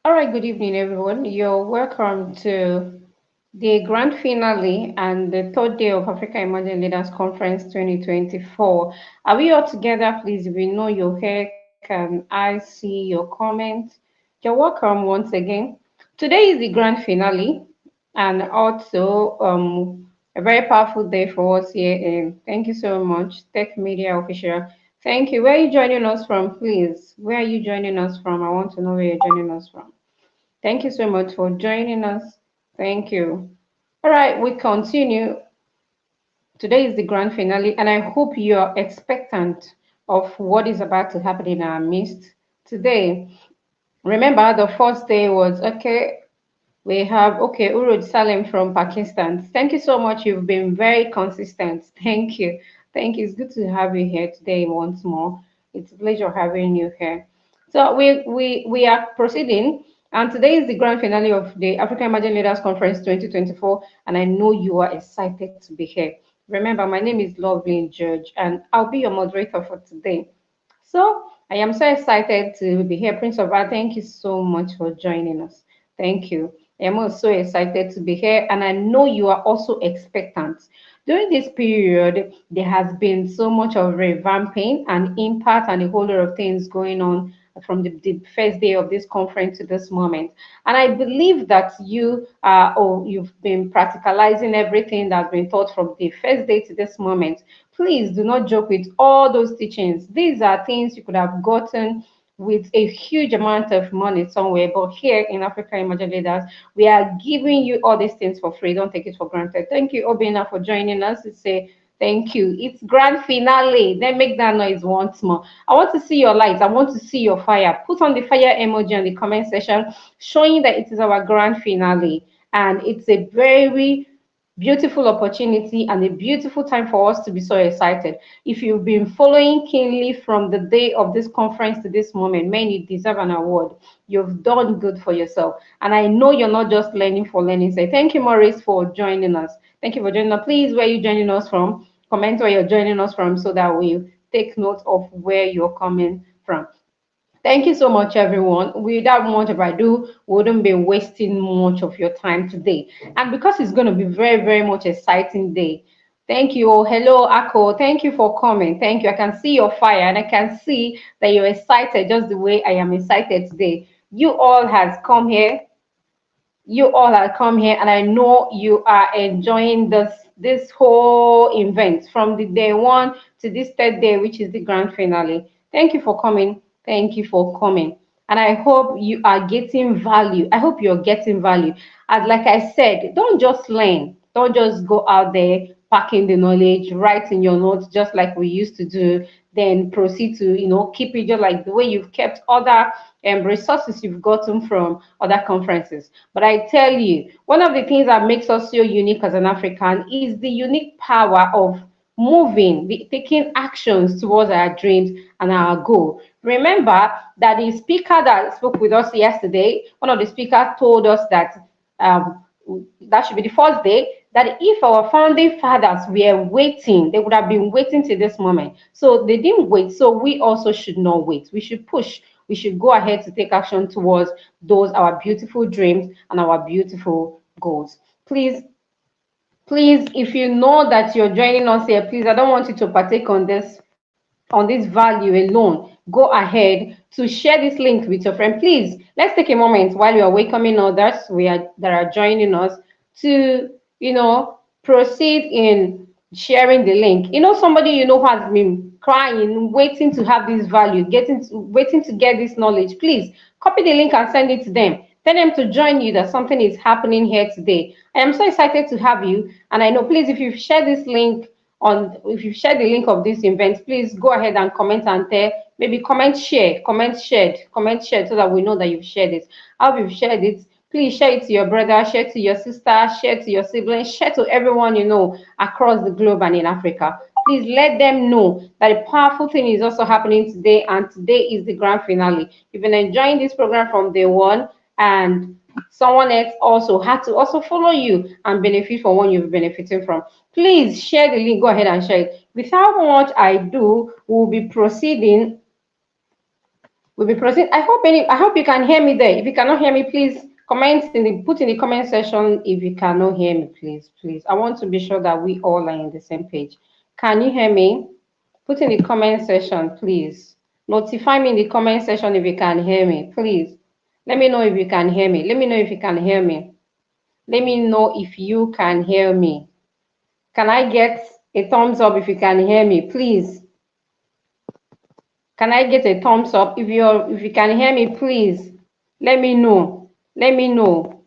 All right, good evening, everyone. You're welcome to the grand finale and the third day of Africa Emerging Leaders Conference 2024. Are we all together? Please, if you know you're here, can I see your comments? You're welcome once again. Today is the grand finale and also a very powerful day for us here. And thank you so much, Tech Media Official. Thank you. Where are you joining us from, please? Where are you joining us from? I want to know where you're joining us from. Thank you so much for joining us. Thank you. All right, we continue. Today is the grand finale, and I hope you're expectant of what is about to happen in our midst today. Remember, the first day was okay. We have okay, Urud Salem from Pakistan. Thank you so much. You've been very consistent. Thank you. Thank you. It's good to have you here today once more. It's a pleasure having you here. So we are proceeding, and today is the grand finale of the African Emerging Leaders Conference 2024, and I know you are excited to be here. Remember, my name is Loveline George, and I'll be your moderator for today. So I am so excited to be here, Prince of Art. Thank you so much for joining us. Thank you. I am also excited to be here, and I know you are also expectant. During this period, there has been so much of revamping and impact and a whole lot of things going on from the first day of this conference to this moment. And I believe that you've been practicalizing everything that's been taught from the first day to this moment. Please do not joke with all those teachings. These are things you could have gotten with a huge amount of money somewhere. But here in Africa Emerging Leaders, we are giving you all these things for free. Don't take it for granted. Thank you, Obina, for joining us. It's a thank you. It's grand finale. Then make that noise once more. I want to see your lights. I want to see your fire. Put on the fire emoji in the comment section, showing that it is our grand finale. And it's a very beautiful opportunity and a beautiful time for us to be so excited. If you've been following keenly from the day of this conference to this moment, man, you deserve an award. You've done good for yourself. And I know you're not just learning for learning. So thank you, Maurice, for joining us. Thank you for joining us. Please, where are you joining us from? Comment where you're joining us from so that we'll take note of where you're coming from. Thank you so much, everyone. Without much of ado, we wouldn't be wasting much of your time today. And because it's going to be very, very much exciting day. Thank you. Oh, hello, Akko. Thank you for coming. Thank you. I can see your fire and I can see that you're excited just the way I am excited today. You all has come here. You all have come here, and I know you are enjoying this whole event from the day one to this third day, which is the grand finale. Thank you for coming. Thank you for coming. And I hope you are getting value. I hope you're getting value. And like I said, don't just learn. Don't just go out there packing the knowledge, writing your notes just like we used to do, then proceed to, keep it just like the way you've kept other resources you've gotten from other conferences. But I tell you, one of the things that makes us so unique as an African is the unique power of moving, taking actions towards our dreams and our goal. Remember that the speaker that spoke with us yesterday, one of the speakers told us that that should be the first day, that if our founding fathers were waiting, they would have been waiting till this moment. So they didn't wait. So we also should not wait. We should push. We should go ahead to take action towards those our beautiful dreams and our beautiful goals. Please, if you know that you're joining us here, please, I don't want you to partake on this value alone. Go ahead to share this link with your friend. Please, let's take a moment while we are welcoming others that are joining us to, proceed in sharing the link. Somebody who has been crying, waiting to have this value, waiting to get this knowledge. Please copy the link and send it to them. Tell them to join you, that something is happening here today. I am so excited to have you. And I know, please, if you've shared this link if you've shared the link of this event, please go ahead and comment and tell, maybe comment shared, so that we know that you've shared it. How you've shared it, please share it to your brother, share it to your sister, share it to your siblings, share it to everyone you know across the globe and in Africa. Please let them know that a powerful thing is also happening today, and today is the grand finale. You've been enjoying this program from day one, and someone else also had to also follow you and benefit from what you've benefiting from. Please share the link. Go ahead and share it. Without much ado, we'll be proceeding We'll be proceeding. I hope you can hear me there. If you cannot hear me, please put in the comment section if you cannot hear me, please. Please. I want to be sure that we all are in the same page. Can you hear me? Put in the comment section, please. Notify me in the comment section if you can hear me, please. Let me know if you can hear me. Let me know if you can hear me. Let me know if you can hear me. Can I get a thumbs up if you can hear me, please? Can I get a thumbs up if you can hear me, please? Let me know. Let me know.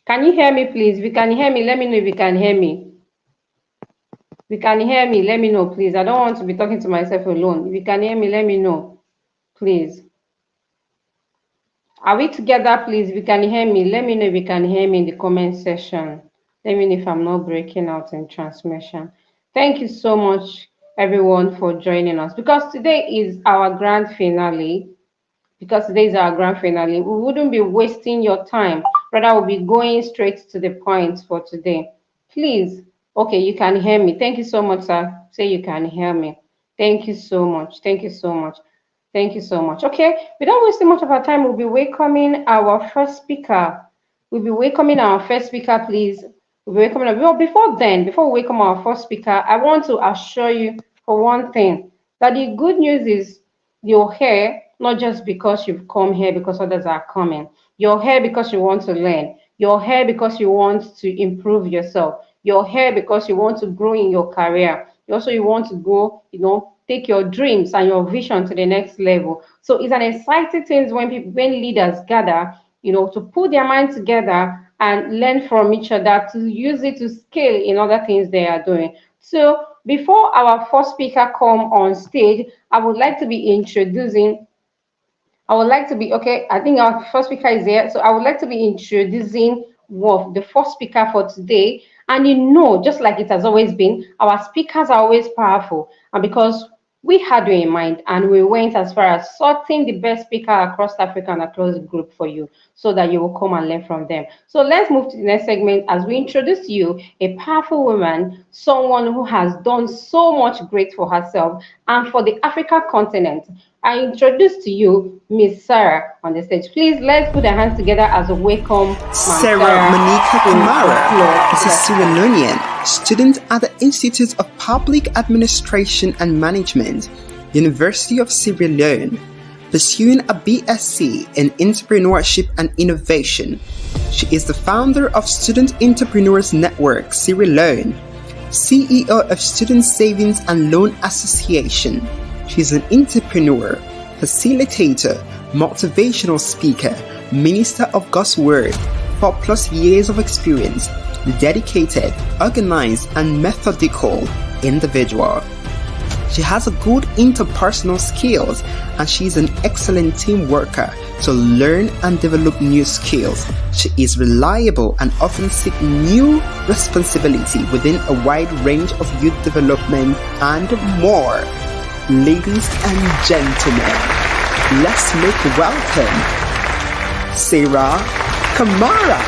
Can you hear me, please? If you can hear me, let me know if you can hear me. If you can hear me, let me know, please. I don't want to be talking to myself alone. If you can hear me, let me know, please. Are we together, please? If you can hear me, let me know if you can hear me in the comment section. Let me know if I'm not breaking out in transmission. Thank you so much, everyone, for joining us. Because today is our grand finale, we wouldn't be wasting your time. Rather, we'll be going straight to the point for today. Please, okay, you can hear me. Thank you so much, sir. Say you can hear me. Thank you so much. Thank you so much. Thank you so much. Okay, without wasting much of our time, we'll be welcoming our first speaker. Please. We'll be welcoming. Well, before we welcome our first speaker, I want to assure you for one thing that the good news is you're here not just because you've come here because others are coming. You're here because you want to learn. You're here because you want to improve yourself. You're here because you want to grow in your career. You want to go, take your dreams and your vision to the next level. So it's an exciting thing when leaders gather, to put their mind together and learn from each other to use it to scale in other things they are doing. So before our first speaker come on stage, I would like to be introducing I would like to be okay. I think our first speaker is here, so I would like to be introducing the first speaker for today. And just like it has always been, our speakers are always powerful, and because we had you in mind, and we went as far as sorting the best speaker across Africa and across the group for you, so that you will come and learn from them. So let's move to the next segment as we introduce you a powerful woman, someone who has done so much great for herself and for the Africa continent. I introduce to you Miss Sarah on the stage. Please let's put our hands together as a welcome Ma'am Sarah Sarah Monica to the Kamara floor. is a Sierra Leonean student at the Institute of Public Administration and Management, University of Sierra Leone, pursuing a BSc in Entrepreneurship and Innovation. She is the founder of Student Entrepreneurs Network Sierra Leone, CEO of Student Savings and Loan Association. She is an entrepreneur, facilitator, motivational speaker, minister of God's Word, 4+ years of experience, dedicated, organized, and methodical individual. She has a good interpersonal skills, and she is an excellent team worker to learn and develop new skills. She is reliable and often seeks new responsibility within a wide range of youth development and more. Ladies and gentlemen, let's make welcome Sarah Kamara.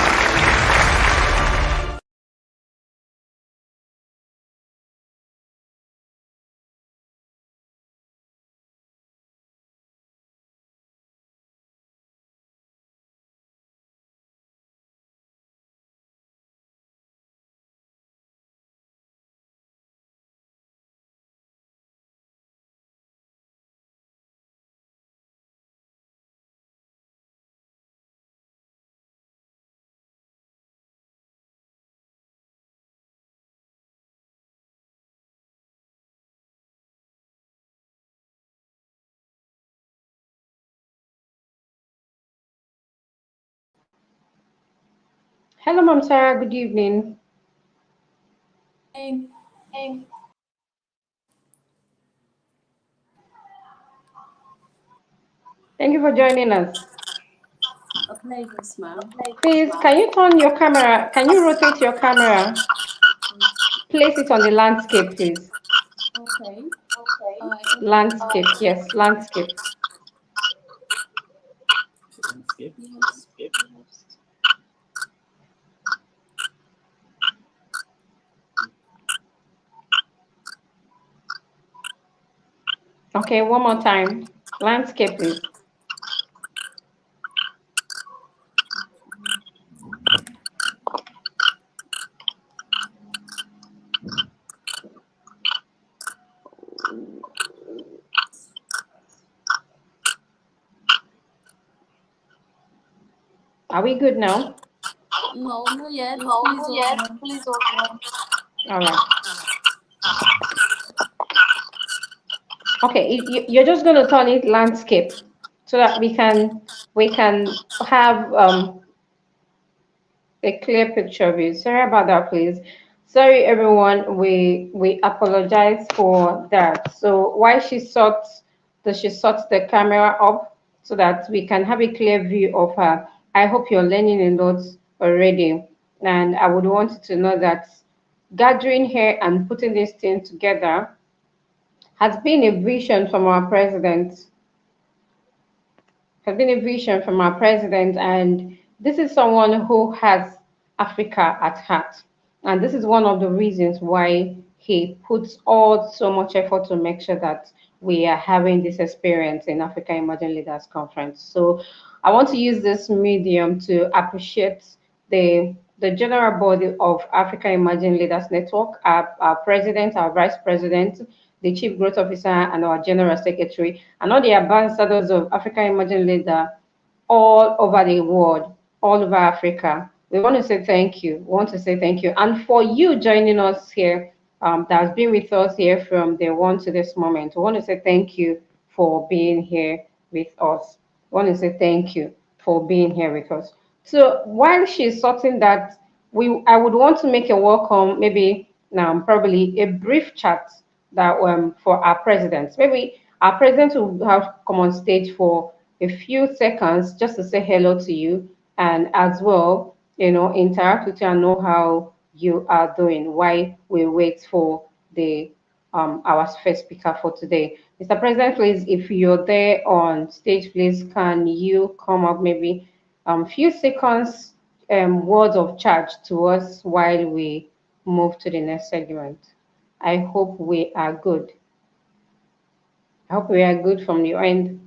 Hello, Ma'am Sarah. Good evening. Hey, Thank you for joining us. a pleasure, smile. Please, can you turn your camera? Can you rotate your camera? Place it on the landscape, please. Okay. Landscape, yes, landscape. Yes. Okay, one more time. Landscape, please. Are we good now? No, not yet. No, Please not hold yet. on. Please hold on. All right. Okay, you're just going to turn it landscape so that we can have a clear picture of you. Sorry about that, please. Sorry, everyone. We apologize for that. So while she sorts the camera up so that we can have a clear view of her. I hope you're learning a lot already, and I would want you to know that gathering here and putting this thing together has been a vision from our president has been a vision from our president, and this is someone who has Africa at heart. And this is one of the reasons why he puts all so much effort to make sure that we are having this experience in Africa Emerging Leaders Conference. So I want to use this medium to appreciate the general body of Africa Emerging Leaders Network, our president, our vice president, the chief growth officer, and our general secretary, and all the ambassadors of Africa Emerging Leader all over the world, all over Africa. We want to say thank you. We want to say thank you. And for you joining us here, that has been with us here from day one to this moment, we want to say thank you for being here with us. We want to say thank you for being here with us. So while she's sorting that, I would want to make a welcome, maybe probably a brief chat that for our president. Maybe our president will have come on stage for a few seconds just to say hello to you and as well, interact with you and know how you are doing while we wait for the our first speaker for today. Mr. President, please, if you're there on stage, please can you come up maybe few seconds words of charge to us while we move to the next segment. I hope we are good. I hope we are good from your end.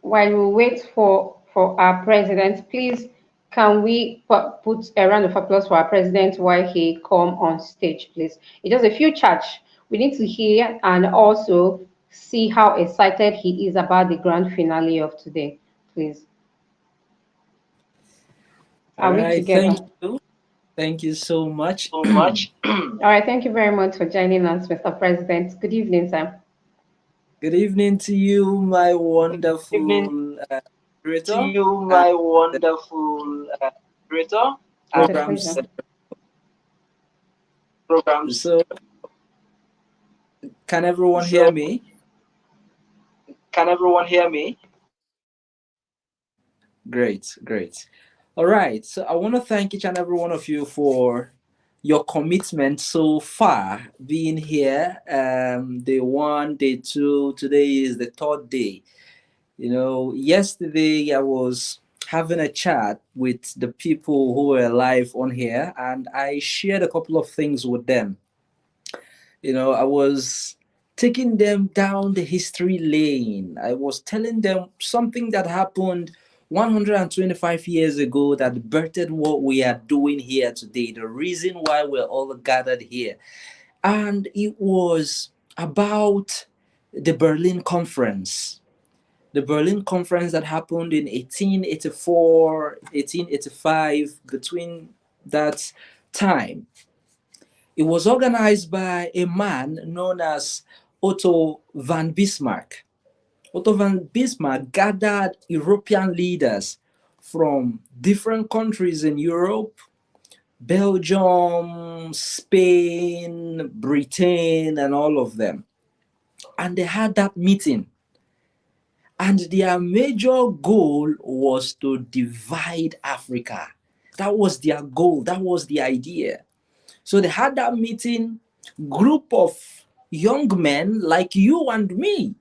While we wait for our president, please can we put a round of applause for our president while he come on stage, please? It's just a few charge. We need to hear and also see how excited he is about the grand finale of today, please. All Are we right. together? Thank you. Thank you so much. So much. All right, thank you very much for joining us, Mr. President. Good evening, sir. Good evening to you, my Evening wonderful to creator you, and my the wonderful creator and it's a programs. pleasure. Programs. So, can everyone hear So, me? can everyone hear me? Great, great. All right. So, I want to thank each and every one of you for your commitment so far being here. Day one, day two, today is the third day. Yesterday I was having a chat with the people who were live on here, and I shared a couple of things with them. I was taking them down the history lane. I was telling them something that happened 125 years ago that birthed what we are doing here today, the reason why we're all gathered here. And it was about the Berlin Conference, that happened in 1884, 1885, between that time. It was organized by a man known as Otto von Bismarck. Otto von Bismarck gathered European leaders from different countries in Europe: Belgium, Spain, Britain, and all of them. And they had that meeting. And their major goal was to divide Africa. That was their goal. That was the idea. So they had that meeting, group of young men like you and me.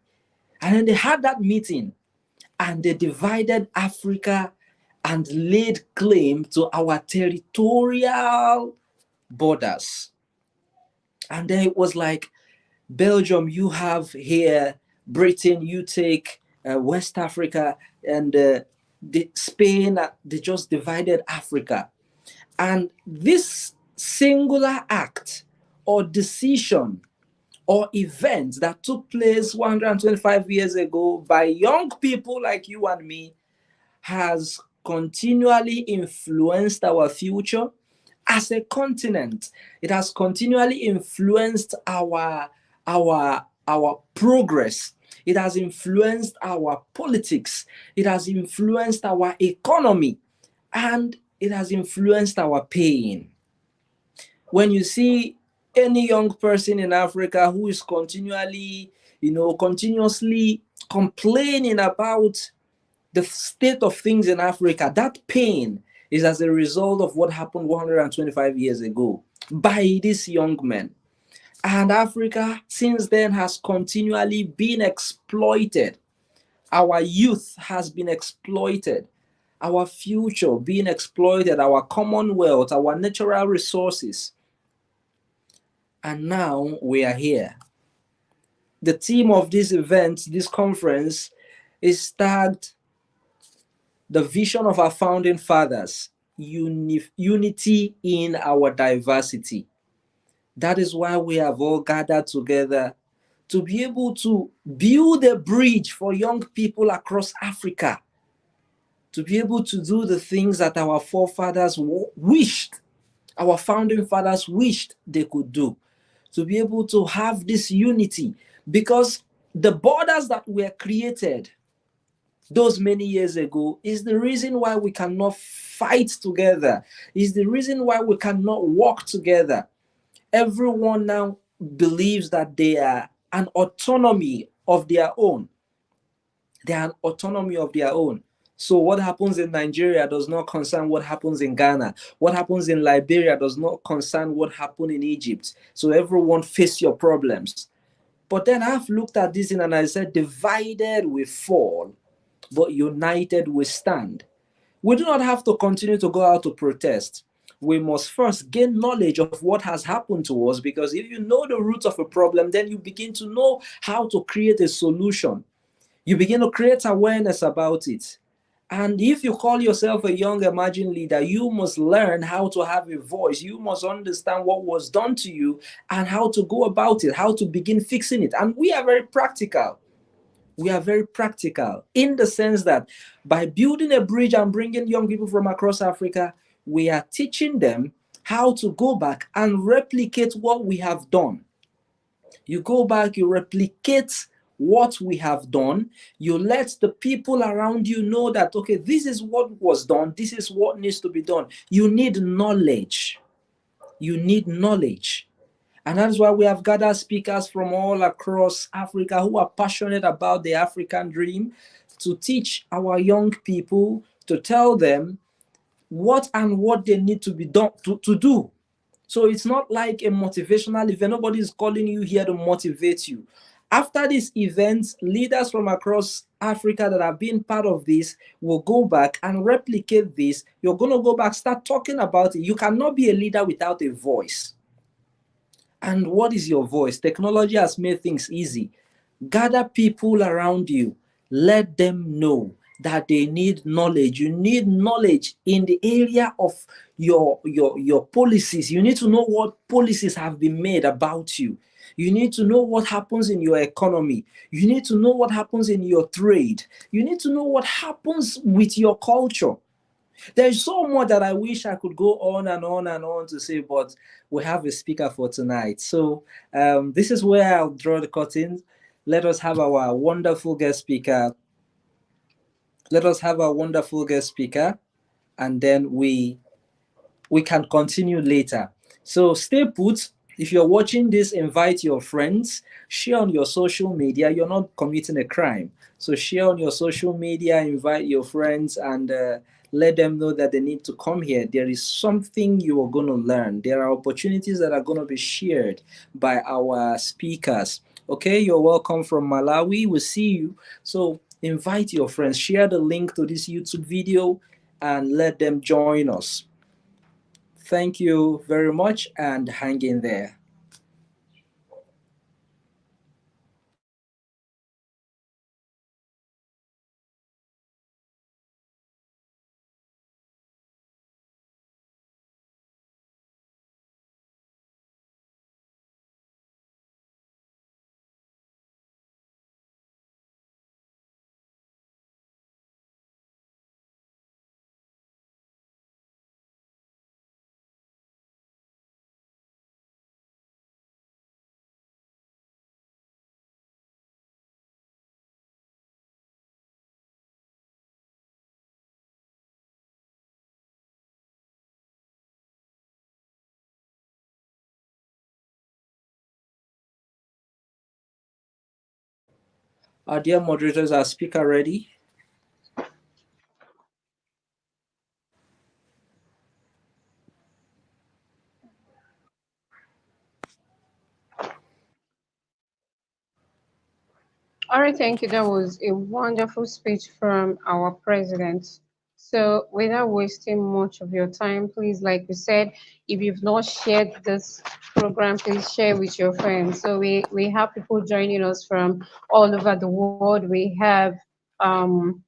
And then they had that meeting and they divided Africa and laid claim to our territorial borders. And then it was like Belgium, you have here. Britain, you take West Africa, and Spain, they just divided Africa. And this singular act or decision or event that took place 125 years ago by young people like you and me has continually influenced our future as a continent. It has continually influenced our progress. It has influenced our politics. It has influenced our economy, and it has influenced our pain. When you see any young person in Africa who is continuously complaining about the state of things in Africa, that pain is as a result of what happened 125 years ago by these young men. And Africa since then has continually been exploited. Our youth has been exploited. Our future being exploited, our commonwealth, our natural resources. And now we are here. The theme of this event, this conference, is tagged the vision of our founding fathers, unity in our diversity. That is why we have all gathered together to be able to build a bridge for young people across Africa, to be able to do the things that our forefathers wished, our founding fathers wished they could do, to be able to have this unity. Because the borders that were created those many years ago is the reason why we cannot fight together, is the reason why we cannot work together. Everyone now believes that they are an autonomy of their own. They are an autonomy of their own. So what happens in Nigeria does not concern what happens in Ghana. What happens in Liberia does not concern what happened in Egypt. So everyone face your problems. But then I've looked at this and I said, divided we fall, but united we stand. We do not have to continue to go out to protest. We must first gain knowledge of what has happened to us, because if you know the roots of a problem, then you begin to know how to create a solution. You begin to create awareness about it. And if you call yourself a young emerging leader, you must learn how to have a voice. You must understand what was done to you and how to go about it, how to begin fixing it. And we are very practical. We are very practical in the sense that by building a bridge and bringing young people from across Africa, we are teaching them how to go back and replicate what we have done. You go back, you replicate what we have done. You let the people around you know that, okay, this is what was done. This is what needs to be done. You need knowledge. You need knowledge. And that is why we have gathered speakers from all across Africa who are passionate about the African dream, to teach our young people, to tell them what they need to be done to do. So it's not like a motivational event. Nobody is calling you here to motivate you. After this event, leaders from across Africa that have been part of this will go back and replicate this. You're going to go back, start talking about it. You cannot be a leader without a voice. And what is your voice? Technology has made things easy. Gather people around you. Let them know that they need knowledge. You need knowledge in the area of your policies. You need to know what policies have been made about you. You need to know what happens in your economy. You need to know what happens in your trade. You need to know what happens with your culture. There's so much that I wish I could go on and on and on to say, but we have a speaker for tonight. So this is where I'll draw the curtains. Let us have our wonderful guest speaker. Let us have our wonderful guest speaker, and then we can continue later. So stay put. If you're watching this, invite your friends, share on your social media. You're not committing a crime. So share on your social media, invite your friends, and let them know that they need to come here. There is something you are going to learn. There are opportunities that are going to be shared by our speakers. Okay, you're welcome from Malawi. We'll see you. So invite your friends, share the link to this YouTube video, and let them join us. Thank you very much, and hang in there. Our dear moderators, our speaker ready? All right, thank you. That was a wonderful speech from our president. So, without wasting much of your time, please, like we said, if you've not shared this program, please share with your friends. So, we have people joining us from all over the world. Um,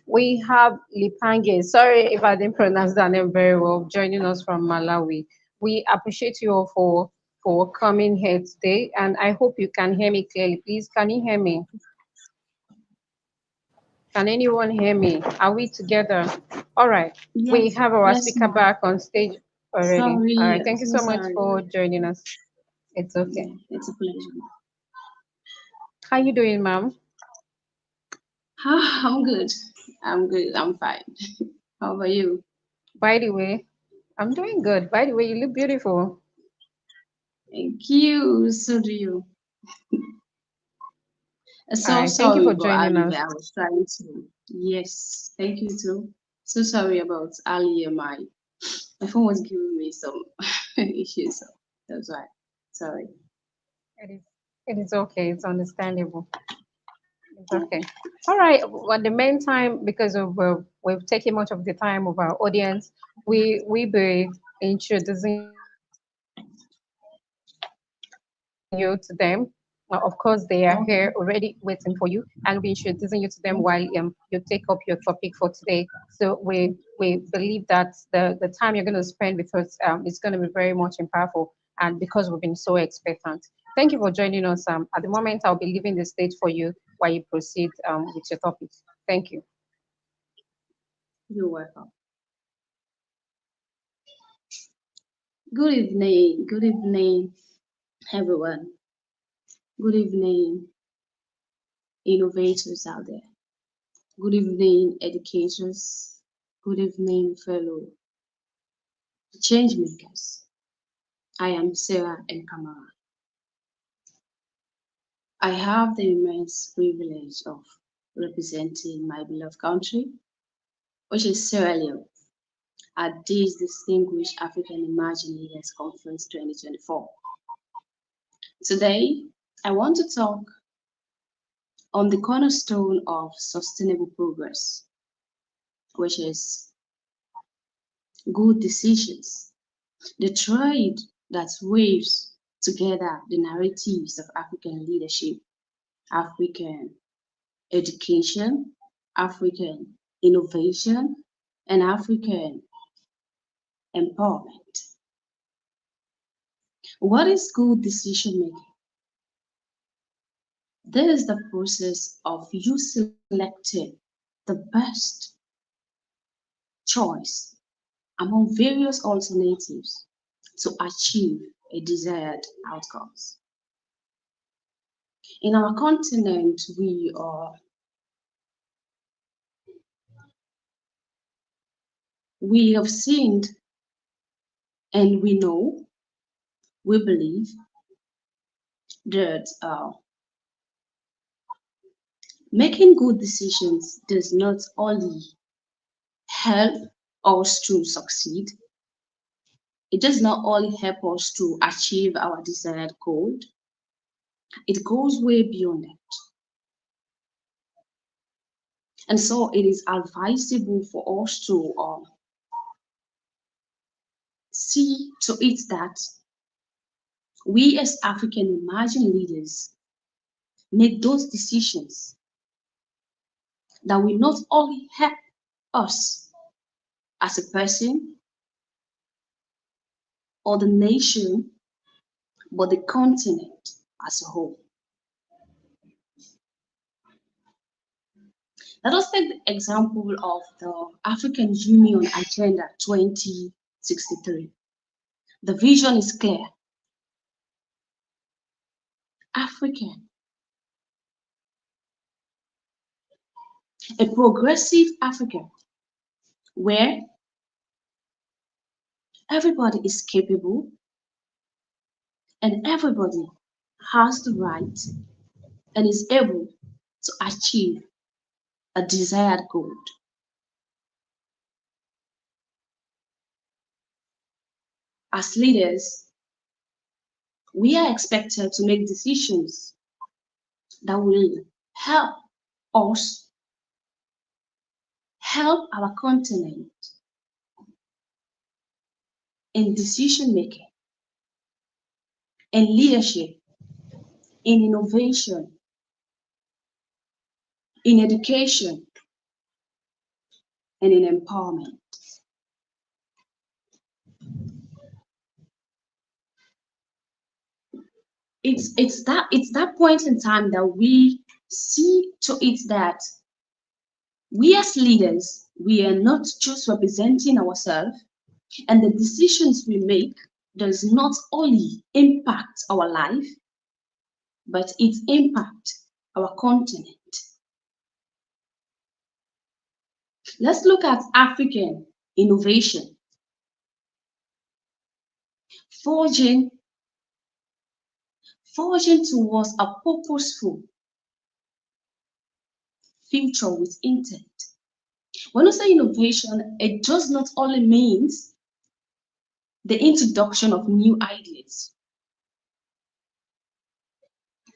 we have Lipange. Sorry if I didn't pronounce that name very well. Joining us from Malawi. We appreciate you all for coming here today, and I hope you can hear me clearly. Please, can you hear me? Can anyone hear me? Are we together? All right. We Yes, have our yes, speaker ma'am. back on stage already. All Sorry, right. Thank you so so much sorry. for joining us. It's okay. Yeah, it's a pleasure. How you doing, ma'am? I'm good. I'm good. I'm fine. How about you? By the way, I'm doing good. By the way, you look beautiful. Thank you. So do you. All So right. Thank you sorry for about joining earlier. us. I was trying to. Yes, thank you too. So sorry about earlier. My phone was giving me some issues. So that's why. Sorry. It is. It is okay. It's understandable. It's Yeah. okay. All right. Well, the meantime, because of we've taken much of the time of our audience, we be introducing you to them. Of course, they are Okay. here already waiting for you, and we're introducing you to them while you take up your topic for today. So we believe that the time you're going to spend with us is going to be very much impactful, and because we've been so expectant. Thank you for joining us. At the moment, I'll be leaving the stage for you while you proceed with your topic. Thank you. You're welcome. Good evening. Good evening, everyone. Good evening, innovators out there. Good evening, educators. Good evening, fellow change makers. I am Sarah and Kamara. I have the immense privilege of representing my beloved country, which is Sierra Leone, at this Distinguished African Emerging Leaders Conference 2024. Today, I want to talk on the cornerstone of sustainable progress, which is good decisions, the thread that waves together the narratives of African leadership, African education, African innovation, and African empowerment. What is good decision making? This is the process of you selecting the best choice among various alternatives to achieve a desired outcomes. In our continent, we have seen and we know, we believe that making good decisions does not only help us to succeed, it does not only help us to achieve our desired goal, it goes way beyond that. And so it is advisable for us to see to it that we as African emerging leaders make those decisions that will not only help us as a person or the nation, but the continent as a whole. Let us take the example of the African Union Agenda 2063. The vision is clear. African, a progressive Africa where everybody is capable and everybody has the right and is able to achieve a desired goal. As leaders, we are expected to make decisions that will help us, help our continent in decision making, in leadership, in innovation, in education, and in empowerment. It's that point in time that we see to it that we as leaders, we are not just representing ourselves, and the decisions we make does not only impact our life, but it impacts our continent. Let's look at African innovation, forging, forging towards a purposeful future with intent. When we say innovation, it does not only means the introduction of new ideas.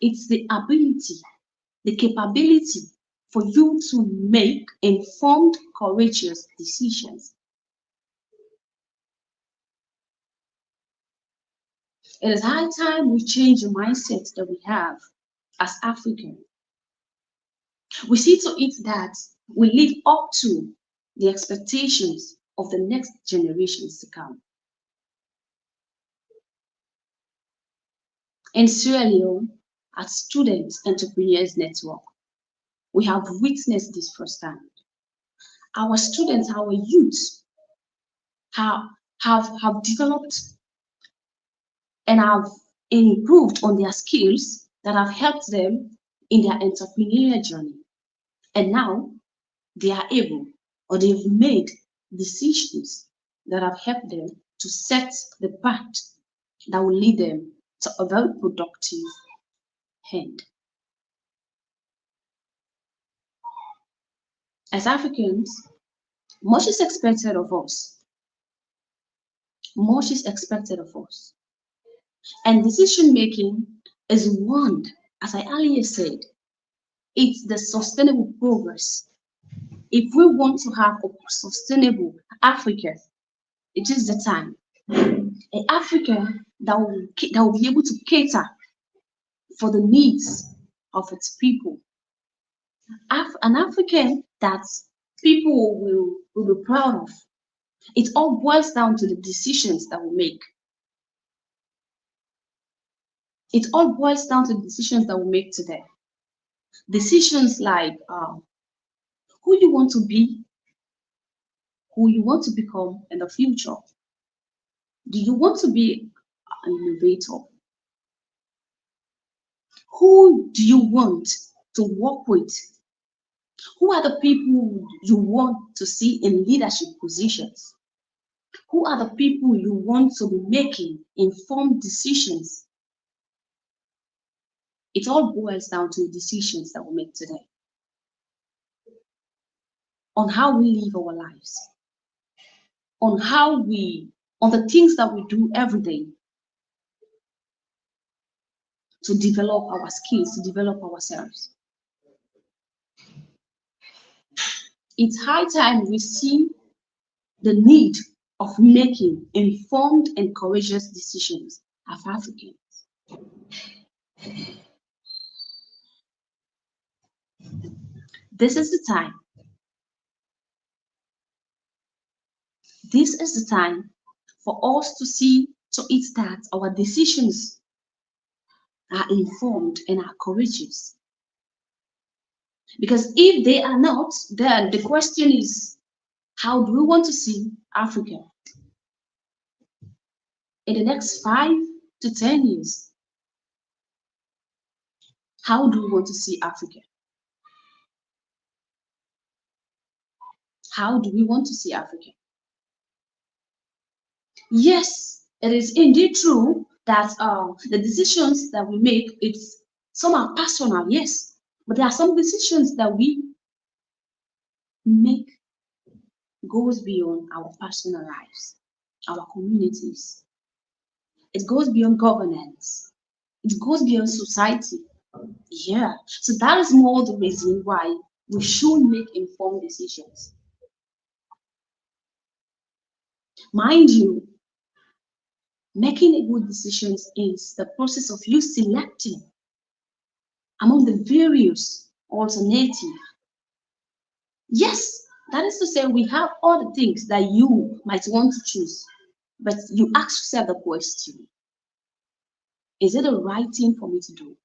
It's the ability, the capability for you to make informed, courageous decisions. It is high time we change the mindset that we have as Africans. We see to it that we live up to the expectations of the next generations to come. In Sierra Leone, at Student Entrepreneurs Network, we have witnessed this firsthand. Our students, our youth, have, have developed and have improved on their skills that have helped them in their entrepreneurial journey. And now they are able, or they've made decisions that have helped them to set the path that will lead them to a very productive end. As Africans, much is expected of us. Much is expected of us. And decision making is one, as I earlier said, it's the sustainable progress. If we want to have a sustainable Africa, it is the time. An Africa that will be able to cater for the needs of its people. An African that people will be proud of. It all boils down to the decisions that we make. It all boils down to the decisions that we make today. Decisions like who you want to be, who you want to become in the future. Do you want to be an innovator? Who do you want to work with? Who are the people you want to see in leadership positions? Who are the people you want to be making informed decisions? It all boils down to the decisions that we make today on how we live our lives, on the things that we do every day to develop our skills, to develop ourselves. It's high time we see the need of making informed and courageous decisions as Africans. This is the time. This is the time for us to see to it that our decisions are informed and are courageous. Because if they are not, then the question is, how do we want to see Africa in the next 5 to 10 years? How do we want to see Africa? How do we want to see Africa? Yes, it is indeed true that the decisions that we make, some are personal, yes. But there are some decisions that we make goes beyond our personal lives, our communities. It goes beyond governance. It goes beyond society. Yeah. So that is more the reason why we should make informed decisions. Mind you, making a good decision is the process of you selecting among the various alternatives. Yes, that is to say, we have all the things that you might want to choose, but you ask yourself the question, is it the right thing for me to do?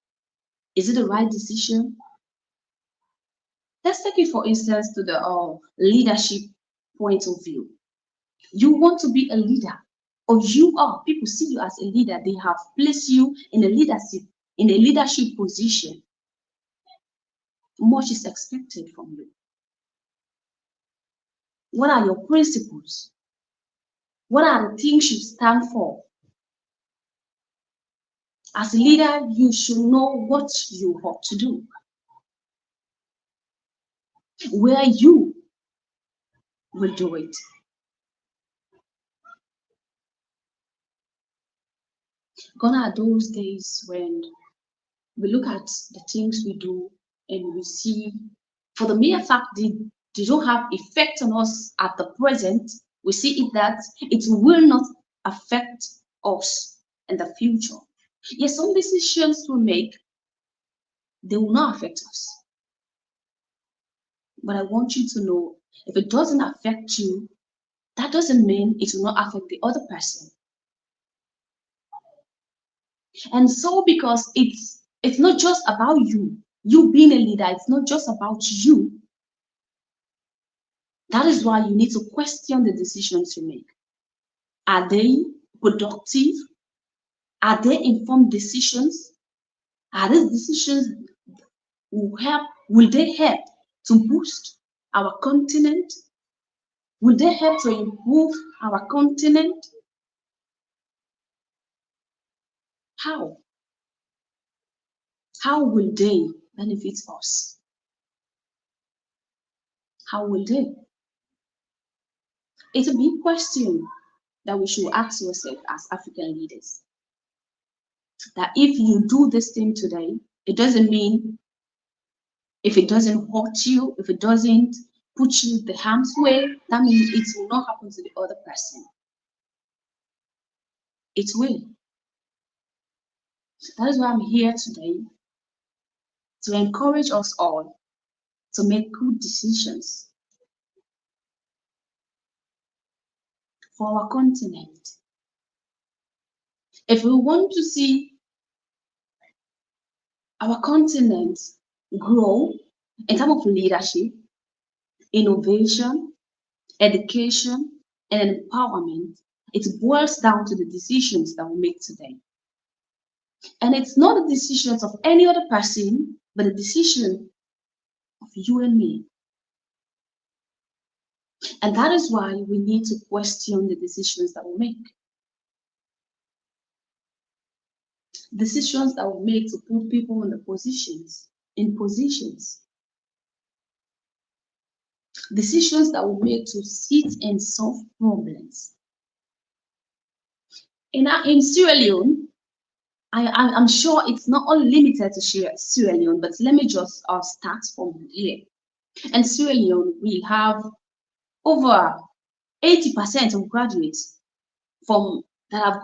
Is it the right decision? Let's take it, for instance, to the leadership point of view. You want to be a leader, or you are, people see you as a leader, they have placed you in a leadership position. Much is expected from you. What are your principles? What are the things you stand for? As a leader, you should know what you ought to do, where you will do it. Gone are those days when we look at the things we do and we see, for the mere fact they don't have effect on us at the present, we see it that it will not affect us in the future. Yes, some decisions we make, they will not affect us. But I want you to know, if it doesn't affect you, that doesn't mean it will not affect the other person. And so, because it's not just about you being a leader, it's not just about you. That is why you need to question the decisions you make. Are they productive? Are they informed decisions? Are these decisions will they help to boost our continent? Will they help to improve our continent? How? How will they benefit us? How will they? It's a big question that we should ask ourselves as African leaders. That if you do this thing today, it doesn't mean, if it doesn't hurt you, if it doesn't put you the harm's way, that means it will not happen to the other person. It will. That is why I'm here today, to encourage us all to make good decisions for our continent. If we want to see our continent grow in terms of leadership, innovation, education, and empowerment, it boils down to the decisions that we make today. And it's not the decisions of any other person, but the decision of you and me. And that is why we need to question the decisions that we make. Decisions that we make to put people in positions. Decisions that we make to sit and solve problems. In Sierra Leone, I'm sure it's not only limited to Sierra Leone, but let me just start from here. In Sierra Leone, we have over 80% of graduates that have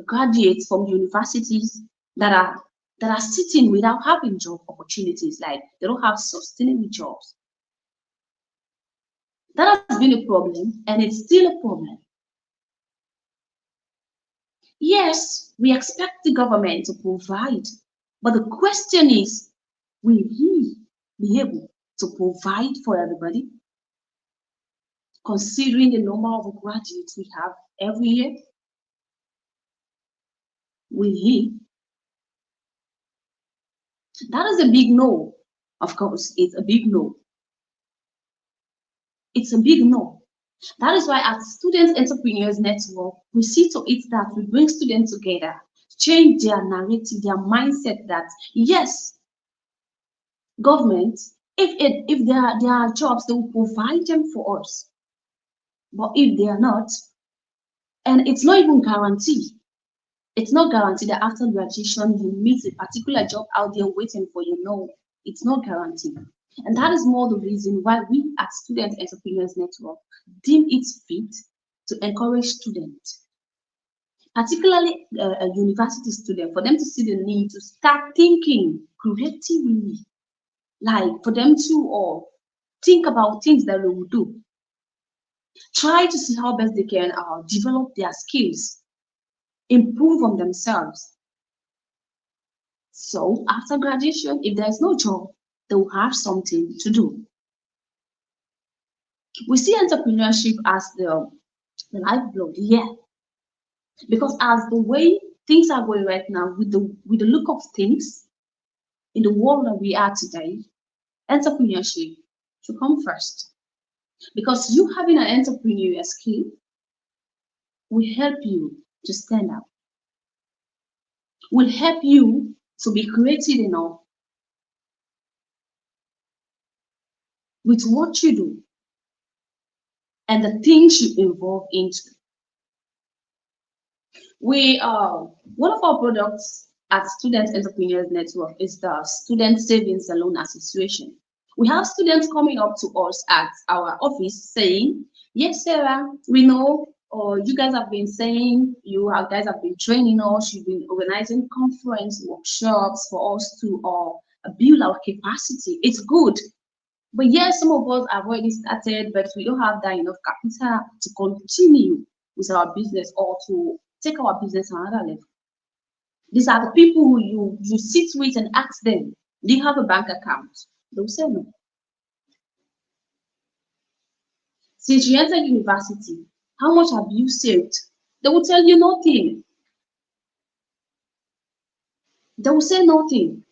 graduates from universities that are sitting without having job opportunities, like they don't have sustainable jobs. That has been a problem, and it's still a problem. Yes, we expect the government to provide, but the question is, will he be able to provide for everybody, considering the number of graduates we have every year? Will he? That is a big no. Of course, it's a big no. It's a big no. That is why at Student Entrepreneurs Network, we see to it that we bring students together, change their narrative, their mindset that, yes, Government, if there are jobs, they will provide them for us. But if they are not, and it's not even guaranteed, it's not guaranteed that after graduation you meet a particular job out there waiting for you. No, it's not guaranteed. And that is more the reason why we at Student Entrepreneurs Network deem it fit to encourage students, particularly a university student, for them to see the need to start thinking creatively, like for them to think about things that they will do, try to see how best they can develop their skills, improve on themselves. So after graduation, if there's no job, they will have something to do. We see entrepreneurship as the lifeblood, yeah, because as the way things are going right now, with the look of things in the world that we are today, entrepreneurship should come first. Because you having an entrepreneurial skill will help you to stand out, will help you to be creative enough with what you do and the things you involve into. We One of our products at Student Entrepreneurs Network is the Student Savings and Loan Association. We have students coming up to us at our office saying, "Yes, Sarah, we know, or you guys have been saying, guys have been training us, you've been organizing conference workshops for us to build our capacity. It's good. But yes, some of us have already started, but we don't have that enough capital to continue with our business or to take our business another level." These are the people who you sit with and ask them, "Do you have a bank account?" They'll say no. Since you entered university, how much have you saved? They will tell you nothing. They will say nothing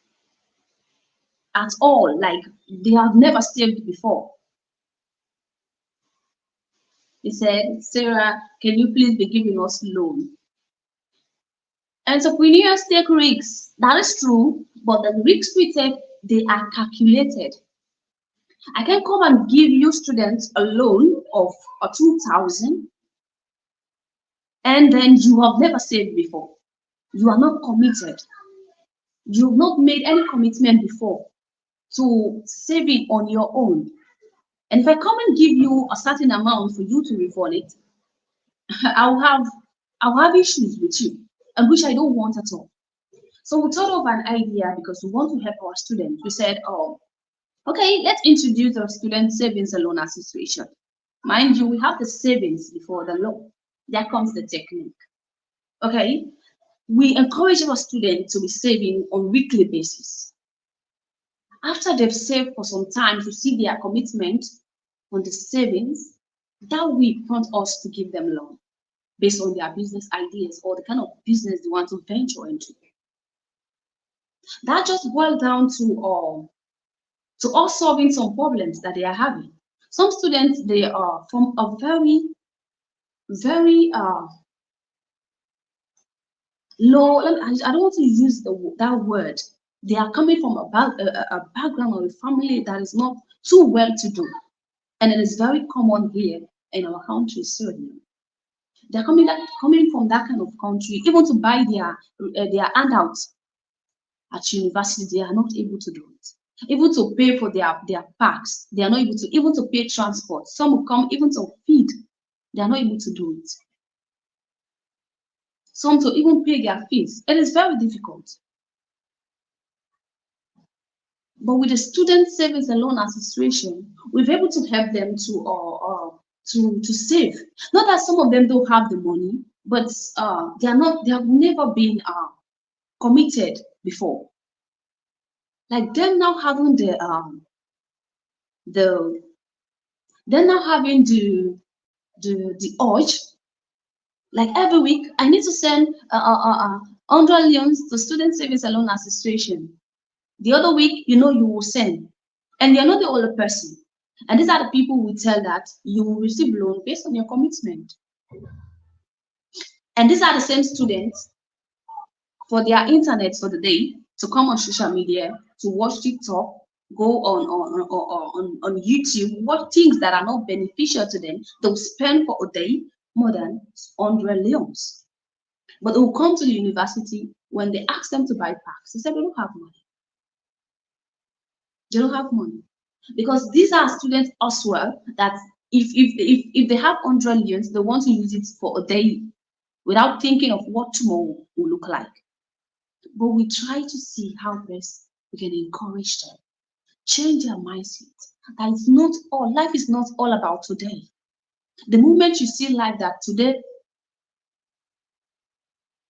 at all, like they have never saved before. They said, "Sarah, can you please be giving us loan?" Entrepreneurs take risks. That is true, but the risks we take, they are calculated. I can come and give you students a loan of 2,000, and then you have never saved before. You are not committed. You've not made any commitment before to save it on your own. And if I come and give you a certain amount for you to refund it, I'll have I'll have issues with you, and which I don't want at all. So we thought of an idea because we want to help our students. We said, "Oh, okay, let's introduce our student savings and loan association." Mind you, we have the savings before the loan. There comes the technique. Okay, we encourage our students to be saving on weekly basis. After they've saved for some time to see their commitment on the savings, that we want us to give them loan based on their business ideas or the kind of business they want to venture into. That just boils down to us solving some problems that they are having. Some students, they are from a very low. I don't want to use that word. They are coming from a background or a family that is not too well to do, and it is very common here in our country. Certainly, they're coming from that kind of country, even to buy their handouts at university, they are not able to do it. Even to pay for their packs, they are not able to. Even to pay transport, some will come even to feed, they are not able to do it. Some to even pay their fees. It is very difficult. But with the Student Savings and Loan Association, we've able to help them to save. Not that some of them don't have the money, but they have never been committed before. Like them now having the they're now having the urge, like every week I need to send 100 leons to Student Savings and Loan Association. The other week, you will send, and you're not the only person. And these are the people we tell that you will receive loan based on your commitment. And these are the same students for their internet for the day to come on social media to watch TikTok, go on YouTube, watch things that are not beneficial to them. They'll spend for a day more than 100 leons. But they will come to the university when they ask them to buy packs. They say they don't have money. They don't have money. Because these are students as well that if they have 100 leons, they want to use it for a day without thinking of what tomorrow will look like. But we try to see how best we can encourage them, change their mindset. That it's not all, life is not all about today. The moment you see life that today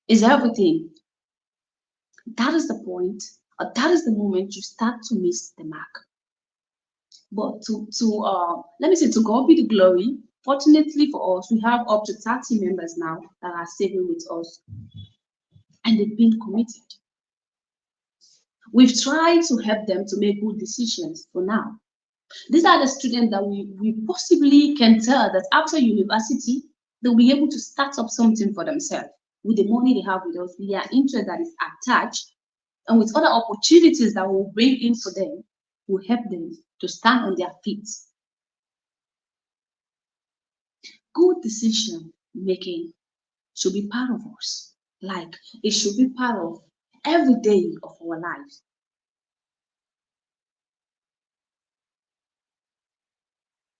is everything, that is the point, or that is the moment you start to miss the mark. But let me say, to God be the glory. Fortunately for us, we have up to 30 members now that are saving with us, and they've been committed. We've tried to help them to make good decisions for now. These are the students that we possibly can tell that after university, they'll be able to start up something for themselves with the money they have with us, with their interest that is attached, and with other opportunities that will bring in for them, will help them to stand on their feet. Good decision making should be part of us. Like, it should be part of every day of our lives.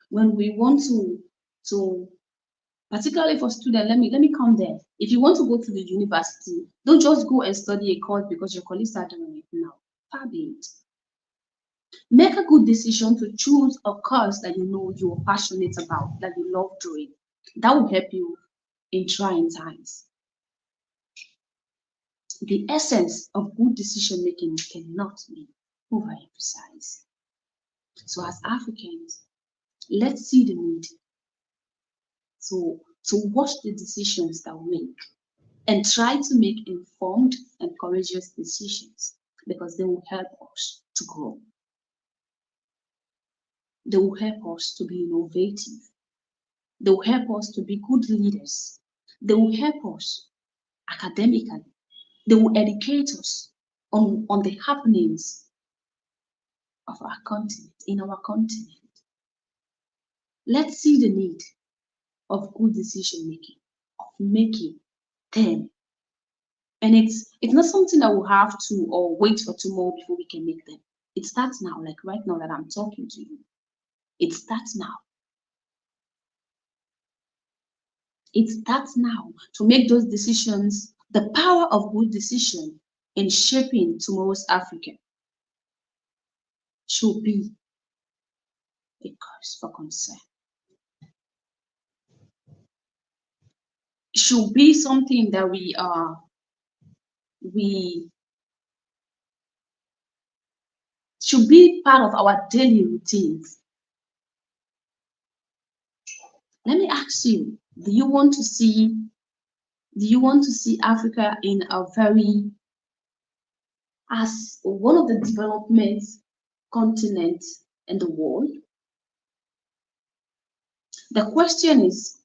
When we want to particularly for students, let me come there. If you want to go to the university, don't just go and study a course because your colleagues are doing it now. Far be it. Make a good decision to choose a course that you know you are passionate about, that you love doing. That will help you in trying times. The essence of good decision making cannot be overemphasized. So as Africans, let's see the need to watch the decisions that we make and try to make informed and courageous decisions, because they will help us to grow. They will help us to be innovative. They will help us to be good leaders. They will help us academically. They will educate us on the happenings of our continent, in our continent. Let's see the need of good decision making, of making them. And it's not something that we'll have to or wait for tomorrow before we can make them. It starts now, like right now that I'm talking to you. It starts now. It starts now to make those decisions. The power of good decision in shaping tomorrow's Africa should be a cause for concern. It should be something that we should be part of our daily routines. Let me ask you, do you want to see Africa in a very, as one of the development continents in the world? The question is,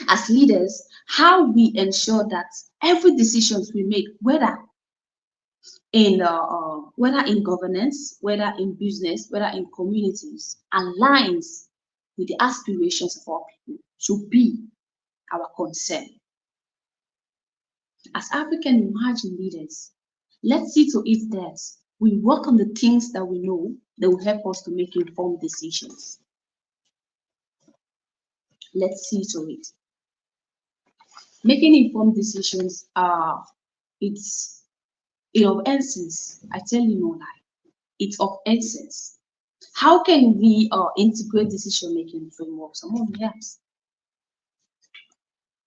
as leaders, how we ensure that every decisions we make, whether in governance, whether in business, whether in communities, aligns with the aspirations of our people, should be our concern. As African emerging leaders, let's see to it that we work on the things that we know that will help us to make informed decisions. Let's see to it. Making informed decisions it's of essence. I tell you no lie. It's of essence. How can we integrate decision making frameworks among yes?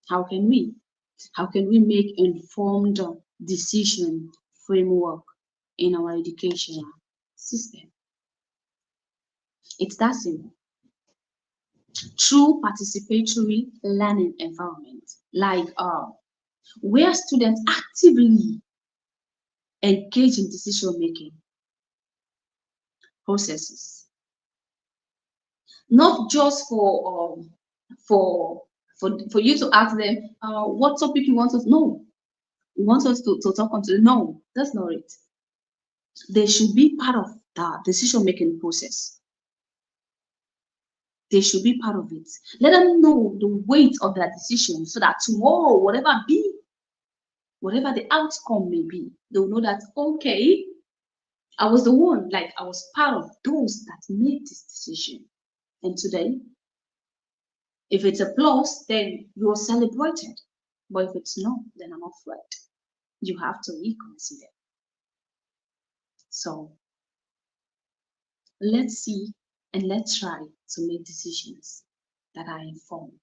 How can we? How can we make informed decision framework in our educational system? It's that simple. Through participatory learning environment, like where students actively engage in decision making processes, not just for you to ask them what topic you want us. No, you want us to talk on to. No, that's not it. They should be part of the decision making process. They should be part of it. Let them know the weight of their decision so that tomorrow, whatever the outcome may be, they'll know that, okay, I was the one, like I was part of those that made this decision. And today, if it's a plus, then you're celebrated. But if it's not, then I'm afraid you have to reconsider. So let's see and let's try to make decisions that are informed,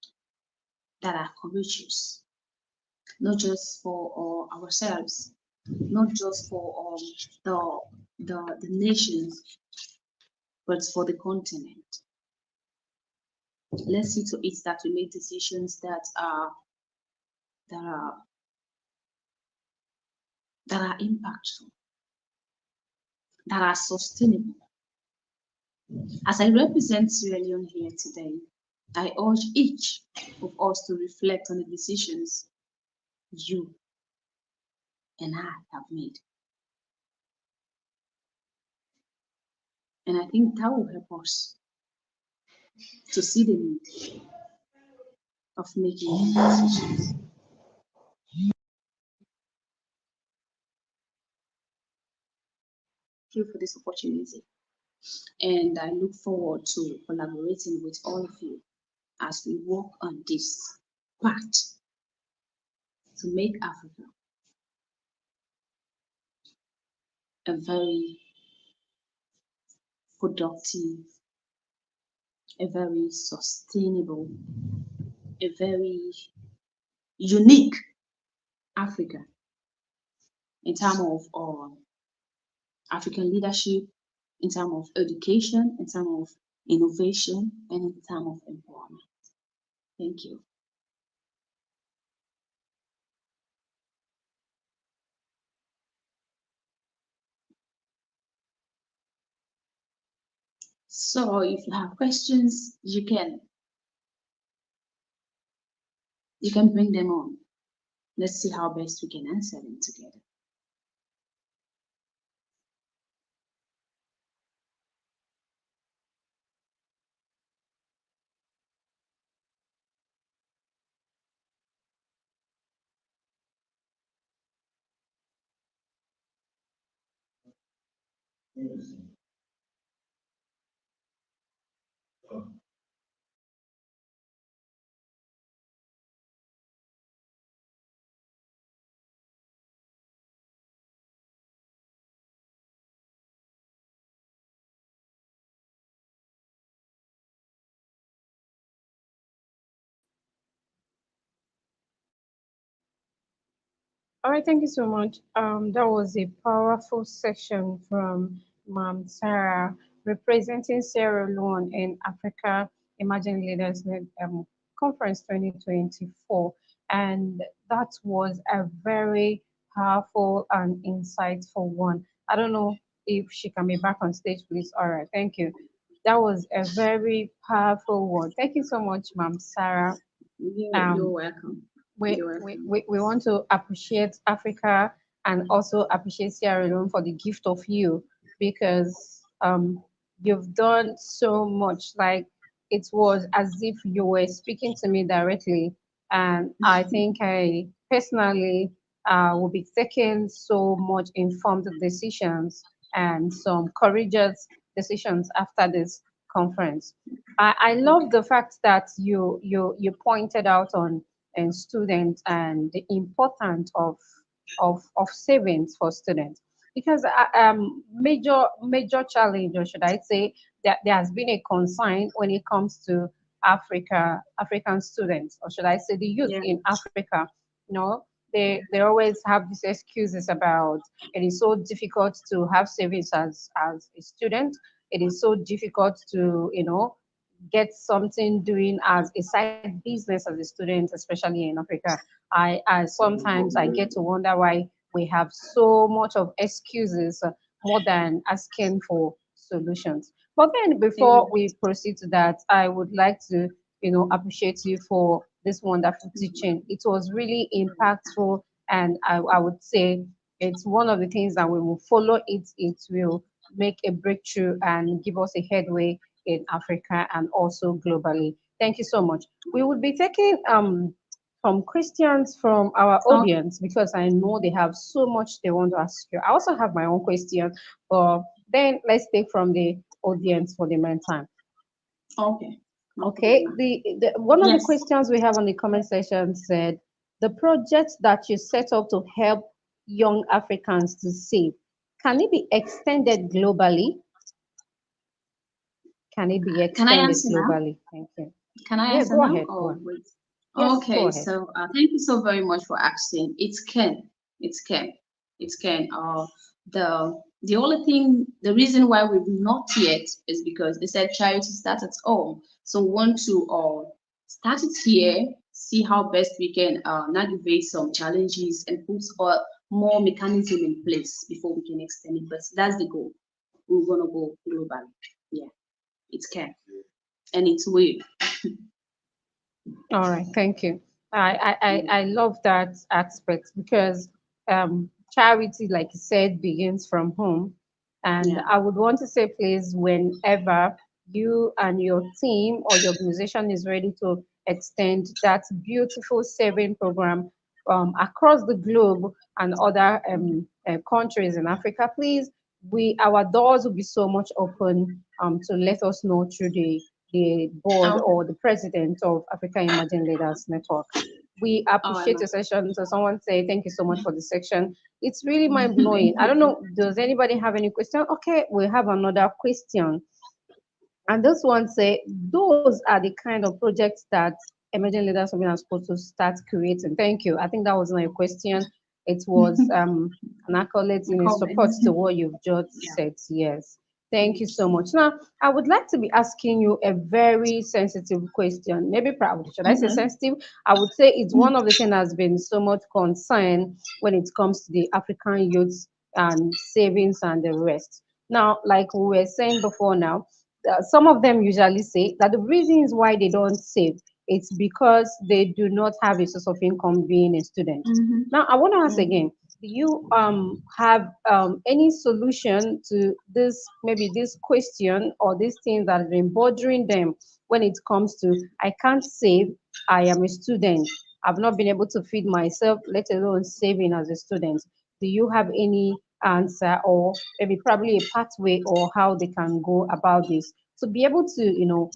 that are courageous, not just for ourselves, not just for the nations, but for the continent. Let's see to it that we make decisions that are that are impactful, that are sustainable. As I represent Sierra Leone here today, I urge each of us to reflect on the decisions you and I have made. And I think that will help us to see the need of making decisions. Thank you for this opportunity. And I look forward to collaborating with all of you as we work on this path to make Africa a very productive, a very sustainable, a very unique Africa in terms of African leadership, in terms of education, in terms of innovation, and in terms of empowerment. Thank you. So if you have questions, you can bring them on. Let's see how best we can answer them together. All right, thank you so much. That was a powerful session from Ma'am Sarah, representing Sierra Leone in Africa Emerging Leaders Conference 2024. And that was a very powerful and insightful one. I don't know if she can be back on stage, please. All right, thank you. That was a very powerful one. Thank you so much, Ma'am Sarah. You're Um, welcome. we, You're we, welcome. we, we want to appreciate Africa and also appreciate Sierra Leone for the gift of you because you've done so much. Like it was as if you were speaking to me directly. And I think I personally will be taking so much informed decisions and some courageous decisions after this conference. I love Okay. the fact that you pointed out on and students and the importance of savings for students because major challenge or should I say that there has been a concern when it comes to African students or should I say the youth Yeah. in Africa. You know, they always have these excuses about it is so difficult to have savings as a student. It is so difficult to get something doing as a side business as a student, especially in Africa. I sometimes I get to wonder why we have so much of excuses more than asking for solutions. But then before Amen. we proceed to that, I would like to, appreciate you for this wonderful teaching. It was really impactful and I would say It's one of the things that we will follow it. It will make a breakthrough and give us a headway in Africa and also globally. Thank you so much. We will be taking some questions from our Okay. audience because I know they have so much they want to ask you. I also have my own question, but then let's take from the audience for the meantime. Okay. No Okay, problem. the one of the Yes. questions we have on the comment section said the project that you set up to help young Africans to save, can it be extended globally? Can it be Can I extended answer now? globally? Thank you. Can I Yeah, answer go now ahead. Go or ahead. wait? Yes, go Okay, ahead. so thank you so very much for asking. It can. It can. It can. The only thing, the reason why we've not yet is because they said charity starts at home. So we want to start it here, see how best we can navigate some challenges and put more mechanism in place before we can extend it. But that's the goal. We're gonna go global. Yeah, it can and it will. All right, thank you. I love that aspect because charity, like you said, begins from home. And Yeah. I would want to say, please, whenever you and your team or your organization is ready to extend that beautiful saving program across the globe and other countries in Africa, please, our doors will be so much open to let us know through the board Okay. or the president of Africa Emerging Leaders Network. We All right, appreciate ma'am. your session. So someone say thank you so much for the section. It's really mind Thank blowing. I don't you. know. Does anybody have any question? Okay, we have another question. And this one say those are the kind of projects that emerging leaders women are supposed to start creating. Thank you. I think that was not a question. It was an accolade in support Comments. to what you've just Yeah. said. Yes. Thank you so much. Now, I would like to be asking you a very sensitive question. Maybe proud. Should I say Mm-hmm. sensitive? I would say it's one of the things that has been so much concern when it comes to the African youths and savings and the rest. Now, like we were saying before now, some of them usually say that the reasons why they don't save it's because they do not have a source of income being a student. Mm-hmm. Now, I want to ask Mm-hmm. again: do you have any solution to this maybe this question or these things that have been bothering them when it comes to I can't save, I am a student, I've not been able to feed myself, let alone saving as a student. Do you have any answer or maybe probably a pathway or how they can go about this to be able to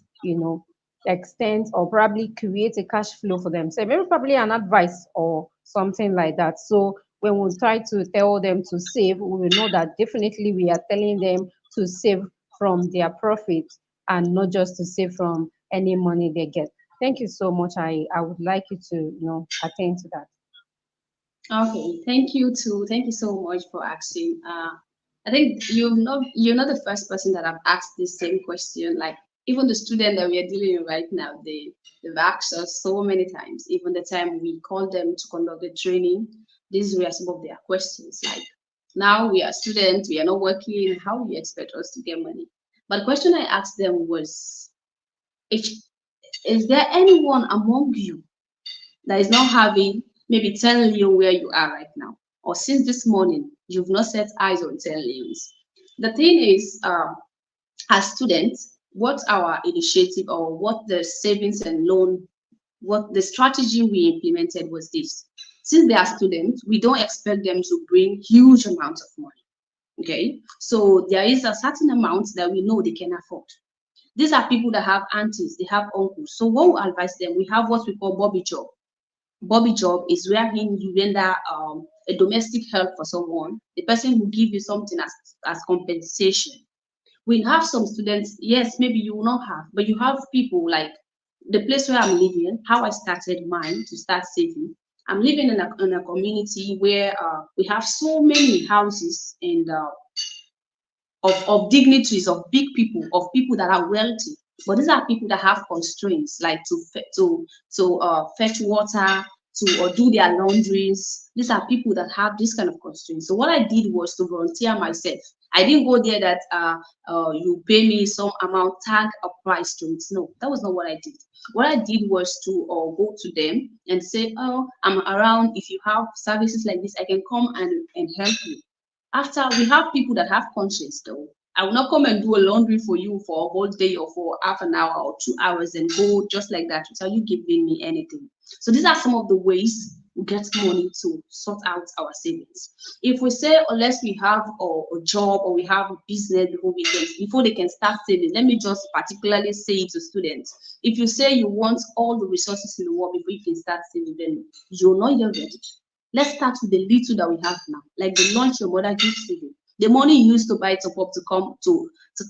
extend or probably create a cash flow for them, so maybe probably an advice or something like that. So when we try to tell them to save, we will know that definitely we are telling them to save from their profits and not just to save from any money they get. Thank you so much. I would like you to attend to that. Okay. Thank you too. Thank you so much for asking. I think you're not the first person that I've asked this same question. Like even the student that we are dealing with right now, they've asked us so many times. Even the time we called them to conduct the training, these were some of their questions. Like now we are students, we are not working. How do you expect us to get money? But the question I asked them was, if is there anyone among you that is not having maybe 10 leon where you are right now? Or since this morning, you've not set eyes on 10 leons. The thing is, as students, what our initiative or what the savings and loan, what the strategy we implemented was this. Since they are students, we don't expect them to bring huge amounts of money. Okay, so there is a certain amount that we know they can afford. These are people that have aunties, they have uncles. So what we advise them, we have what we call Bobby job. Bobby job is wherein you render a domestic help for someone. The person will give you something as compensation. We have some students, yes, maybe you will not have, but you have people like the place where I'm living, how I started mine to start saving. I'm living in a community where we have so many houses and of dignitaries, of big people, of people that are wealthy. But these are people that have constraints, like to fetch water, to or do their laundries. These are people that have this kind of constraints. So what I did was to volunteer myself. I didn't go there that you pay me some amount, tag a price to it. No, that was not what I did. What I did was to go to them and say, oh, I'm around. If you have services like this, I can come and help you. After, we have people that have conscience though. I will not come and do a laundry for you for a whole day or for half an hour or 2 hours and go just like that without you giving me anything. So these are some of the ways we get money to sort out our savings. If we say unless we have a job or we have a business before they can start saving, let me just particularly say it to students. If you say you want all the resources in the world before you can start saving, then you're not yet ready. Let's start with the little that we have now, like the lunch your mother gives to you. The money you used to buy top up to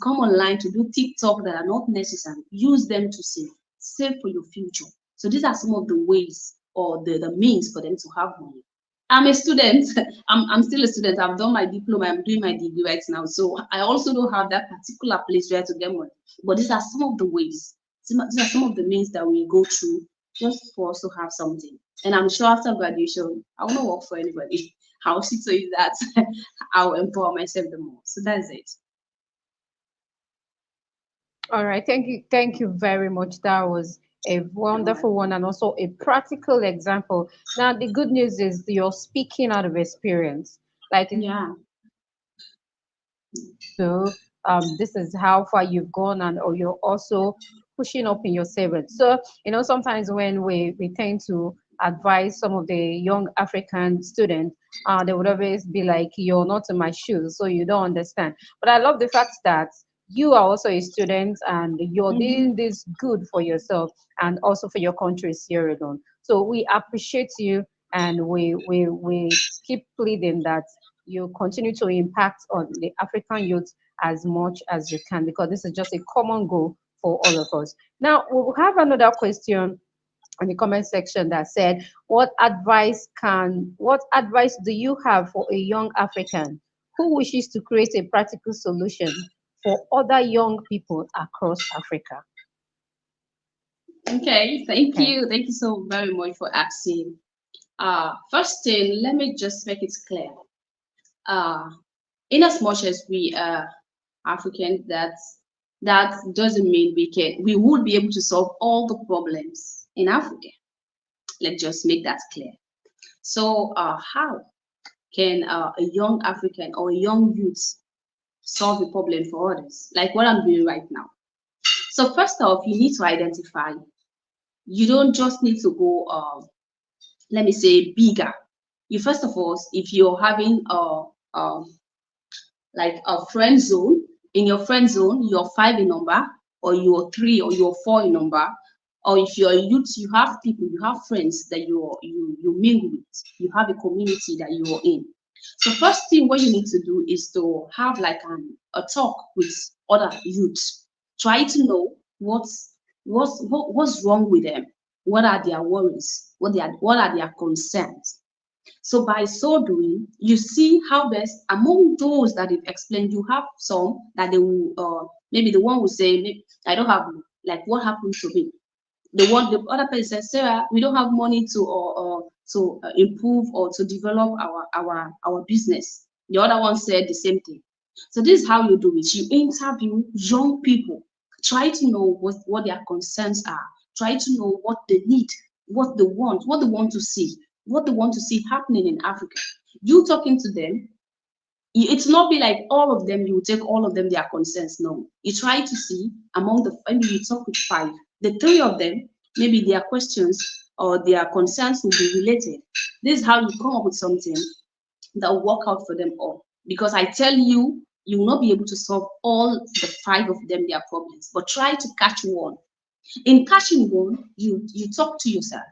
come online to do TikTok that are not necessary. Use them to save. Save for your future. So these are some of the ways or the means for them to have money. I'm a student. I'm still a student. I've done my diploma. I'm doing my degree right now. So I also don't have that particular place where to get money. But these are some of the ways. These are some of the means that we go through just for us to have something. And I'm sure after graduation, I will not work for anybody. I'll see to it that I'll empower myself the more. So that's it. All right, thank you very much. That was a wonderful one and also a practical example. Now, the good news is you're speaking out of experience. Like Yeah. so this is how far you've gone and or you're also pushing up in your savings. So sometimes when we tend to advise some of the young African students, they would always be like, you're not in my shoes, so you don't understand. But I love the fact that you are also a student and you're Mm-hmm. doing this good for yourself and also for your country, Sierra Leone. So we appreciate you, and we keep pleading that you continue to impact on the African youth as much as you can, because this is just a common goal for all of us. Now, we'll have another question in the comment section that said, what advice do you have for a young African who wishes to create a practical solution for other young people across Africa? Okay, thank Okay. you. Thank you so very much for asking. First thing, let me just make it clear. Uh, in as much as we are Africans, that doesn't mean we would be able to solve all the problems in Africa. Let's just make that clear. So, how can a young African or a young youth solve a problem for others? Like what I'm doing right now. So, first off, you need to identify. You don't just need to go, let me say, bigger. You first of all, if you're having like a friend zone. In your friend zone, you're five in number, or you're three, or you're four in number. Or if you're a youth, you have people, you have friends that you mingle with. You have a community that you're in. So first thing what you need to do is to have like a talk with other youths. Try to know what's wrong with them. What are their worries? What are their concerns? So by so doing, you see how best among those that they've explained, you have some that they will maybe the one will say, I don't have like what happened to me. The other person says, Sarah, we don't have money to improve or to develop our business. The other one said the same thing. So this is how you do it. You interview young people, try to know what their concerns are, try to know what they need, what they want to see, what they want to see happening in Africa. You talking to them, it's not be like all of them, you take all of them their concerns. No, you try to see among the, maybe you talk with five, the three of them, maybe their questions or their concerns will be related. This is how you come up with something that will work out for them all. Because I tell you, you will not be able to solve all the five of them their problems, but try to catch one. In catching one, you talk to yourself.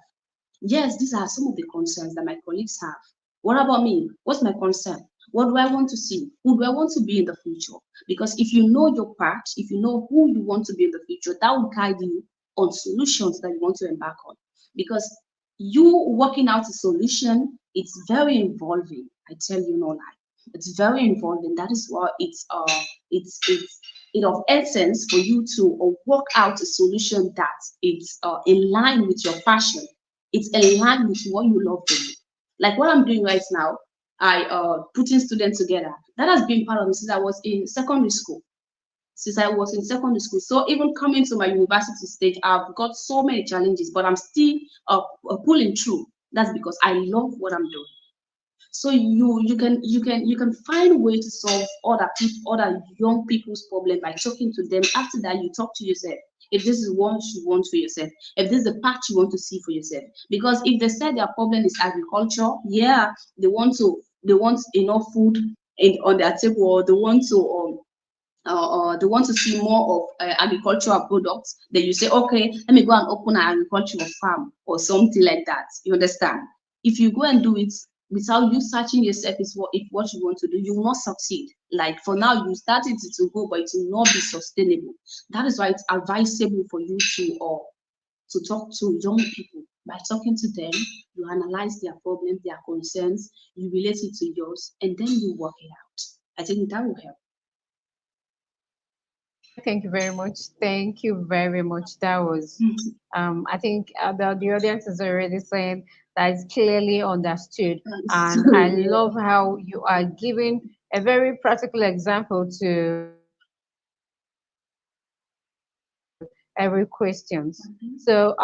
Yes, these are some of the concerns that my colleagues have. What about me? What's my concern? What do I want to see? Who do I want to be in the future? Because if you know your part, if you know who you want to be in the future, that will guide you on solutions that you want to embark on. Because you working out a solution, it's very involving. I tell you no lie. It's very involving. That is why it's it of essence for you to work out a solution that is in line with your passion. It's in line with what you love doing. Like what I'm doing right now, putting students together. That has been part of me since I was in secondary school. So even coming to my university stage, I've got so many challenges, but I'm still pulling through. That's because I love what I'm doing. So you can find way to solve other young people's problem by talking to them. After that, you talk to yourself. If this is what you want for yourself, if this is the path you want to see for yourself, because if they said their problem is agriculture, yeah, they want enough food on their table, or they want to see more of agricultural products, then you say, okay, let me go and open an agricultural farm or something like that. You understand? If you go and do it without you searching yourself is what you want to do, you will not succeed. Like for now, you started it to go, but it will not be sustainable. That is why it's advisable for you to talk to young people. By talking to them, you analyze their problems, their concerns, you relate it to yours, and then you work it out. I think that will help. All right, thank you very much. Thank you very much. That was, I think the audience is already saying that it's clearly understood. And I Yeah. love how you are giving a very practical example to every questions. So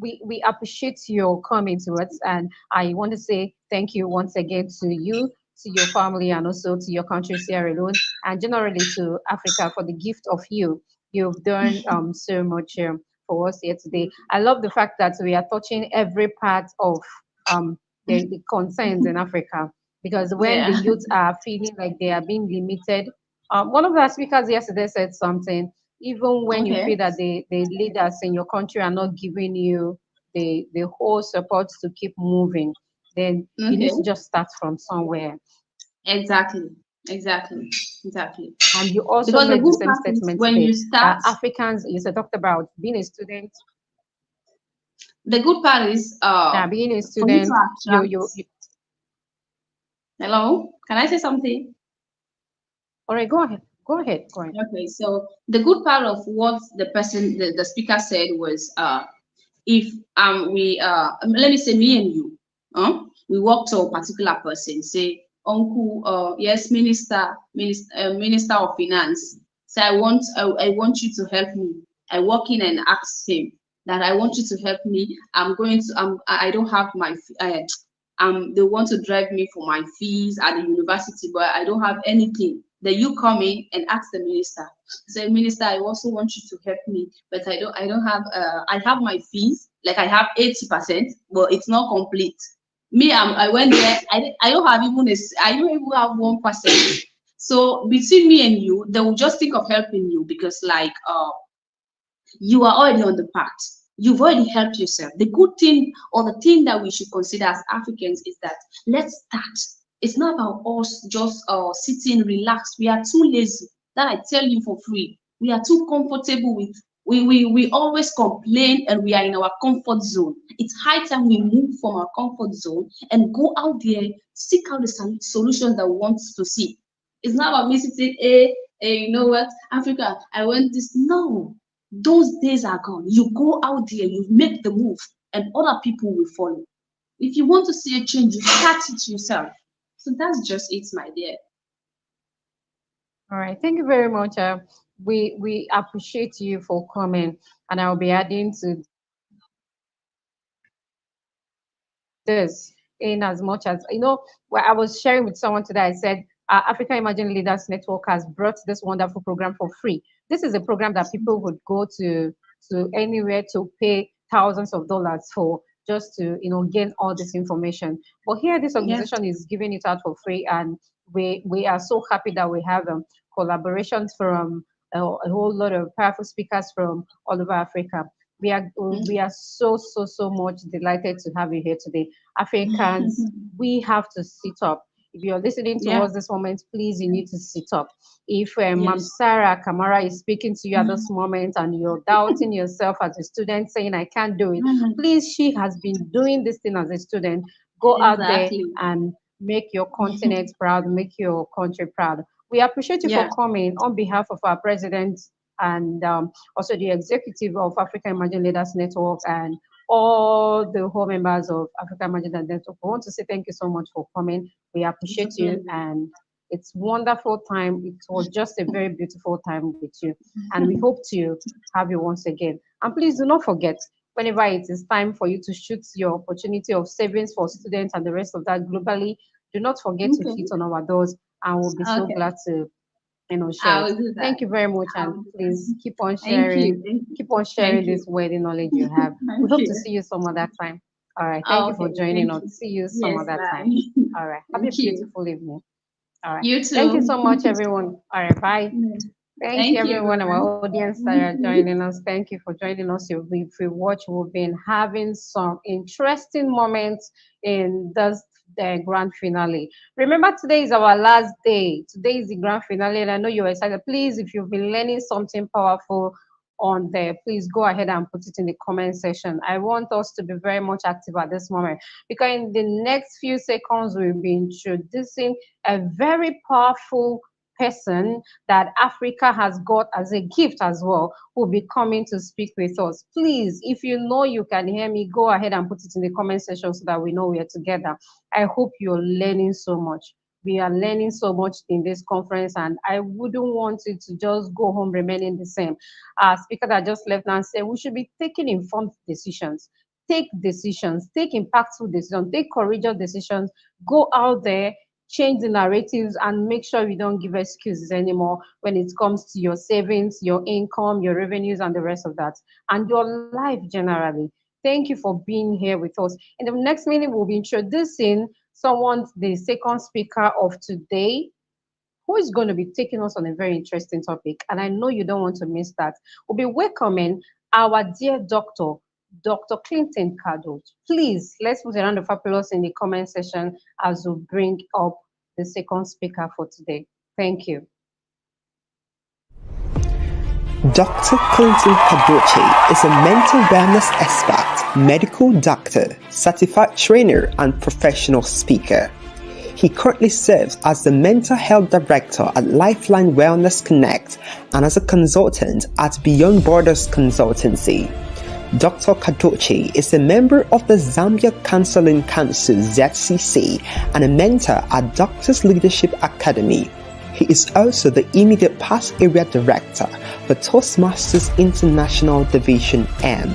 we appreciate your coming to us, and I want to say thank you once again to you, to your family, and also to your country, Sierra Leone, and generally to Africa for the gift of you. You've done so much for us here today. I love the fact that we are touching every part of um, the concerns in Africa, because when the Yeah. youth are feeling like they are being limited, one of our speakers yesterday said something. Even when you Okay. feel that the leaders in your country are not giving you the whole support to keep moving, then you need Okay. to just start from somewhere. Exactly. Exactly. Exactly. And you also Because the made the good same part is statement when today you that start, Africans, you said, talked about being a student. the good part is Now, being a for you to student, attract. you Hello, can I say something? all right, go ahead, go ahead, go ahead. Okay, so the good part of what the speaker said was if we let me say me and you, we walk to a particular person, say uncle, yes, minister of finance, say I want you to help me. I walk in and ask him that I want you to help me. I don't have they want to drive me for my fees at the university, but I don't have anything. Then you come in and ask the minister. Say, minister, I also want you to help me, but I don't have I have my fees, like I have 80%, but it's not complete. Me, I went there, I don't have even I don't even have 1%. So between me and you, they will just think of helping you because like you are already on the path. You've already helped yourself. The good thing or the thing that we should consider as Africans is that let's start. It's not about us just sitting relaxed. We are too lazy. That I tell you for free. We are too comfortable with. We always complain and we are in our comfort zone. It's high time we move from our comfort zone and go out there, seek out the solutions that we want to see. It's not about me sitting, you know what, Africa, I want this. No, those days are gone. You go out there, you make the move, and other people will follow. If you want to see a change, you start it yourself. So that's just it, my dear. All right, thank you very much. We appreciate you for coming, and I'll be adding to this in as much as where I was sharing with someone today. I said African Emerging Leaders Network has brought this wonderful program for free. This is a program that people would go to anywhere to pay thousands of dollars for just to gain all this information. But here, this Yeah. organization is giving it out for free, and we are so happy that we have collaborations from a whole lot of powerful speakers from all over Africa. We are so much delighted to have you here today. Africans, we have to sit up. If you're listening to Yeah. us this moment, please you need to sit up. If Mam Yes. Sarah Kamara is speaking to you at this moment and you're doubting yourself as a student, saying I can't do it, Mhm. please, she has been doing this thing as a student. Go out there Exactly. and make your continent proud, make your country proud. We appreciate you for Yeah. coming on behalf of our president and also the executive of African Emerging Leaders Network and all the whole members of African Magic and Dental. We want to say thank you so much for coming. We It's a appreciate you, pleasure. and it's wonderful time. It was just a very beautiful time with you, and we hope to have you once again. And please do not forget, whenever it is time for you to shoot your opportunity of savings for students and the rest of that globally, do not forget to Okay. hit on our doors, and we'll be so Okay. glad to share I it. will do that. Thank you very much, I and will do that. please keep on Thank you. sharing, Thank you. keep on Thank sharing you. this wedding knowledge you have. We Thank hope to you. see you some other time. All right, thank you for Okay. joining Thank us. you. See you some Yes, other time. bye. All right, have a Thank you. beautiful evening. All right, You thank you too. so much, everyone. All right, bye. Yes. Thank you, Thank you, everyone, our everyone. audience that are Thank you. joining us. Thank you for joining us. If you watch, we've been having some interesting moments in this the grand finale. Remember, today is our last day. Today is the grand finale, and I know you're excited. Please, if you've been learning something powerful on there, please go ahead and put it in the comment section. I want us to be very much active at this moment because in the next few seconds, we'll be introducing a very powerful person that Africa has got as a gift as well, who will be coming to speak with us. Please, if you know you can hear me, go ahead and put it in the comment section so that we know we are together. I hope you're learning so much. We are learning so much in this conference, and I wouldn't want it to just go home remaining the same. Speaker that just left now said we should be taking informed decisions. Take decisions, take impactful decisions, take courageous decisions, go out there, change the narratives, and make sure you don't give excuses anymore when it comes to your savings, your income, your revenues, and the rest of that, and your life generally. Thank you for being here with us. In the next minute, we'll be introducing someone, the second speaker of today, who is going to be taking us on a very interesting topic. And I know you don't want to miss that. We'll be welcoming our dear doctor, Dr. Clinton Cardot. Please, let's put a round of applause in the comment section as we bring up the second speaker for today. Thank you. Dr. Clinton Padoche is a mental wellness expert, medical doctor, certified trainer, and professional speaker. He currently serves as the Mental Health Director at Lifeline Wellness Connect and as a consultant at Beyond Borders Consultancy. Dr. Kadochi is a member of the Zambia Counseling Council (ZCC) and a mentor at Doctors Leadership Academy. He is also the immediate past area director for Toastmasters International Division M.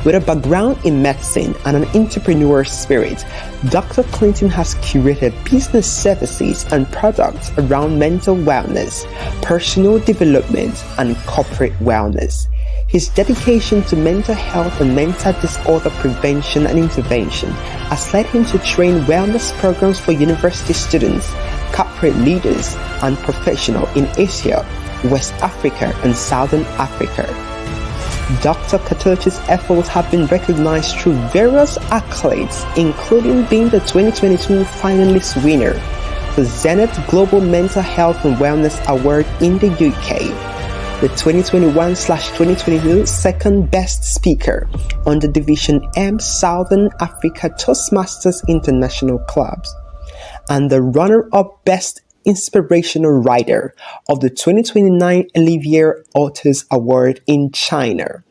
With a background in medicine and an entrepreneurial spirit, Dr. Clinton has curated business services and products around mental wellness, personal development, and corporate wellness. His dedication to mental health and mental disorder prevention and intervention has led him to train wellness programs for university students, corporate leaders, and professionals in Asia, West Africa, and Southern Africa. Dr. Katochi's efforts have been recognized through various accolades, including being the 2022 finalist winner for Zenith Global Mental Health and Wellness Award in the UK, the 2021/2022 second best speaker on the Division M Southern Africa Toastmasters International Clubs, and the runner-up best inspirational writer of the 2029 Olivier Authors Award in China.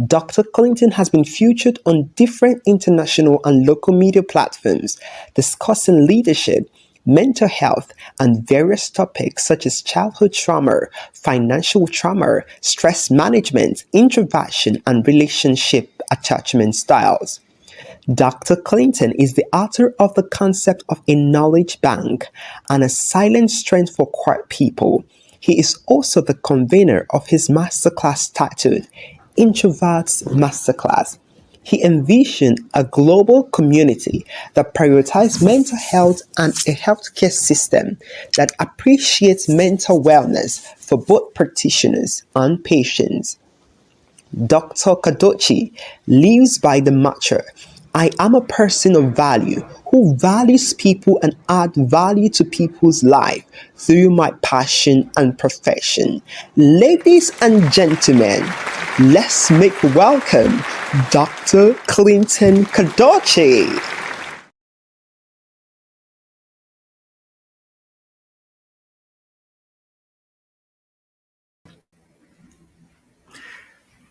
Dr. Clinton has been featured on different international and local media platforms discussing leadership, mental health, and various topics such as childhood trauma, financial trauma, stress management, introversion, and relationship attachment styles. Dr. Clinton is the author of the concept of a knowledge bank and a silent strength for quiet people. He is also the convener of his masterclass titled Introverts Masterclass. He envisioned a global community that prioritizes mental health and a healthcare system that appreciates mental wellness for both practitioners and patients. Dr. Kadochi lives by the mantra, I am a person of value who values people and add value to people's life through my passion and profession. Ladies and gentlemen, let's make welcome Dr. Clinton Kadochi.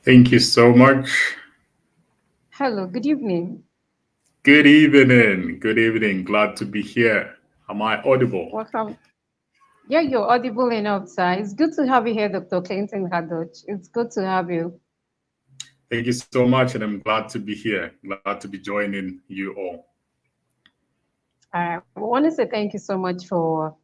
Thank you so much. Hello, good evening. Good evening. Good evening. Glad to be here. Am I audible? Welcome. Yeah, you're audible enough, sir. It's good to have you here, Dr. Clinton Hadoch. It's good to have you. Thank you so much, and I'm glad to be here. Glad to be joining you all. I want to say thank you so much for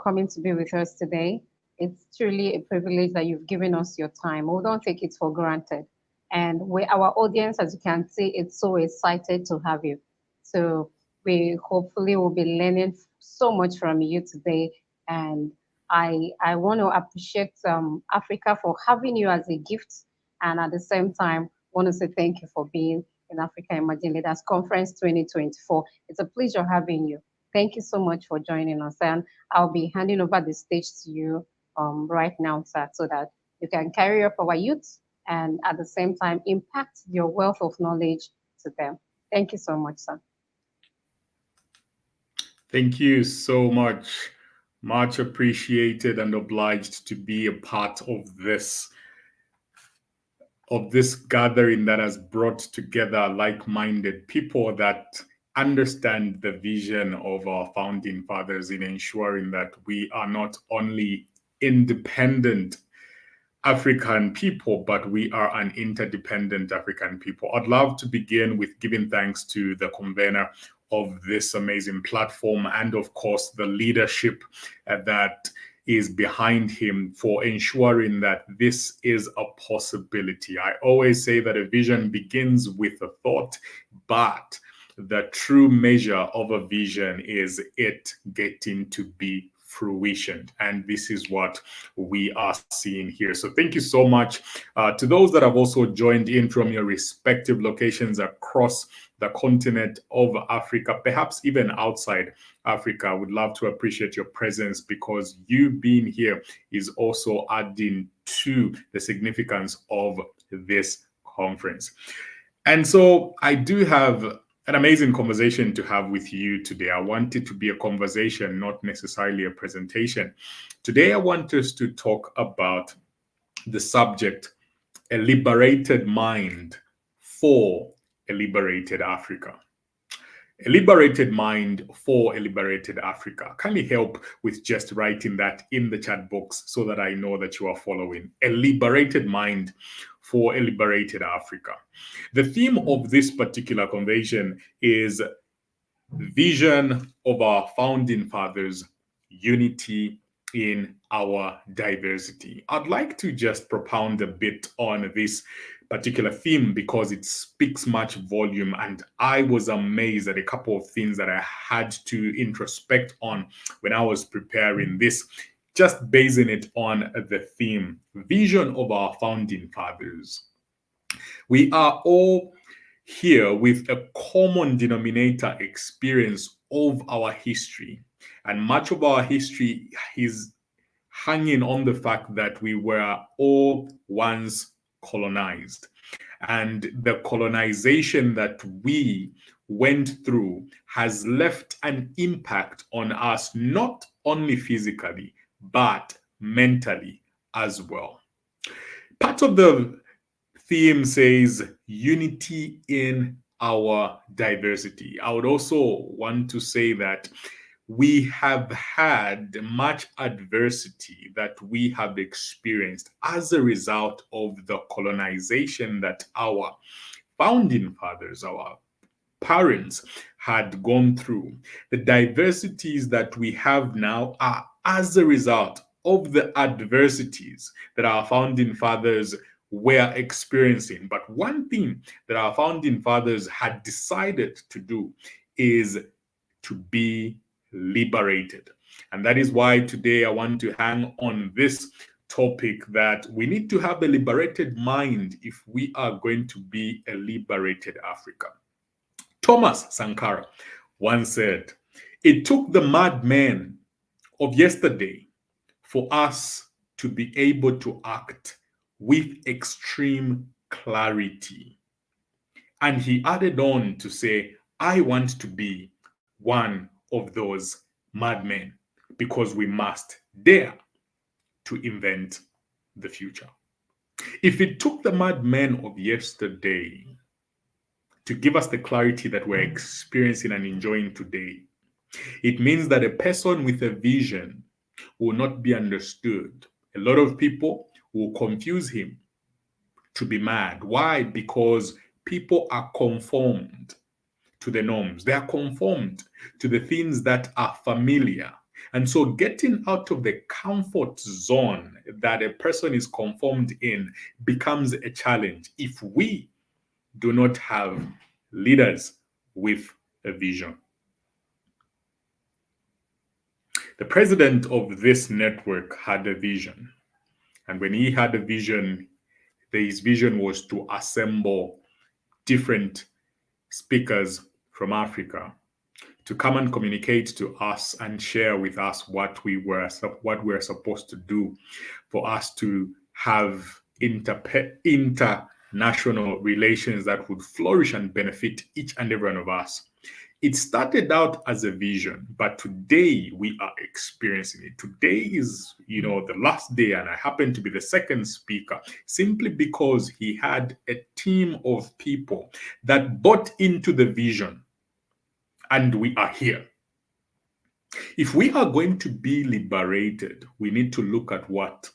coming to be with us today. It's truly a privilege that you've given us your time. We don't take it for granted. And our audience, as you can see, it's so excited to have you. So we hopefully will be learning so much from you today. And I want to appreciate Africa for having you as a gift. And at the same time, want to say thank you for being in Africa Emerging Leaders Conference 2024. It's a pleasure having you. Thank you so much for joining us. And I'll be handing over the stage to you right now, sir, so that you can carry up our youth and at the same time impact your wealth of knowledge to them. Thank you so much, sir. Thank you so much. Much appreciated and obliged to be a part of this gathering that has brought together like-minded people that understand the vision of our founding fathers in ensuring that we are not only independent African people, but we are an interdependent African people. I'd love to begin with giving thanks to the convener of this amazing platform and, of course, the leadership that is behind him for ensuring that this is a possibility. I always say that a vision begins with a thought, but the true measure of a vision is it getting to be fruition. And this is what we are seeing here. So thank you so much to those that have also joined in from your respective locations across the continent of Africa, perhaps even outside Africa. I would love to appreciate your presence because you being here is also adding to the significance of this conference. And so I do have an amazing conversation to have with you today. I want it to be a conversation, not necessarily a presentation. Today, I want us to talk about the subject, a liberated mind for a liberated Africa. A liberated mind for a liberated Africa. Kindly help with just writing that in the chat box so that I know that you are following. A liberated mind for a liberated Africa. The theme of this particular convention is vision of our founding fathers, unity in our diversity. I'd like to just propound a bit on this particular theme because it speaks much volume, and I was amazed at a couple of things that I had to introspect on when I was preparing this, just basing it on the theme, vision of our founding fathers. We are all here with a common denominator experience of our history. And much of our history is hanging on the fact that we were all once colonized. And the colonization that we went through has left an impact on us, not only physically, but mentally as well. Part of the theme says unity in our diversity. I would also want to say that we have had much adversity that we have experienced as a result of the colonization that our founding fathers, our parents had gone through. The diversities that we have now are as a result of the adversities that our founding fathers were experiencing. But one thing that our founding fathers had decided to do is to be liberated. And that is why today I want to hang on this topic that we need to have a liberated mind if we are going to be a liberated Africa. Thomas Sankara once said, "It took the madmen of yesterday for us to be able to act with extreme clarity." And he added on to say, "I want to be one of those madmen because we must dare to invent the future." If it took the madmen of yesterday to give us the clarity that we're experiencing and enjoying today. It means that a person with a vision will not be understood. A lot of people will confuse him to be mad. Why? Because people are conformed to the norms, they are conformed to the things that are familiar. And so, getting out of the comfort zone that a person is conformed in becomes a challenge if we do not have leaders with a vision. The president of this network had a vision. And when he had a vision, his vision was to assemble different speakers from Africa to come and communicate to us and share with us what we're supposed to do for us to have international relations that would flourish and benefit each and every one of us. It started out as a vision, but today we are experiencing it. Today is, the last day, and I happen to be the second speaker simply because he had a team of people that bought into the vision, and we are here. If we are going to be liberated, we need to look at what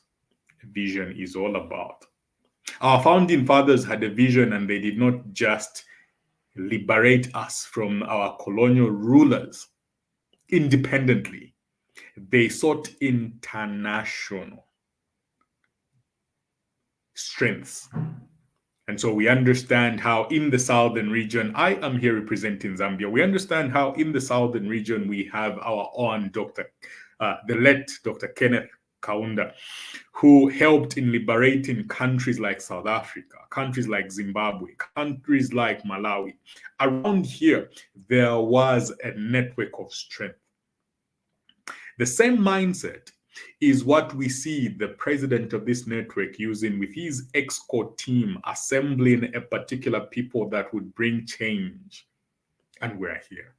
vision is all about. Our founding fathers had a vision, and they did not just liberate us from our colonial rulers independently. They sought international strengths. And so we understand how in the southern region, I am here representing Zambia. We understand how in the southern region we have our own the late Dr. Kenneth Kaunda, who helped in liberating countries like South Africa, countries like Zimbabwe, countries like Malawi. Around here, there was a network of strength. The same mindset is what we see the president of this network using with his EXCO team, assembling a particular people that would bring change. And we're here.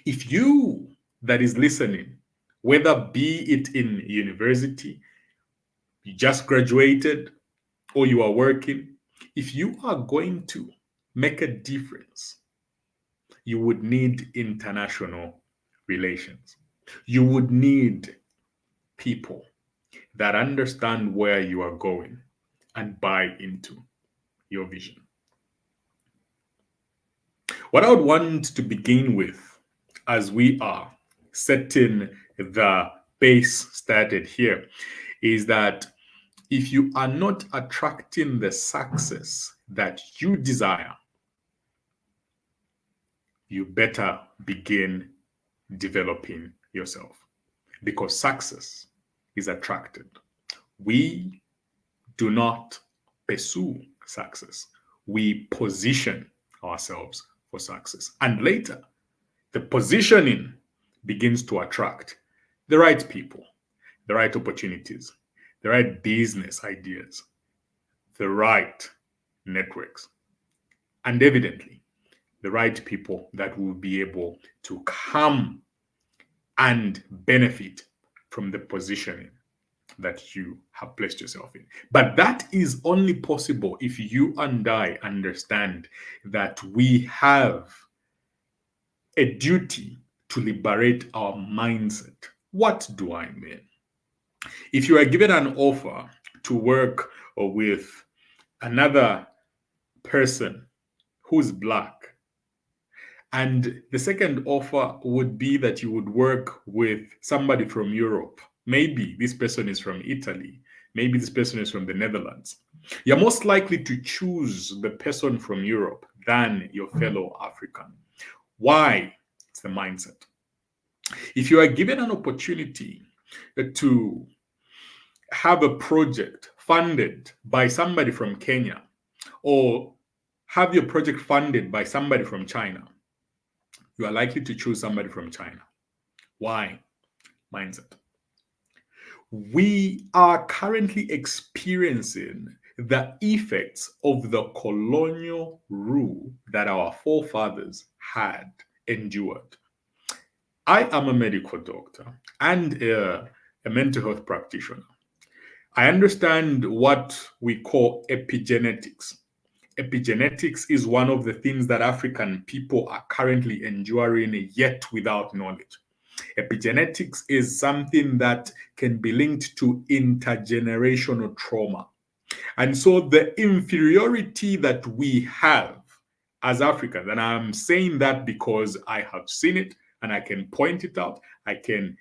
If you that is listening, whether be it in university, you just graduated, or you are working, if you are going to make a difference, you would need international relations. You would need people that understand where you are going and buy into your vision. What I would want to begin with, as we are setting the base started here, is that if you are not attracting the success that you desire, you better begin developing yourself, because success is attracted. We do not pursue success. We position ourselves for success. And later, the positioning begins to attract the right people, the right opportunities, the right business ideas, the right networks, and evidently, the right people that will be able to come and benefit from the positioning that you have placed yourself in. But that is only possible if you and I understand that we have a duty to liberate our mindset. What do I mean? If you are given an offer to work with another person who's Black, and the second offer would be that you would work with somebody from Europe. Maybe this person is from Italy. Maybe this person is from the Netherlands. You're most likely to choose the person from Europe than your fellow African. Why? It's the mindset. If you are given an opportunity to have a project funded by somebody from Kenya, or have your project funded by somebody from China, you are likely to choose somebody from China. Why? Mindset. We are currently experiencing the effects of the colonial rule that our forefathers had endured. I am a medical doctor and a mental health practitioner. I understand what we call epigenetics. Epigenetics is one of the things that African people are currently enduring, yet without knowledge. Epigenetics is something that can be linked to intergenerational trauma. And so the inferiority that we have as Africans, and I'm saying that because I have seen it and I can point it out, I can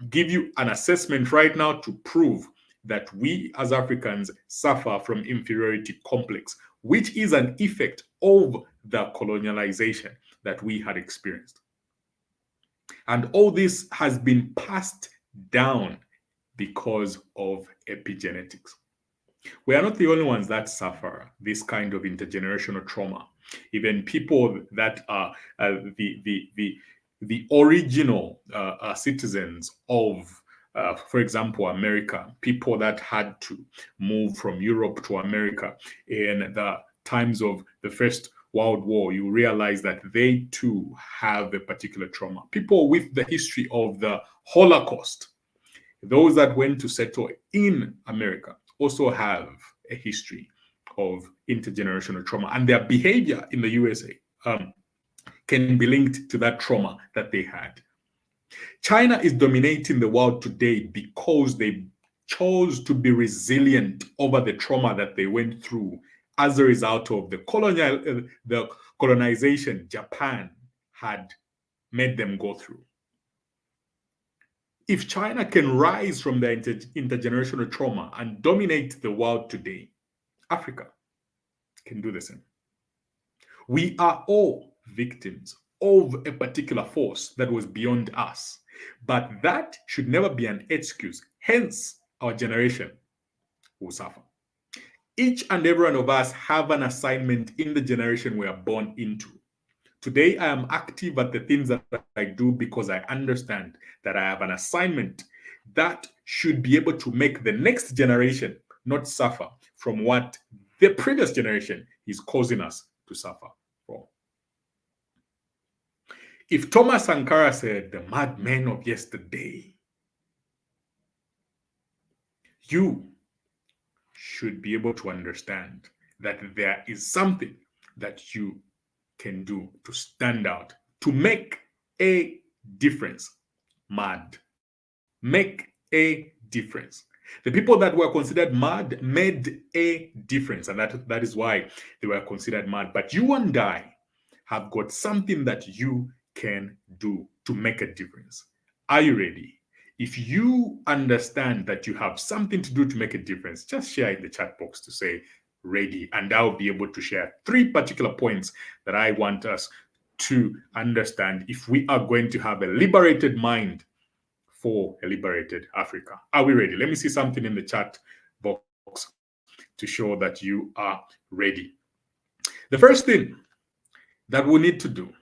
give you an assessment right now to prove that we as Africans suffer from inferiority complex, which is an effect of the colonialization that we had experienced. And all this has been passed down because of epigenetics. We are not the only ones that suffer this kind of intergenerational trauma. Even people that are the original citizens of, for example, America, people that had to move from Europe to America in the times of the First World War, you realize that they too have a particular trauma. People with the history of the Holocaust, those that went to settle in America, also have a history of intergenerational trauma, and their behavior in the USA can be linked to that trauma that they had. China is dominating the world today because they chose to be resilient over the trauma that they went through as a result of the colonization Japan had made them go through. If China can rise from the intergenerational trauma and dominate the world today, Africa can do the same. We are all victims of a particular force that was beyond us, but that should never be an excuse. Hence, our generation will suffer. Each and every one of us have an assignment in the generation we are born into. Today, I am active at the things that I do because I understand that I have an assignment that should be able to make the next generation not suffer from what the previous generation is causing us to suffer from. If Thomas Sankara said, "The madmen of yesterday," you should be able to understand that there is something that you can do to stand out, to make a difference. Make a difference. The people that were considered mad made a difference, and that is why they were considered mad. But you and I have got something that you can do to make a difference. Are you ready? If you understand that you have something to do to make a difference, just share in the chat box to say ready, and I'll be able to share 3 particular points that I want us to understand if we are going to have a liberated mind for a liberated Africa. Are we ready? Let me see something in the chat box to show that you are ready. The first thing that we need to do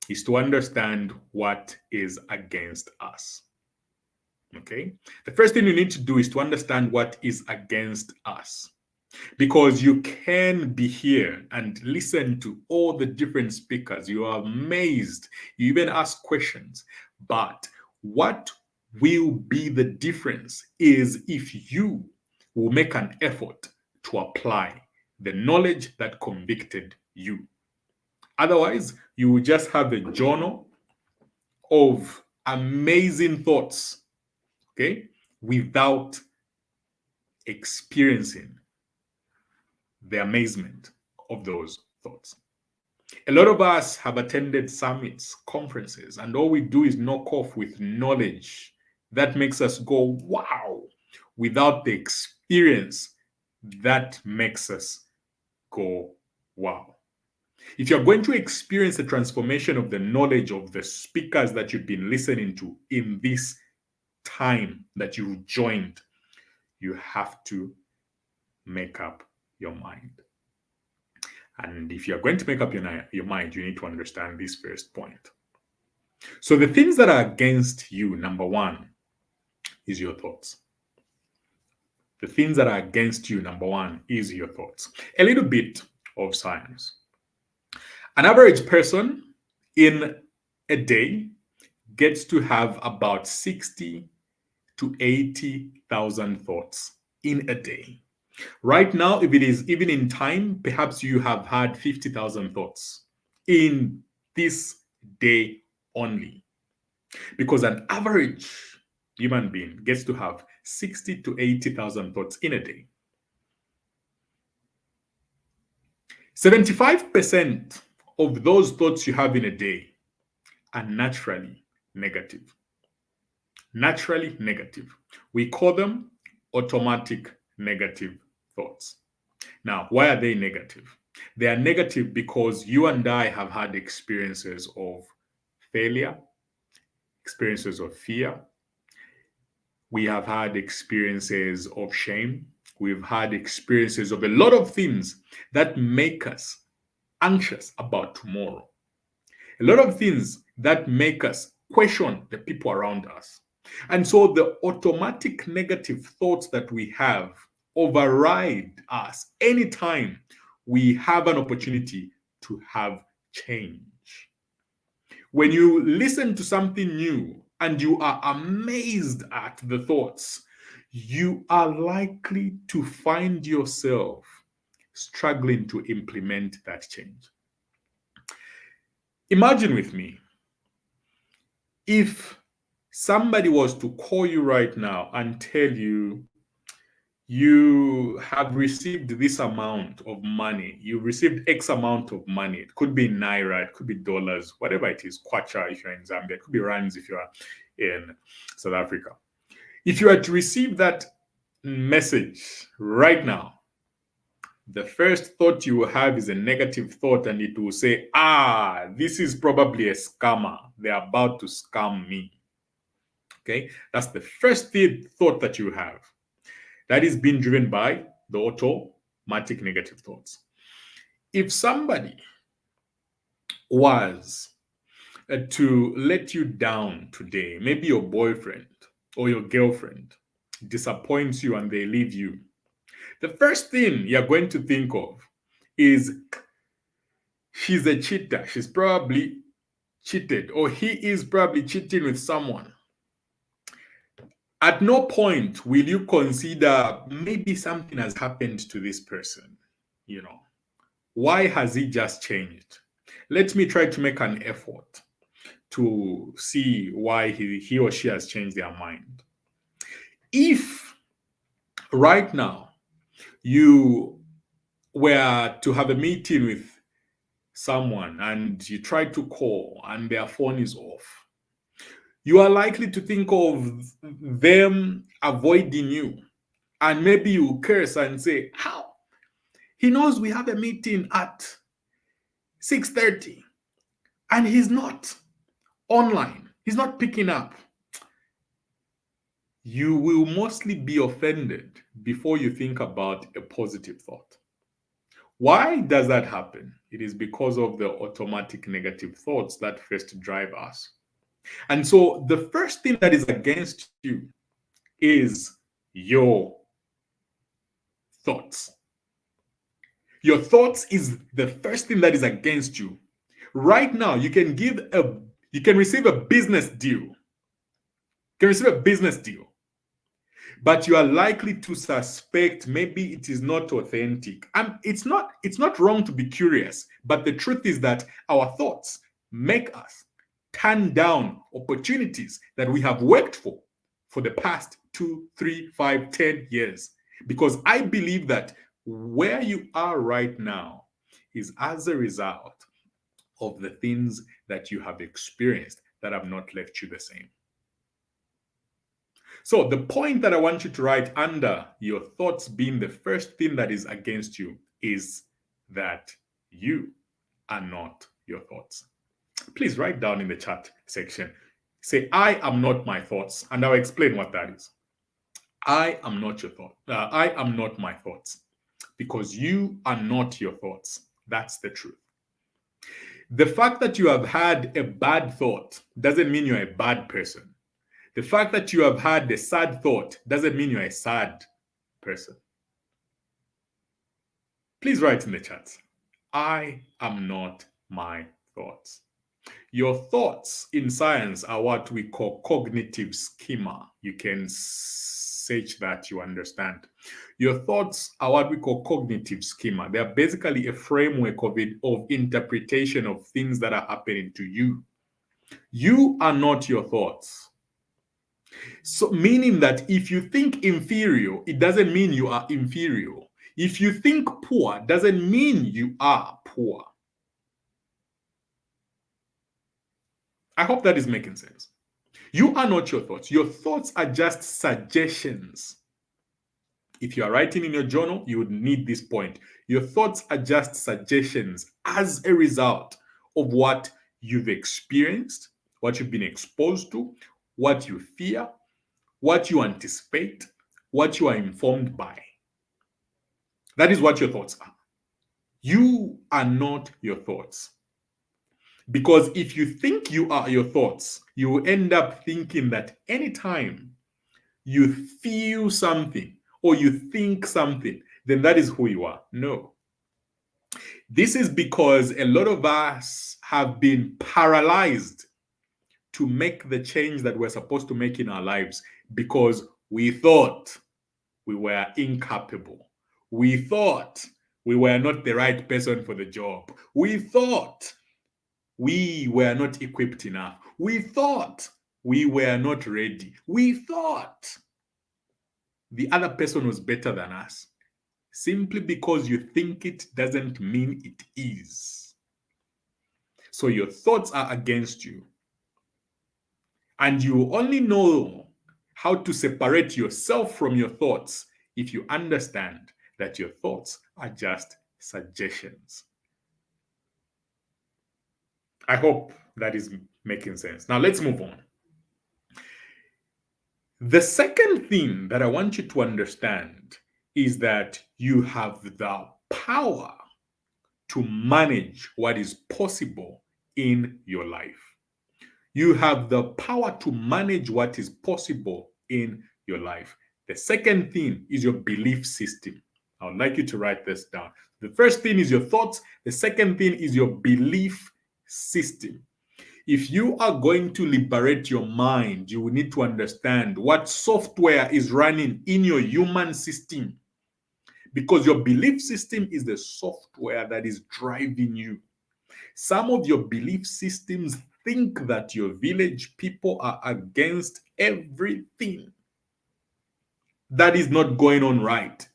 is to understand what is against us. Okay? The first thing you need to do is to understand what is against us. Because you can be here and listen to all the different speakers. You are amazed. You even ask questions. But what will be the difference is if you will make an effort to apply the knowledge that convicted you. Otherwise, you will just have a journal of amazing thoughts, okay, without experiencing the amazement of those thoughts. A lot of us have attended summits, conferences, and all we do is knock off with knowledge that makes us go, wow, without the experience that makes us go, wow. If you're going to experience the transformation of the knowledge of the speakers that you've been listening to in this time that you joined, you have to make up your mind. And if you're going to make up your mind, you need to understand this first point. So the things that are against you, number one, is your thoughts. The things that are against you, number one, is your thoughts. A little bit of science. An average person in a day gets to have about 60 to 80,000 thoughts in a day. Right now, if it is even in time, perhaps you have had 50,000 thoughts in this day only. Because an average human being gets to have 60 to 80,000 thoughts in a day. 75% of those thoughts you have in a day are naturally negative. Naturally negative. We call them automatic negative thoughts. Now, why are they negative? They are negative because you and I have had experiences of failure, experiences of fear. We have had experiences of shame. We've had experiences of a lot of things that make us anxious about tomorrow. A lot of things that make us question the people around us. And so the automatic negative thoughts that we have override us anytime we have an opportunity to have change. When you listen to something new and you are amazed at the thoughts, you are likely to find yourself struggling to implement that change. Imagine with me if somebody was to call you right now and tell you you have received this amount of money, you received X amount of money. It could be naira, it could be dollars, whatever it is, kwacha if you're in Zambia, it could be rands if you're in South Africa. If you are to receive that message right now, the first thought you will have is a negative thought, and it will say, this is probably a scammer. They're about to scam me. Okay, that's the first thought that you have. That is being driven by the automatic negative thoughts. If somebody was to let you down today, maybe your boyfriend or your girlfriend disappoints you and they leave you, the first thing you're going to think of is she's a cheater. She's probably cheated, or he is probably cheating with someone. At no point will you consider maybe something has happened to this person. Why has he just changed? Let me try to make an effort to see why he or she has changed their mind. If right now you were to have a meeting with someone and you try to call and their phone is off, you are likely to think of them avoiding you. And maybe you curse and say, how? He knows we have a meeting at 6:30 and he's not online. He's not picking up. You will mostly be offended before you think about a positive thought. Why does that happen? It is because of the automatic negative thoughts that first drive us. And so the first thing that is against you is your thoughts. Your thoughts is the first thing that is against you. Right now, you can receive a business deal. You can receive a business deal. But you are likely to suspect maybe it is not authentic. And it's not wrong to be curious, but the truth is that our thoughts make us turn down opportunities that we have worked for the past 2, 3, 5, 10 years. Because I believe that where you are right now is as a result of the things that you have experienced that have not left you the same. So the point that I want you to write under your thoughts being the first thing that is against you is that you are not your thoughts. Please write down in the chat section, say, I am not my thoughts, and I'll explain what that is. I am not your thought. I am not my thoughts, because you are not your thoughts. That's the truth. The fact that you have had a bad thought doesn't mean you're a bad person. The fact that you have had a sad thought doesn't mean you're a sad person. Please write in the chat, I am not my thoughts. Your thoughts in science are what we call cognitive schema. You can such that you understand. Your thoughts are what we call cognitive schema. They are basically a framework of interpretation of things that are happening to you. You are not your thoughts. So, meaning that if you think inferior, it doesn't mean you are inferior. If you think poor, doesn't mean you are poor. I hope that is making sense. You are not your thoughts. Your thoughts are just suggestions. If you are writing in your journal, you would need this point. Your thoughts are just suggestions as a result of what you've experienced, what you've been exposed to, what you fear, what you anticipate, what you are informed by. That is what your thoughts are. You are not your thoughts. Because if you think you are your thoughts, you will end up thinking that anytime you feel something or you think something, then that is who you are. No. This is because a lot of us have been paralyzed to make the change that we're supposed to make in our lives because we thought we were incapable. We thought we were not the right person for the job. We thought we were not equipped enough. We thought we were not ready. We thought the other person was better than us. Simply because you think it doesn't mean it is. So your thoughts are against you. And you only know how to separate yourself from your thoughts if you understand that your thoughts are just suggestions. I hope that is making sense. Now let's move on. The second thing that I want you to understand is that you have the power to manage what is possible in your life. You have the power to manage what is possible in your life. The second thing is your belief system. I would like you to write this down. The first thing is your thoughts. The second thing is your belief system. If you are going to liberate your mind, you will need to understand what software is running in your human system. Because your belief system is the software that is driving you. Some of your belief systems think that your village people are against everything that is not going on right.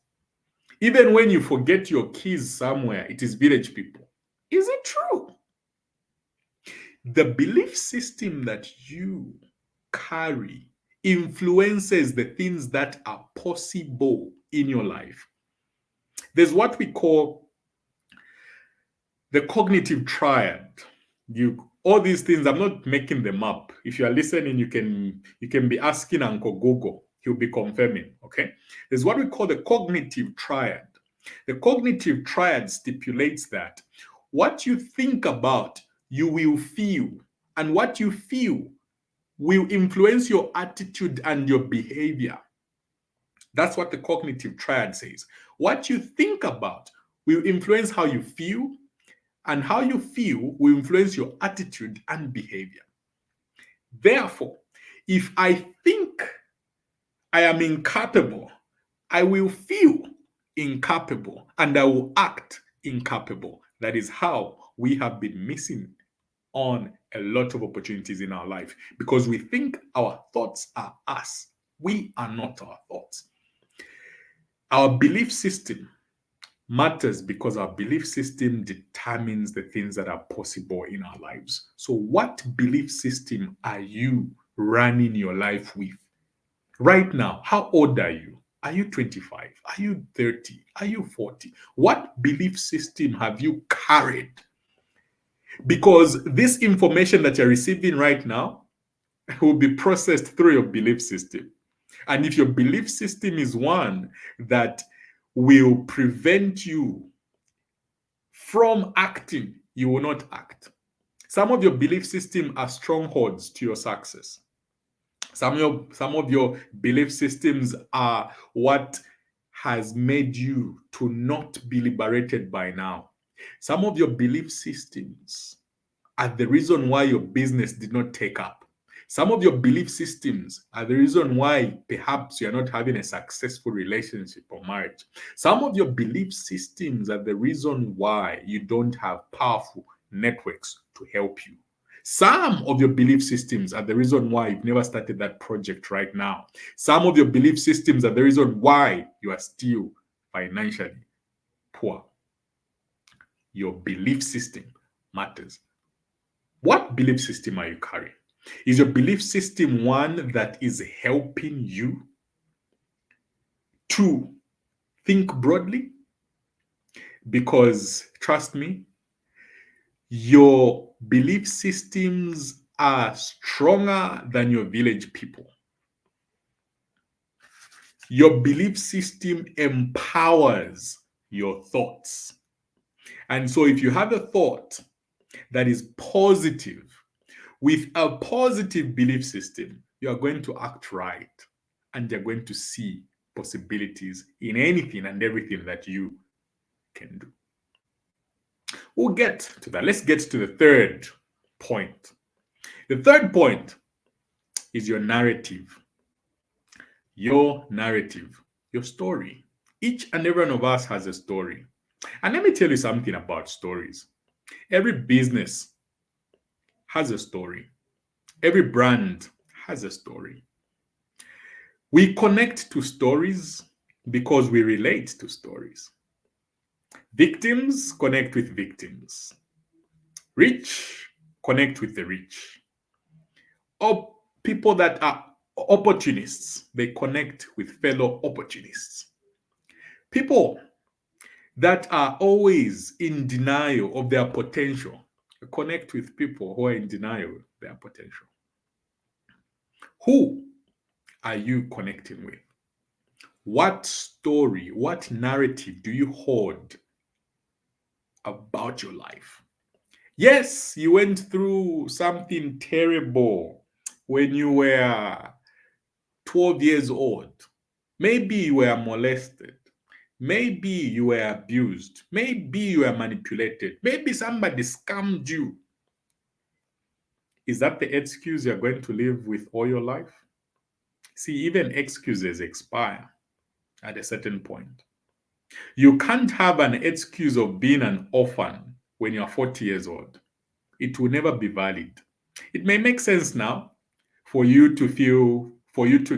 Even when you forget your keys somewhere, it is village people. Is it true? The belief system that you carry influences the things that are possible in your life. There's what we call the cognitive triad. All these things, I'm not making them up. If you are listening, you can be asking Uncle Google. He'll be confirming. Okay. There's what we call the cognitive triad. The cognitive triad stipulates that what you think about, you will feel, and what you feel will influence your attitude and your behavior. That's what the cognitive triad says. What you think about will influence how you feel, and how you feel will influence your attitude and behavior. Therefore, if I think I am incapable, I will feel incapable and I will act incapable. That is how we have been missing on a lot of opportunities in our life because we think our thoughts are us. We are not our thoughts. Our belief system matters because our belief system determines the things that are possible in our lives. So, what belief system are you running your life with? Right now, how old are you? Are you 25? Are you 30? Are you 40? What belief system have you carried? Because this information that you're receiving right now will be processed through your belief system. And if your belief system is one that will prevent you from acting, you will not act. Some of your belief system are strongholds to your success. Some of your belief systems are what has made you to not be liberated by now. Some of your belief systems are the reason why your business did not take up. Some of your belief systems are the reason why perhaps you're not having a successful relationship or marriage. Some of your belief systems are the reason why you don't have powerful networks to help you. Some of your belief systems are the reason why you've never started that project right now. Some of your belief systems are the reason why you are still financially poor. Your belief system matters. What belief system are you carrying? Is your belief system one that is helping you to think broadly? Because trust me, your belief systems are stronger than your village people. Your belief system empowers your thoughts. And so if you have a thought that is positive, with a positive belief system, you are going to act right and you're going to see possibilities in anything and everything that you can do. We'll get to that. Let's get to the third point. The third point is your narrative. Your narrative, your story. Each and every one of us has a story. And let me tell you something about stories. Every business has a story. Every brand has a story. We connect to stories because we relate to stories. Victims connect with victims. Rich connect with the rich. Or people that are opportunists, they connect with fellow opportunists. People that are always in denial of their potential connect with people who are in denial of their potential. Who are you connecting with? What story, what narrative do you hold about your life? Yes, you went through something terrible when you were 12 years old. Maybe you were molested. Maybe you were abused. Maybe you were manipulated. Maybe somebody scammed you. Is that the excuse you're going to live with all your life? See, even excuses expire at a certain point. You can't have an excuse of being an orphan when you're 40 years old. It will never be valid. It may make sense now for you to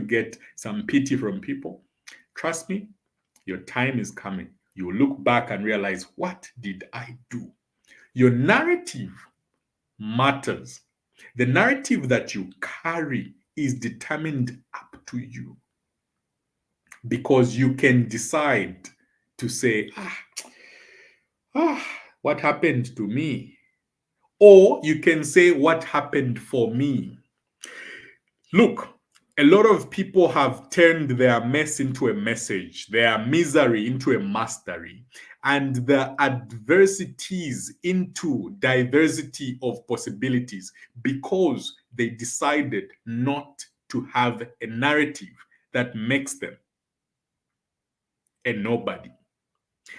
get some pity from people. Trust me, your time is coming. You look back and realize, what did I do? Your narrative matters. The narrative that you carry is determined up to you because you can decide to say, what happened to me? Or you can say, what happened for me? Look, a lot of people have turned their mess into a message, their misery into a mastery, and the adversities into diversity of possibilities because they decided not to have a narrative that makes them a nobody.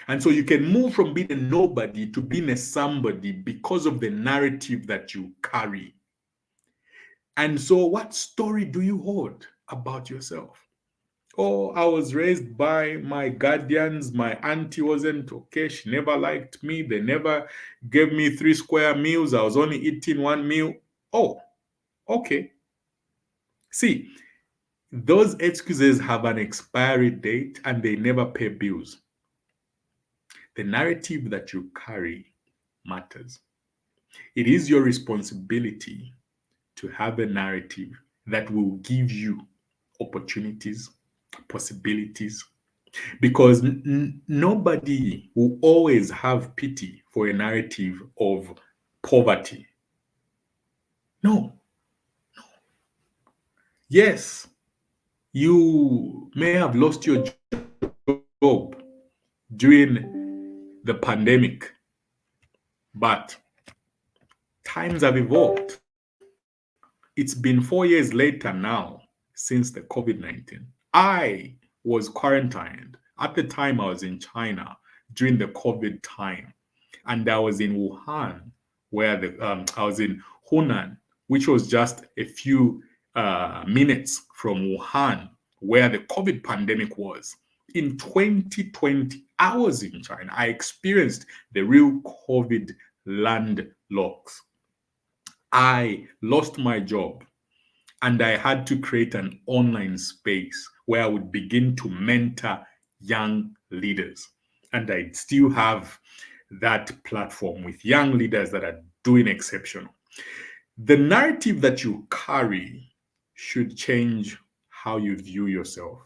And so you can move from being a nobody to being a somebody because of the narrative that you carry. And so, what story do you hold about yourself? Oh, I was raised by my guardians. My auntie wasn't okay. She never liked me. They never gave me 3 square meals. I was only eating 1 meal. Oh, okay. See, those excuses have an expiry date and they never pay bills. The narrative that you carry matters. It is your responsibility to have a narrative that will give you opportunities, possibilities, because nobody will always have pity for a narrative of poverty. No. Yes, you may have lost your job during the pandemic, but times have evolved. It's been 4 years later now since the COVID-19. I was quarantined. At the time, I was in China during the COVID time, and I was in Wuhan, I was in Hunan, which was just a few minutes from Wuhan, where the COVID pandemic was. In 2020, I was in China. I experienced the real COVID landlocks. I lost my job and I had to create an online space where I would begin to mentor young leaders. And I still have that platform with young leaders that are doing exceptional. The narrative that you carry should change how you view yourself.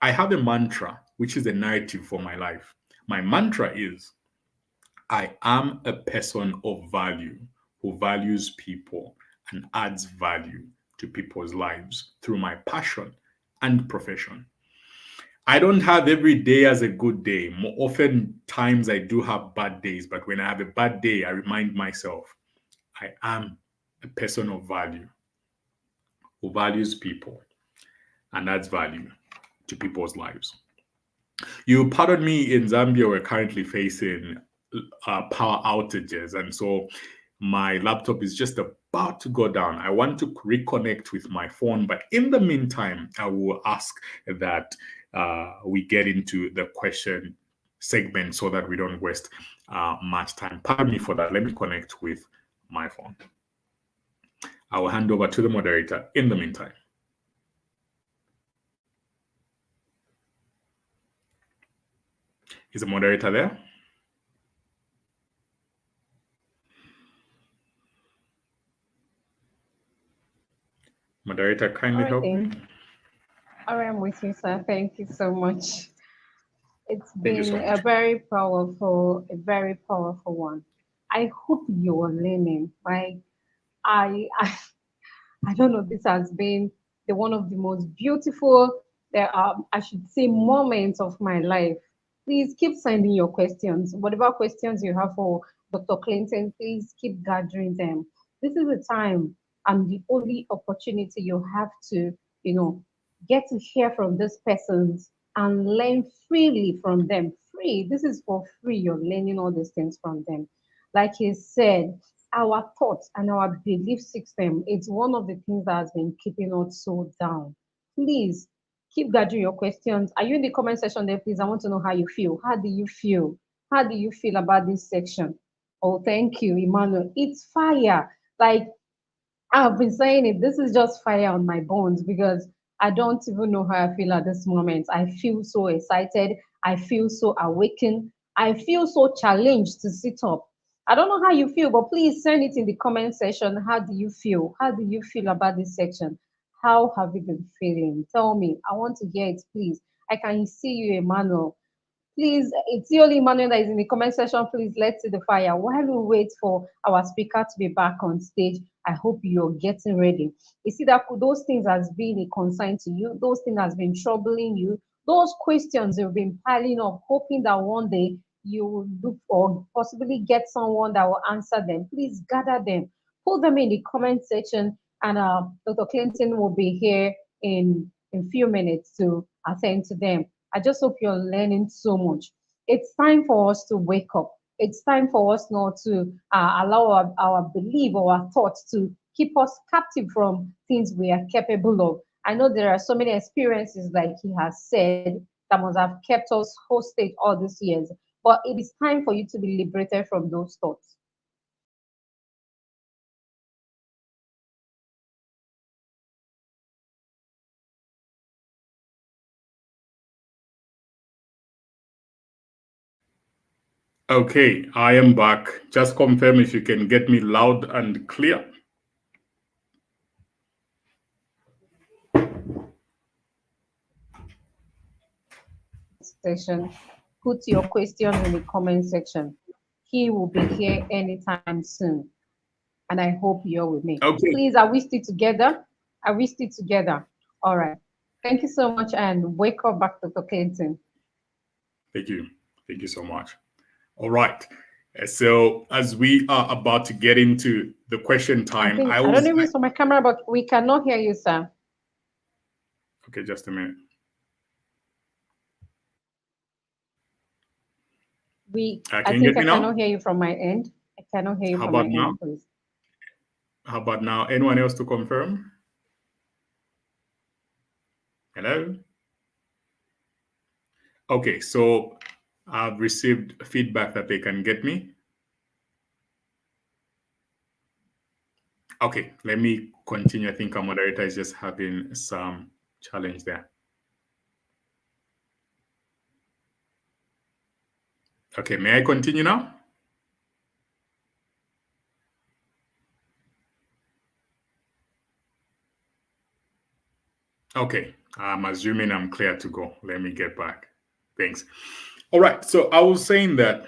I have a mantra, which is a narrative for my life. My mantra is I am a person of value who values people and adds value to people's lives through my passion and profession. I don't have every day as a good day. More often times I do have bad days, but when I have a bad day, I remind myself I am a person of value who values people and adds value to people's lives. You pardon me, in Zambia, we're currently facing power outages, and so my laptop is just about to go down. I want to reconnect with my phone, but in the meantime, I will ask that we get into the question segment so that we don't waste much time. Pardon me for that. Let me connect with my phone. I will hand over to the moderator in the meantime. Is the moderator there? Moderator, kindly help me. All right, I'm with you, sir. Thank you so much. It's Thank you been so a much. very powerful one. I hope you're learning. Like I I don't know, this has been the one of the most beautiful, I should say, moments of my life. Please keep sending your questions. Whatever questions you have for Dr. Clinton, please keep gathering them. This is the time and the only opportunity you have to, you know, get to hear from these persons and learn freely from them. Free. This is for free. You're learning all these things from them. Like he said, our thoughts and our belief system, it's one of the things that has been keeping us so down. Please keep gathering your questions. Are you in the comment section there, please? I want to know how you feel. How do you feel? How do you feel about this section? Oh, thank you, Emmanuel. It's fire. Like I've been saying it, this is just fire on my bones because I don't even know how I feel at this moment. I feel so excited. I feel so awakened. I feel so challenged to sit up. I don't know how you feel, but please send it in the comment section. How do you feel? How do you feel about this section? How have you been feeling? Tell me. I want to hear it, please. I can see you, Emmanuel. Please, it's the only Emmanuel that is in the comment section. Please, let's see the fire. While we wait for our speaker to be back on stage, I hope you're getting ready. You see that those things has been a concern to you, those things has been troubling you, those questions you've been piling up, hoping that one day you will look or possibly get someone that will answer them. Please gather them, put them in the comment section, and Dr. Clinton will be here in few minutes to attend to them. I just hope you're learning so much. It's time for us to wake up. It's time for us not to allow our belief or our thoughts to keep us captive from things we are capable of. I know there are so many experiences, like he has said, that must have kept us hostage all these years. But it is time for you to be liberated from those thoughts. Okay, I am back. Just confirm if you can get me loud and clear. Section, put your questions in the comment section. He will be here anytime soon. And I hope you're with me. Okay. Please, are we still together? Are we still together? All right. Thank you so much and wake up back, Dr. Clinton. Thank you. Thank you so much. All right. So as we are about to get into the question time, I don't know if it's on my camera, but we cannot hear you, sir. Okay, just a minute. I think I now? cannot hear you from my end. I cannot hear you How from my about now? end, please. How about now? Anyone else to confirm? Hello? Okay, so I've received feedback that they can get me. Okay, let me continue. I think our moderator is just having some challenge there. Okay, may I continue now? Okay, I'm assuming I'm clear to go. Let me get back. Thanks. All right, so I was saying that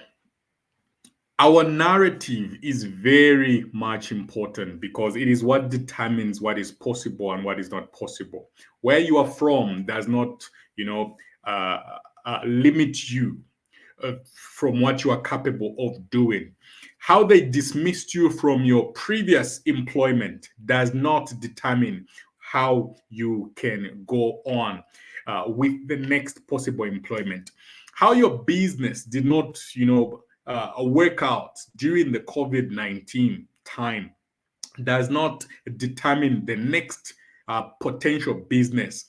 our narrative is very much important because it is what determines what is possible and what is not possible. Where you are from does not, uh, limit you from what you are capable of doing. How they dismissed you from your previous employment does not determine how you can go on with the next possible employment. How your business did not, work out during the COVID-19 time does not determine the next potential business.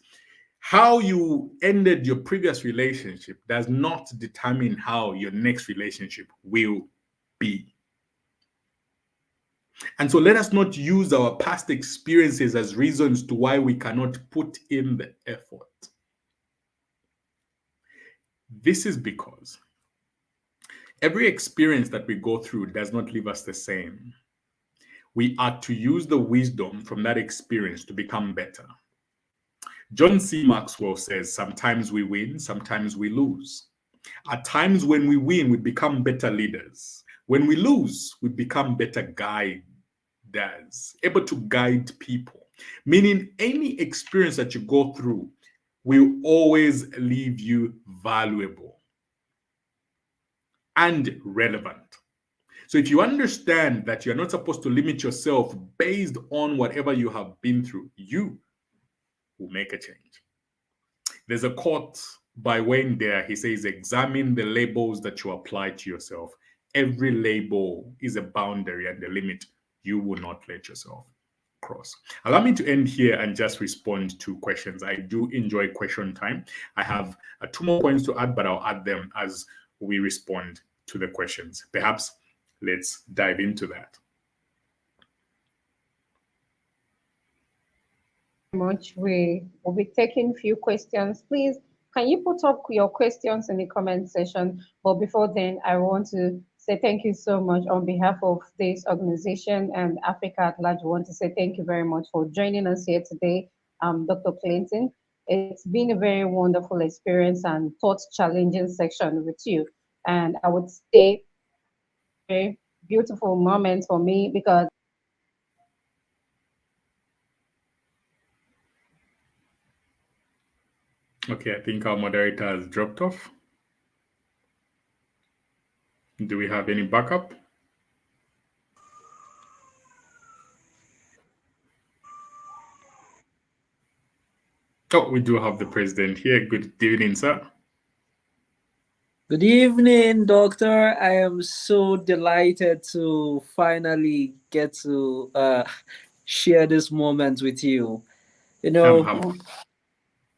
How you ended your previous relationship does not determine how your next relationship will be. And so let us not use our past experiences as reasons to why we cannot put in the effort. This is because every experience that we go through does not leave us the same. We are to use the wisdom from that experience to become better. John C. Maxwell says, sometimes we win, sometimes we lose. At times when we win, we become better leaders. When we lose, we become better guiders, able to guide people. Meaning any experience that you go through will always leave you valuable and relevant. So if you understand that you're not supposed to limit yourself based on whatever you have been through, you will make a change. There's a quote by Wayne Dyer. He says, examine the labels that you apply to yourself. Every label is a boundary and a limit you will not let yourself cross. Allow me to end here and just respond to questions. I do enjoy question time. I have two more points to add, but I'll add them as we respond to the questions. Perhaps let's dive into that. Much. We will be taking few questions. Please, can you put up your questions in the comment section? But before then, I want to say thank you so much on behalf of this organization and Africa at large. I want to say thank you very much for joining us here today, Dr. Clinton. It's been a very wonderful experience and thought challenging section with you. And I would say very beautiful moment for me because Okay, I think our moderator has dropped off. Do we have any backup? Oh, we do have the president here. Good evening, sir. Good evening, Doctor. I am so delighted to finally get to share this moment with you. You know,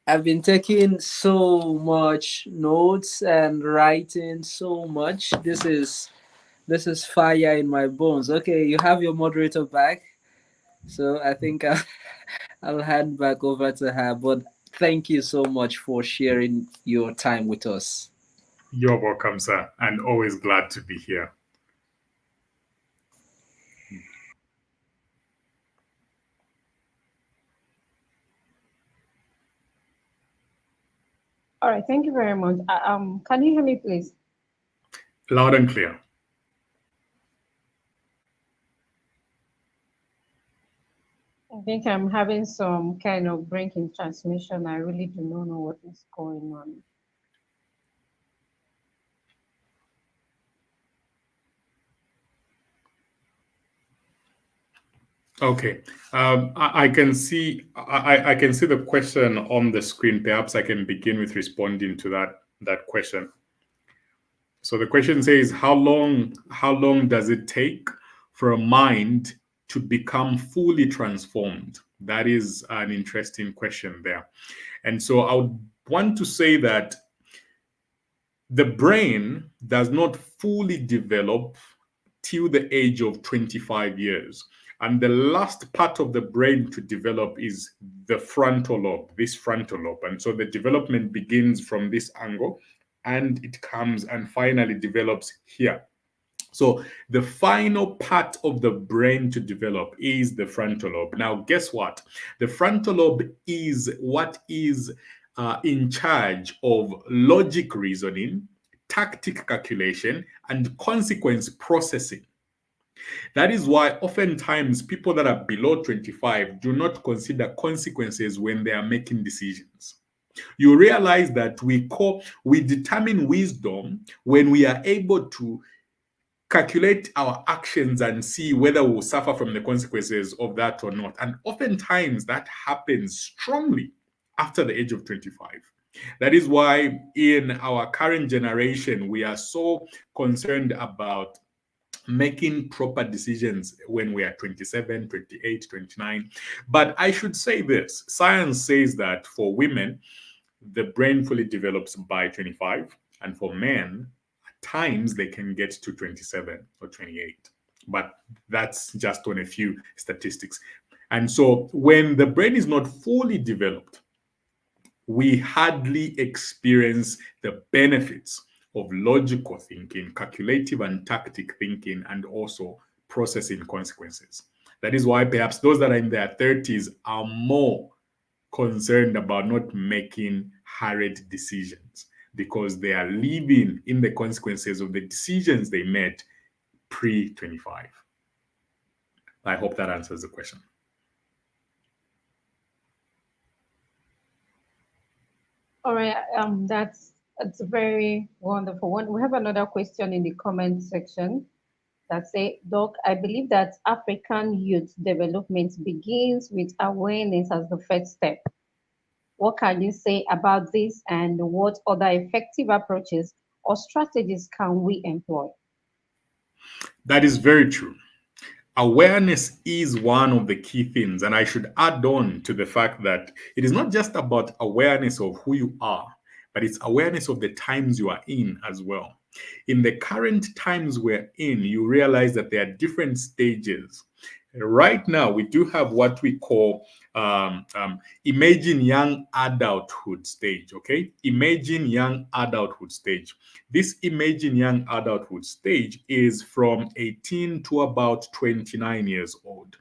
I've been taking so much notes and writing so much. This is fire in my bones. Okay, you have your moderator back. So I think I'll hand back over to her. But thank you so much for sharing your time with us. You're welcome, sir, and always glad to be here. all right, thank you very much. Can you hear me, please? Loud and clear. I think I'm having some kind of break in transmission. I really do not know what is going on. Okay, I can see I can see the question on the screen. Perhaps I can begin with responding to that question. So the question says, how long does it take for a mind to become fully transformed? That is an interesting question there. And so I would want to say that the brain does not fully develop till the age of 25 years. And the last part of the brain to develop is the frontal lobe, this frontal lobe. And so the development begins from this angle and it comes and finally develops here. So the final part of the brain to develop is the frontal lobe. Now, guess what? The frontal lobe is what is in charge of logic reasoning, tactic calculation, and consequence processing. That is why oftentimes people that are below 25 do not consider consequences when they are making decisions. You realize that we determine wisdom when we are able to calculate our actions and see whether we'll suffer from the consequences of that or not. And oftentimes that happens strongly after the age of 25. That is why in our current generation, we are so concerned about making proper decisions when we are 27, 28, 29. But I should say this, science says that for women, the brain fully develops by 25, and for men, at times they can get to 27 or 28. But that's just on a few statistics. And so when the brain is not fully developed, we hardly experience the benefits of logical thinking, calculative and tactic thinking, and also processing consequences. That is why perhaps those that are in their 30s are more concerned about not making hurried decisions because they are living in the consequences of the decisions they made pre 25. I hope that answers the question. All right, that's a very wonderful one. We have another question in the comment section that say, Doc, I believe that African youth development begins with awareness as the first step. What can you say about this, and what other effective approaches or strategies can we employ? That is very true. Awareness is one of the key things. And I should add on to the fact that it is not just about awareness of who you are, but it's awareness of the times you are in as well. In the current times we're in, you realize that there are different stages. Right now, we do have what we call imagine young adulthood stage. Okay, imagine young adulthood stage. This imagine young adulthood stage is from 18 to about 29 years old.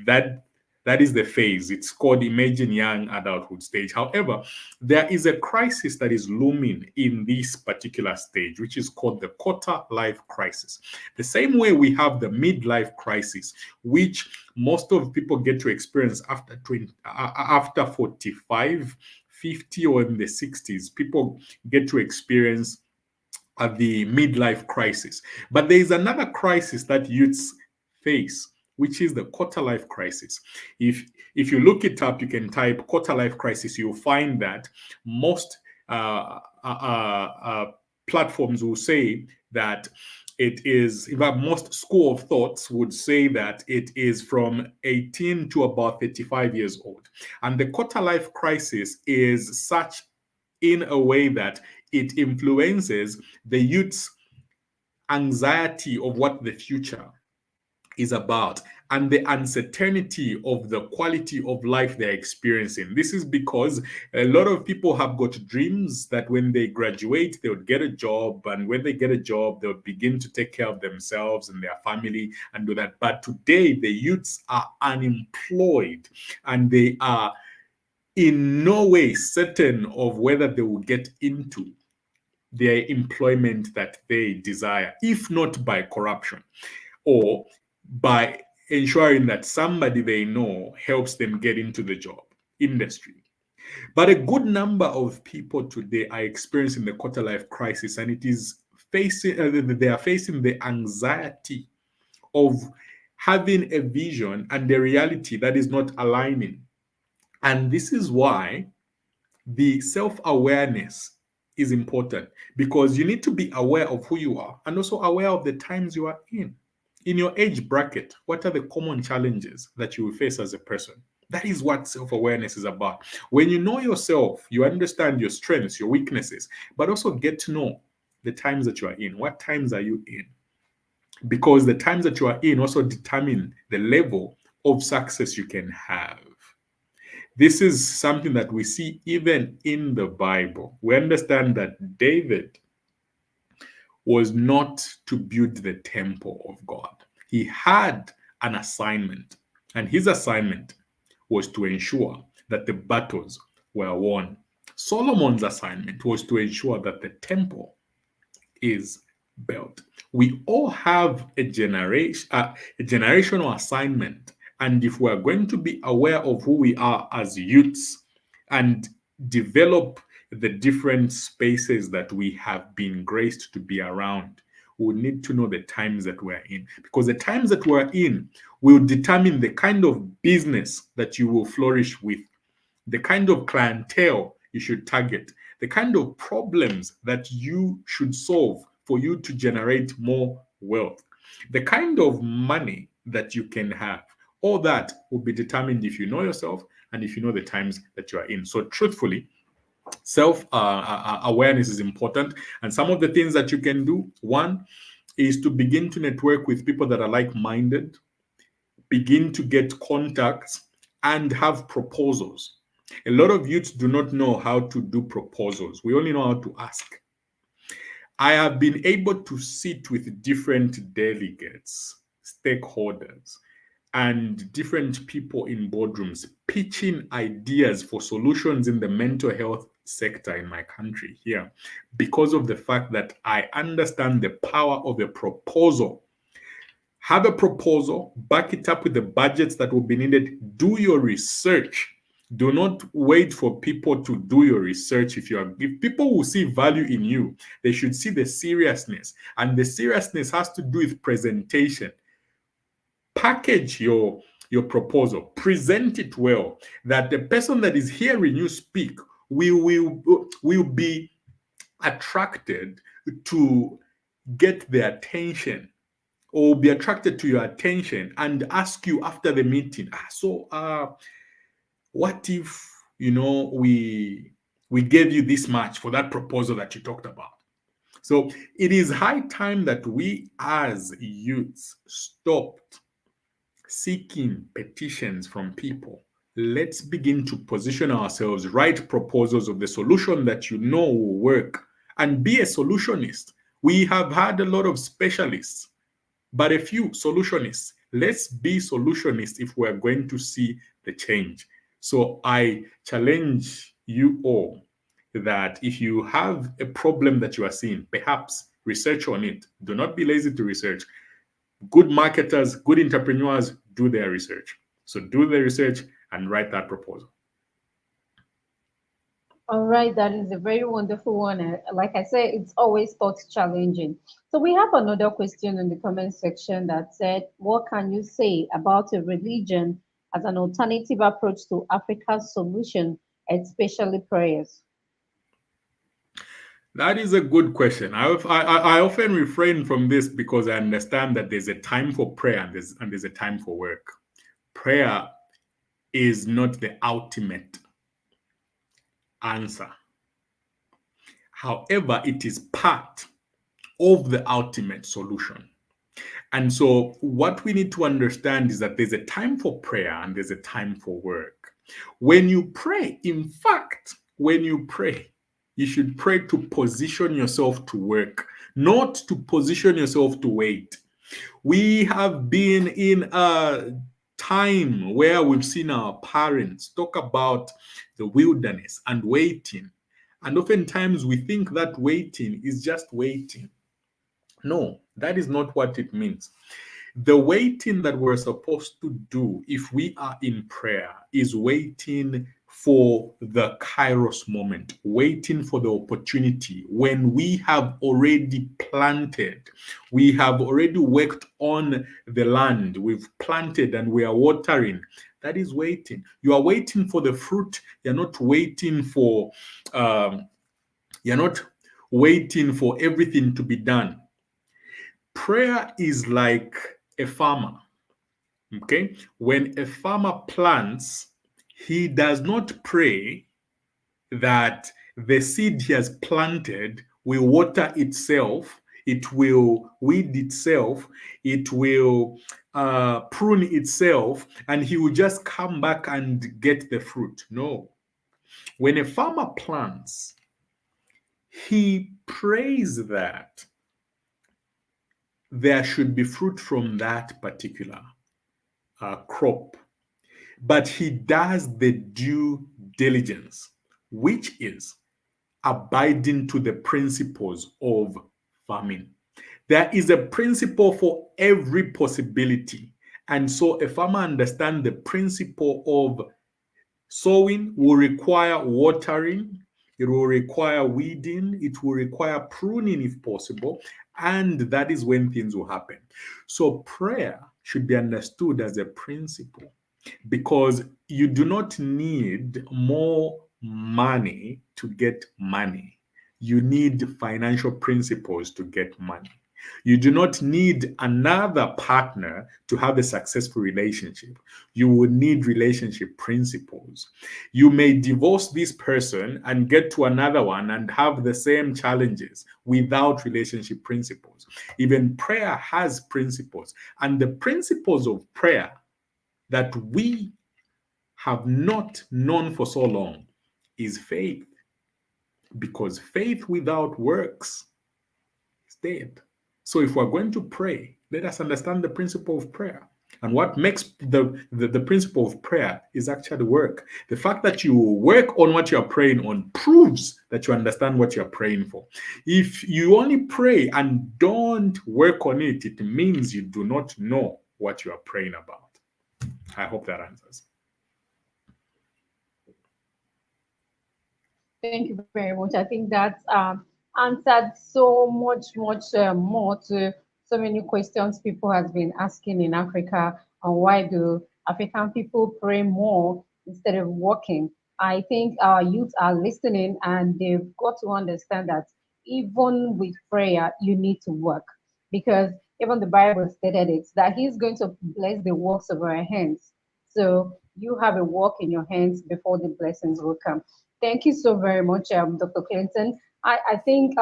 That that is the phase. It's called imagine young adulthood stage. However, there is a crisis that is looming in this particular stage, which is called the quarter life crisis. The same way we have the midlife crisis, which most of people get to experience after 45, 50, or in the 60s. People get to experience the midlife crisis. But there is another crisis that youths face, which is the quarter life crisis. If you look it up, you can type quarter life crisis. You'll find that most platforms will say that it is, in fact, most school of thoughts would say that it is from 18 to about 35 years old. And the quarter life crisis is such in a way that it influences the youth's anxiety of what the future is about and the uncertainty of the quality of life they're experiencing. This is because a lot of people have got dreams that when they graduate, they would get a job. And when they get a job, they'll begin to take care of themselves and their family and do that. But today, the youths are unemployed and they are in no way certain of whether they will get into their employment that they desire, if not by corruption or by ensuring that somebody they know helps them get into the job industry. But a good number of people today are experiencing the quarter life crisis, and it is they are facing the anxiety of having a vision and the reality that is not aligning. And this is why the self-awareness is important, because you need to be aware of who you are and also aware of the times you are in. In your age bracket, what are the common challenges that you will face as a person? That is what self awareness is about. When you know yourself, you understand your strengths, your weaknesses, but also get to know the times that you are in. What times are you in? Because the times that you are in also determine the level of success you can have. This is something that we see even in the Bible. We understand that David was not to build the temple of God. He had an assignment, and his assignment was to ensure that the battles were won. Solomon's assignment was to ensure that the temple is built. We all have a generational assignment, and if we are going to be aware of who we are as youths and develop the different spaces that we have been graced to be around, we need to know the times that we're in, because the times that we're in will determine the kind of business that you will flourish with, the kind of clientele you should target, the kind of problems that you should solve for you to generate more wealth, the kind of money that you can have. All that will be determined if you know yourself and if you know the times that you are in. So, truthfully, self awareness is important. And some of the things that you can do, one is to begin to network with people that are like minded, begin to get contacts, and have proposals. A lot of youths do not know how to do proposals. We only know how to ask. I have been able to sit with different delegates, stakeholders, and different people in boardrooms pitching ideas for solutions in the mental health sector in my country here, because of the fact that I understand the power of a proposal. Have a proposal, back it up with the budgets that will be needed. Do your research. Do not wait for people to do your research. If people will see value in you, they should see the seriousness. And the seriousness has to do with presentation. Package your proposal, present it well, that the person that is hearing you speak will be attracted to get the attention, or be attracted to your attention and ask you after the meeting, what if we gave you this much for that proposal that you talked about? So it is high time that we as youths stopped seeking petitions from people. Let's begin to position ourselves, write proposals of the solution that you know will work, and be a solutionist. We have had a lot of specialists, but a few solutionists. Let's be solutionists if we're going to see the change. So I challenge you all that if you have a problem that you are seeing, perhaps research on it. Do not be lazy to research. Good marketers, good entrepreneurs do their research. So do the research and write that proposal. All right, that is a very wonderful one. Like I said, it's always thought challenging. So we have another question in the comment section that said, what can you say about a religion as an alternative approach to Africa's solution, especially prayers? That is a good question. I often refrain from this because I understand that there's a time for prayer and there's a time for work. Prayer is not the ultimate answer. However, it is part of the ultimate solution. And so, what we need to understand is that there's a time for prayer and there's a time for work. When you pray, in fact, when you pray, you should pray to position yourself to work, not to position yourself to wait. We have been in a time where we've seen our parents talk about the wilderness and waiting. And oftentimes we think that waiting is just waiting. No, that is not what it means. The waiting that we're supposed to do if we are in prayer is waiting for the kairos moment, waiting for the opportunity when we have already planted, we have already worked on the land, we've planted and we are watering. That is waiting. You are waiting for the fruit. You're not waiting for you're not waiting for everything to be done. Prayer is like a farmer, okay, when a farmer plants, he does not pray that the seed he has planted will water itself, it will weed itself, it will prune itself, and he will just come back and get the fruit. No. When a farmer plants, he prays that there should be fruit from that particular crop, but he does the due diligence, which is abiding to the principles of farming. There is a principle for every possibility. And so a farmer understands the principle of sowing will require watering, it will require weeding, it will require pruning if possible, and that is when things will happen. So prayer should be understood as a principle, because you do not need more money to get money. You need financial principles to get money. You do not need another partner to have a successful relationship. You will need relationship principles. You may divorce this person and get to another one and have the same challenges without relationship principles. Even prayer has principles, and the principles of prayer that we have not known for so long is faith, because faith without works is dead. So if we're going to pray, let us understand the principle of prayer. And what makes the principle of prayer is actually work. The fact that you work on what you're praying on proves that you understand what you're praying for. If you only pray and don't work on it, it means you do not know what you are praying about. I hope that answers. Thank you very much. I think that answered so much more to so many questions people has been asking in Africa. And why do African people pray more instead of working? I think our youth are listening and they've got to understand that even with prayer, you need to work, because even the Bible stated it that He's going to bless the works of our hands. So you have a work in your hands before the blessings will come. Thank you so very much, Dr. Clinton. I think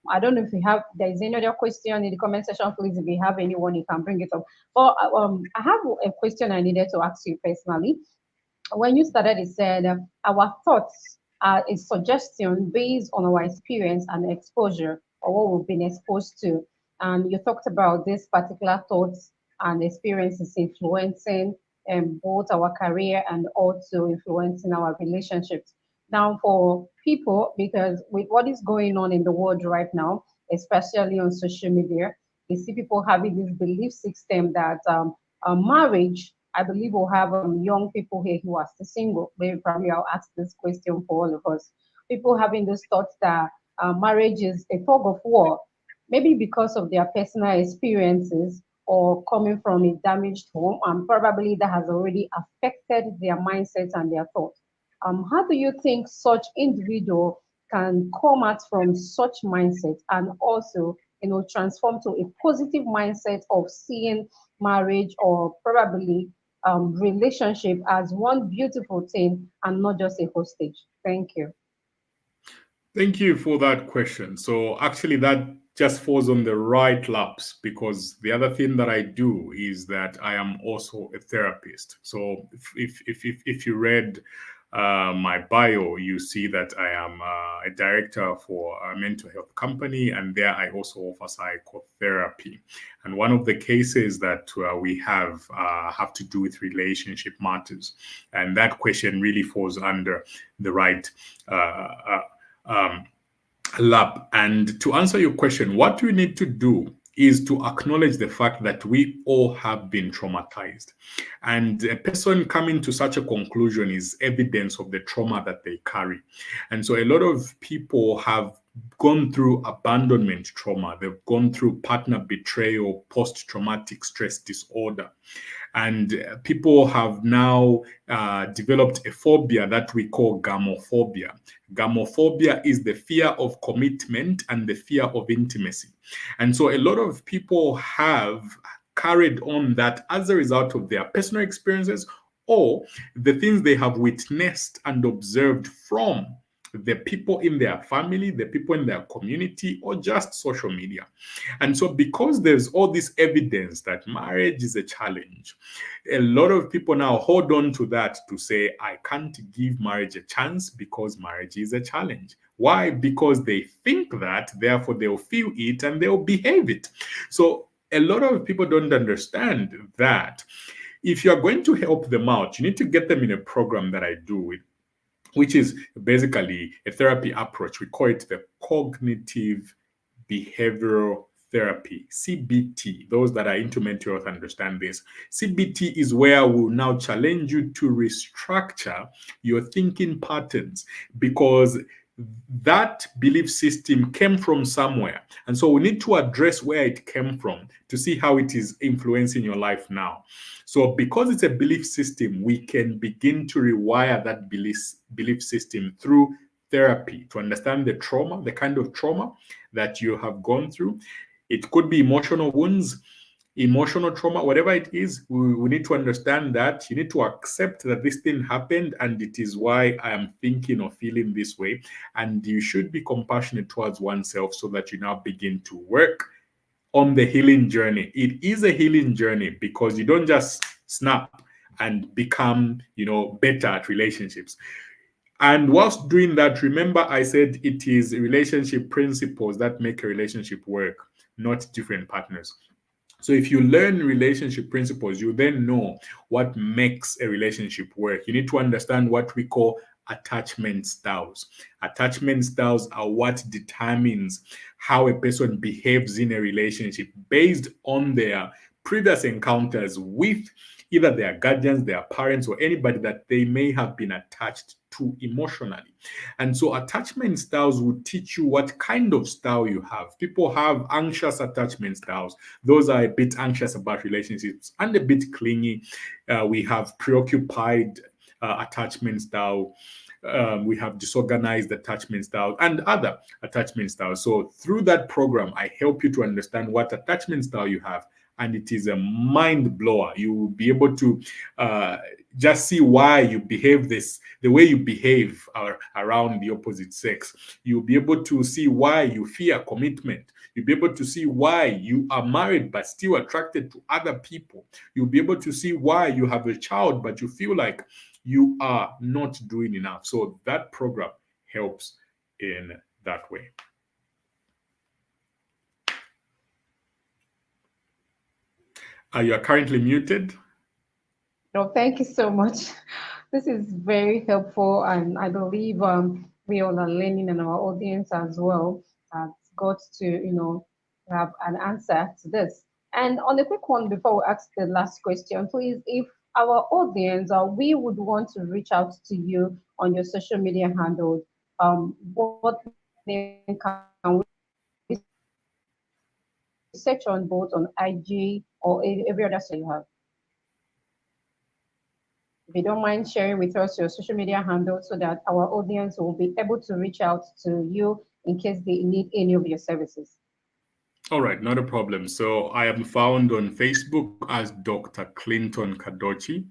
I don't know if you have there is any other question in the comment section. Please, if you have anyone, you can bring it up. But I have a question I needed to ask you personally. When you started, it said our thoughts are a suggestion based on our experience and exposure or what we've been exposed to. And you talked about these particular thoughts and experiences influencing both our career and also influencing our relationships. Now, for people, because with what is going on in the world right now, especially on social media, we see people having this belief system that marriage, I believe we'll have young people here who are still single. Maybe probably I'll ask this question for all of us. People having this thought that marriage is a tug of war, maybe because of their personal experiences or coming from a damaged home, and probably that has already affected their mindset and their thoughts. How do you think such individual can come out from such mindset and also, transform to a positive mindset of seeing marriage or probably relationship as one beautiful thing and not just a hostage? Thank you. Thank you for that question. So actually that just falls on the right laps, because the other thing that I do is that I am also a therapist. So if you read my bio, you see that I am a director for a mental health company, and there I also offer psychotherapy. And one of the cases that we have to do with relationship matters, and that question really falls under the right um, lab. And to answer your question, what we need to do is to acknowledge the fact that we all have been traumatized. And a person coming to such a conclusion is evidence of the trauma that they carry. And so a lot of people have gone through abandonment trauma, they've gone through partner betrayal, post traumatic stress disorder. And people have now developed a phobia that we call gamophobia. Gamophobia is the fear of commitment and the fear of intimacy. And so a lot of people have carried on that as a result of their personal experiences or the things they have witnessed and observed from the people in their family, the people in their community, or just social media. And so, because there's all this evidence that marriage is a challenge, a lot of people now hold on to that to say, I can't give marriage a chance because marriage is a challenge. Why? Because they think that, therefore, they'll feel it and they'll behave it. So, a lot of people don't understand that if you're going to help them out, you need to get them in a program that I do with, which is basically a therapy approach. We call it the cognitive behavioral therapy, CBT. Those that are into mental health understand this. CBT is where we'll now challenge you to restructure your thinking patterns, because that belief system came from somewhere. And so we need to address where it came from to see how it is influencing your life now. So because it's a belief system, we can begin to rewire that belief system through therapy to understand the trauma, the kind of trauma that you have gone through. It could be emotional wounds, emotional trauma, whatever it is. We need to understand that. You need to accept that this thing happened and it is why I am thinking or feeling this way. And you should be compassionate towards oneself so that you now begin to work on the healing journey. It is a healing journey because you don't just snap and become, better at relationships. And whilst doing that, remember I said it is relationship principles that make a relationship work, not different partners. So if you learn relationship principles, you then know what makes a relationship work. You need to understand what we call attachment styles. Attachment styles are what determines how a person behaves in a relationship based on their previous encounters with either their guardians, their parents, or anybody that they may have been attached to emotionally. And so attachment styles will teach you what kind of style you have. People have anxious attachment styles. Those are a bit anxious about relationships and a bit clingy. We have preoccupied attachment style. We have disorganized attachment style and other attachment styles. So through that program, I help you to understand what attachment style you have. And it is a mind blower. You will be able to just see why you behave the way you behave around the opposite sex. You'll be able to see why you fear commitment. You'll be able to see why you are married but still attracted to other people. You'll be able to see why you have a child but you feel like you are not doing enough. So that program helps in that way. You are currently muted. No, thank you so much. This is very helpful, and I believe we all are learning, and our audience as well have got to, have an answer to this. And on a quick one, before we ask the last question, please, if our audience or we would want to reach out to you on your social media handles, what name can we search on both on IG or every other social media you have? If you don't mind sharing with us your social media handle so that our audience will be able to reach out to you in case they need any of your services. All right, not a problem. So I am found on Facebook as Dr. Clinton Kadochi.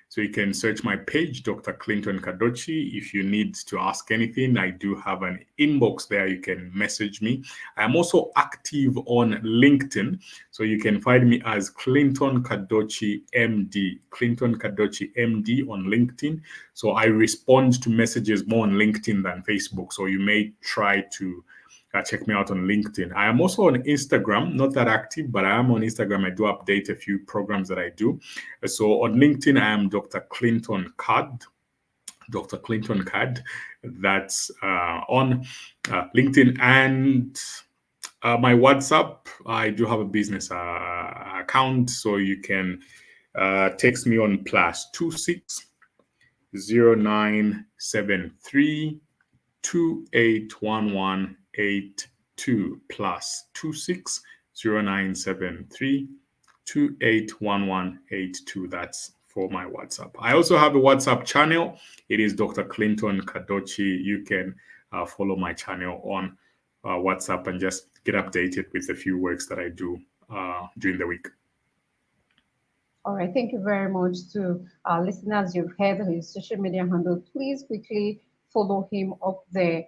So you can search my page, Dr. Clinton Kadochi. If you need to ask anything, I do have an inbox there. You can message me. I am also active on LinkedIn. So you can find me as Clinton Kadochi MD, Clinton Kadochi MD on LinkedIn. So I respond to messages more on LinkedIn than Facebook. So you may try to check me out on LinkedIn. I am also on Instagram, not that active, but I am on Instagram. I do update a few programs that I do. So on LinkedIn, I am Dr. Clinton Card. Dr. Clinton Card. That's on LinkedIn. And my WhatsApp, I do have a business account, so you can text me on +26 0973 281182 +26 0973 281182. That's for my WhatsApp. I also have a WhatsApp channel. It is Dr. Clinton Kadochi. You can follow my channel on WhatsApp and just get updated with a few works that I do during the week. All right, thank you very much to our listeners. You've heard his social media handle. Please quickly follow him up there.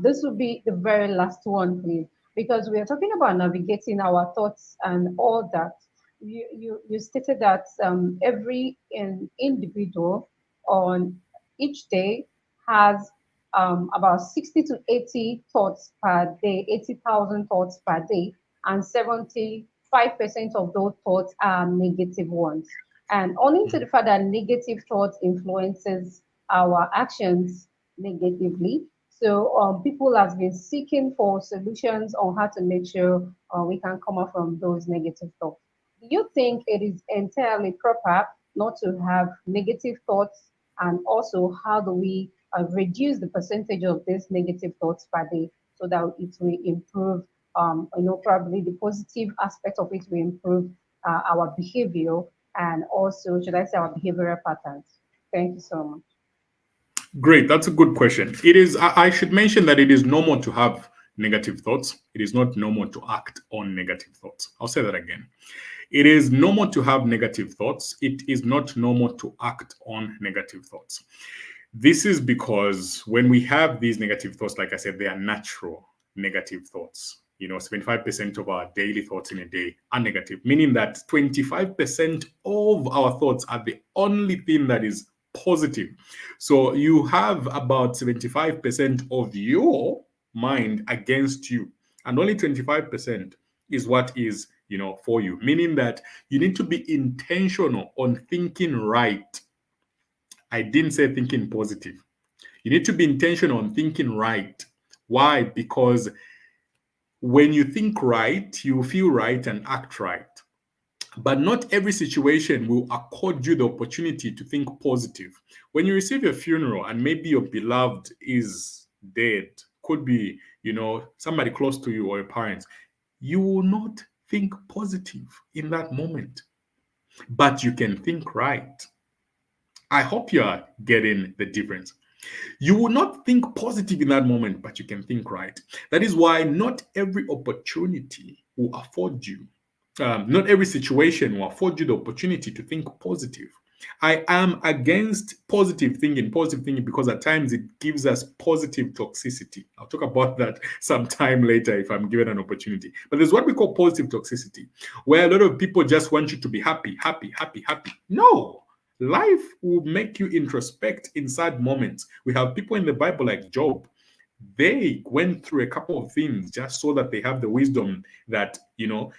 This will be the very last one, please, because we are talking about navigating our thoughts and all that. You stated that every individual on each day has about 60 to 80 thoughts per day, 80,000 thoughts per day, and 75% of those thoughts are negative ones. And owing to the fact that negative thoughts influences our actions negatively, so people have been seeking for solutions on how to make sure we can come out from those negative thoughts. Do you think it is entirely proper not to have negative thoughts? And also, how do we reduce the percentage of these negative thoughts per day so that it will improve, probably the positive aspect of it will improve our behavior and also, should I say, our behavioral patterns? Thank you so much. Great, that's a good question. It is. I should mention that it is normal to have negative thoughts. It is not normal to act on negative thoughts. I'll say that again. It is normal to have negative thoughts. It is not normal to act on negative thoughts. This is because when we have these negative thoughts, like I said, they are natural negative thoughts. 75% of our daily thoughts in a day are negative, meaning that 25% of our thoughts are the only thing that is positive. So you have about 75% of your mind against you, and only 25% is what is, for you, meaning that you need to be intentional on thinking right. I didn't say thinking positive. You need to be intentional on thinking right. Why? Because when you think right, you feel right and act right. But not every situation will accord you the opportunity to think positive. When you receive a funeral and maybe your beloved is dead, could be, somebody close to you or your parents, you will not think positive in that moment. But you can think right. I hope you are getting the difference. You will not think positive in that moment, but you can think right. That is why not every opportunity will afford you, not every situation will afford you the opportunity to think positive. I am against positive thinking, because at times it gives us positive toxicity. I'll talk about that sometime later if I'm given an opportunity. But there's what we call positive toxicity, where a lot of people just want you to be happy, happy, happy, happy. No, life will make you introspect in sad moments. We have people in the Bible like Job. They went through a couple of things just so that they have the wisdom that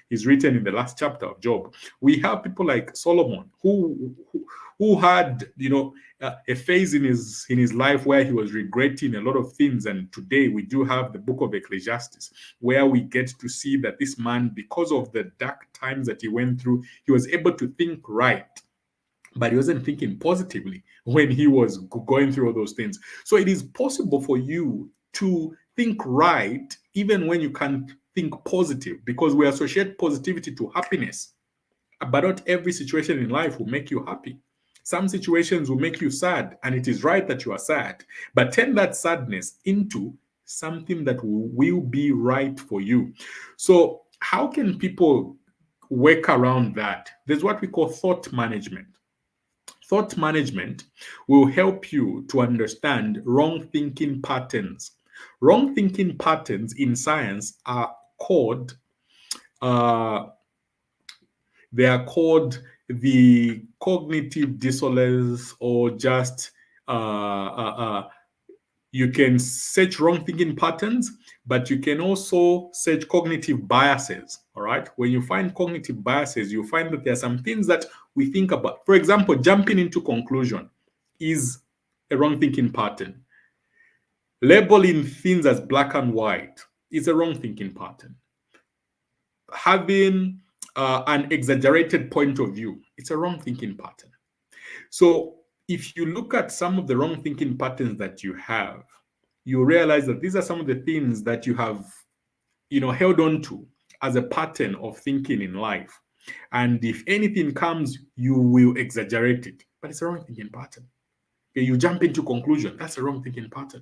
is written in the last chapter of Job. We have people like Solomon who had a phase in his life where he was regretting a lot of things, and today we do have the book of Ecclesiastes where we get to see that this man, because of the dark times that he went through, he was able to think right. But he wasn't thinking positively when he was going through all those things. So it is possible for you to think right even when you can't think positive, because we associate positivity to happiness. But not every situation in life will make you happy. Some situations will make you sad, and it is right that you are sad. But turn that sadness into something that will be right for you. So how can people work around that? There's what we call thought management. Thought management will help you to understand wrong thinking patterns. Wrong thinking patterns in science are called they are called the cognitive dissonance, or just you can search wrong thinking patterns, but you can also search cognitive biases. All right. When you find cognitive biases, you find that there are some things that we think about. For example, jumping into conclusion is a wrong thinking pattern. Labeling things as black and white is a wrong thinking pattern. Having an exaggerated point of view, it's a wrong thinking pattern. So if you look at some of the wrong thinking patterns that you have, you realize that these are some of the things that you have, held on to as a pattern of thinking in life. And if anything comes, you will exaggerate it. But it's a wrong thinking pattern. Okay, you jump into conclusion. That's a wrong thinking pattern.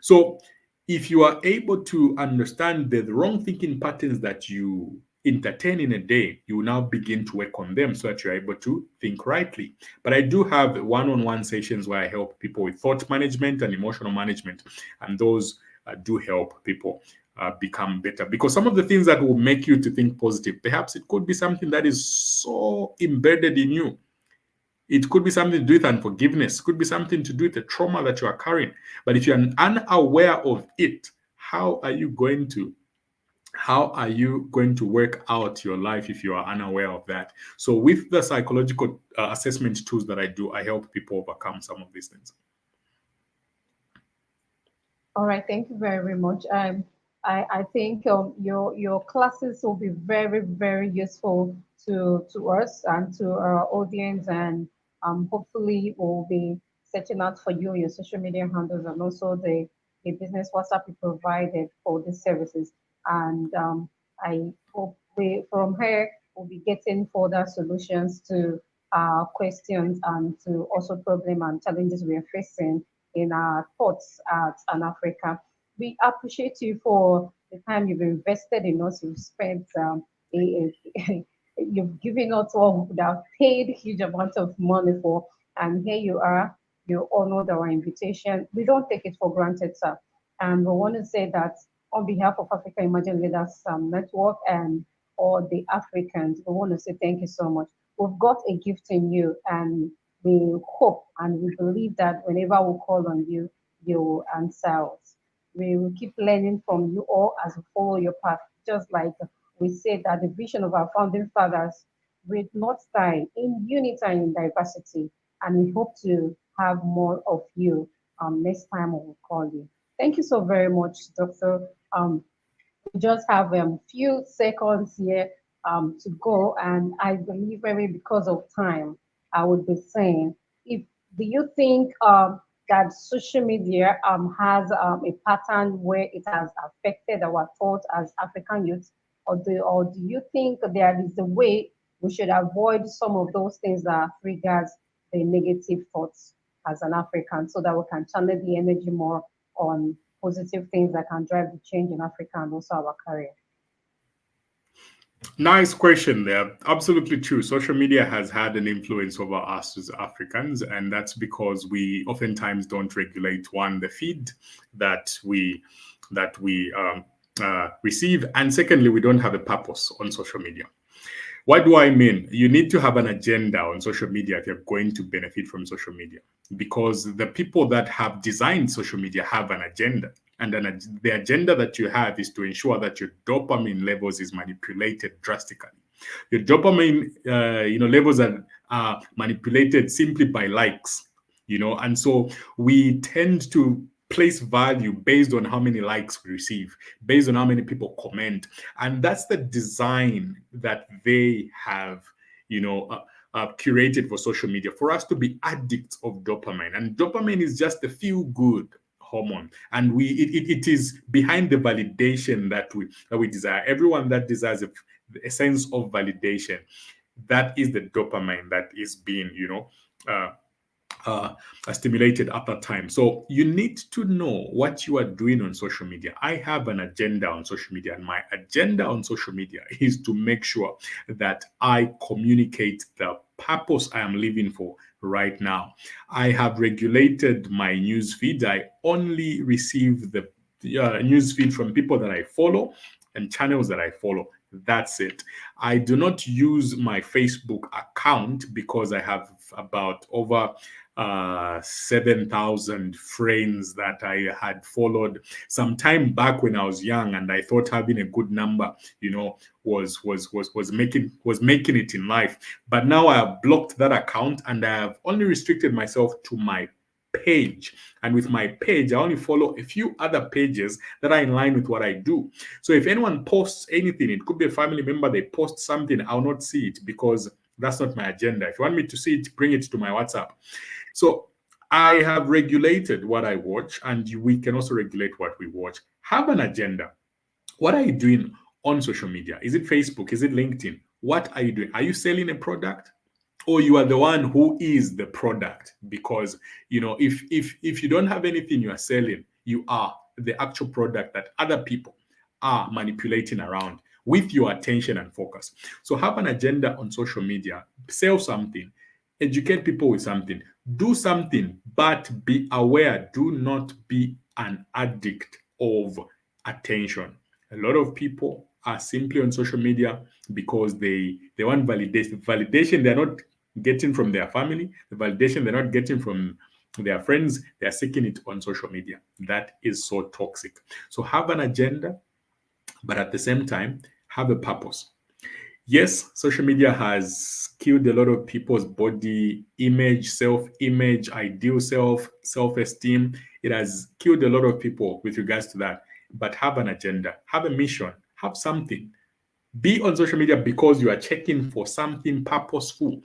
So if you are able to understand the wrong thinking patterns that you entertain in a day, you will now begin to work on them so that you're able to think rightly. But I do have one-on-one sessions where I help people with thought management and emotional management, and those do help people become better, because some of the things that will make you to think positive, perhaps it could be something that is so embedded in you. It could be something to do with unforgiveness, could be something to do with the trauma that you are carrying. But if you're unaware of it, how are you going to work out your life if you are unaware of that? So with the psychological assessment tools that I do, I help people overcome some of these things. All right, thank you very, very much. I think your classes will be very, very useful to us and to our audience, and hopefully we'll be setting out for you your social media handles and also the business WhatsApp you provided for these services. And I hope we from here we'll be getting further solutions to questions and to also problem and challenges we are facing in our thoughts at an Africa. We appreciate you for the time you've invested in us. You've spent, you've given us what we would have paid huge amounts of money for, and here you are. You honored our invitation. We don't take it for granted, sir. And we want to say that on behalf of Africa Emerging Leaders Network and all the Africans, we want to say thank you so much. We've got a gift in you, and we hope and we believe that whenever we call on you, you will answer us. We will keep learning from you all as we follow your path, just like we said that the vision of our founding fathers will not die in unity and in diversity. And we hope to have more of you next time we will call you. Thank you so very much, Dr. We just have a few seconds here to go, and I believe maybe because of time, I would be saying, if do you think that social media has a pattern where it has affected our thoughts as African youth, or do you think there is a way we should avoid some of those things that triggers the negative thoughts as an African, so that we can channel the energy more on positive things that can drive the change in Africa and also our career? Nice question there. Absolutely true. Social media has had an influence over us as Africans, and that's because we oftentimes don't regulate, one, the feed that we receive, and secondly, we don't have a purpose on social media. What do I mean? You need to have an agenda on social media if you're going to benefit from social media, because the people that have designed social media have an agenda. And then the agenda that you have is to ensure that your dopamine levels is manipulated drastically. Your dopamine, levels are manipulated simply by likes, and so we tend to place value based on how many likes we receive, based on how many people comment. And that's the design that they have, curated for social media, for us to be addicts of dopamine. And dopamine is just a feel good hormone, and it is behind the validation that we desire. Everyone that desires a sense of validation, that is the dopamine that is being stimulated at that time. So you need to know what you are doing on social media. I have an agenda on social media, and my agenda on social media is to make sure that I communicate the purpose I am living for right now. I have regulated my news feed. I only receive the news feed from people that I follow and channels that I follow. That's it. I do not use my Facebook account because I have about over 7,000 friends that I had followed some time back when I was young, and I thought having a good number, was making it in life. But now I have blocked that account, and I have only restricted myself to my page. And with my page, I only follow a few other pages that are in line with what I do. So if anyone posts anything, it could be a family member, they post something, I'll not see it because that's not my agenda. If you want me to see it, bring it to my WhatsApp. So I have regulated what I watch, and we can also regulate what we watch. Have an agenda. What are you doing on social media? Is it Facebook? Is it LinkedIn? What are you doing? Are you selling a product? Or you are the one who is the product? Because if you don't have anything you are selling, you are the actual product that other people are manipulating around with your attention and focus. So have an agenda on social media, sell something, educate people with something, do something, but be aware. Do not be an addict of attention. A lot of people are simply on social media because they want validation they're not getting from their family, the validation they're not getting from their friends, they're seeking it on social media. That is so toxic. So have an agenda, but at the same time have a purpose. Yes, social media has killed a lot of people's body image, self-image, ideal self-esteem. It has killed a lot of people with regards to that. But have an agenda, have a mission, have something. Be on social media because you are checking for something purposeful,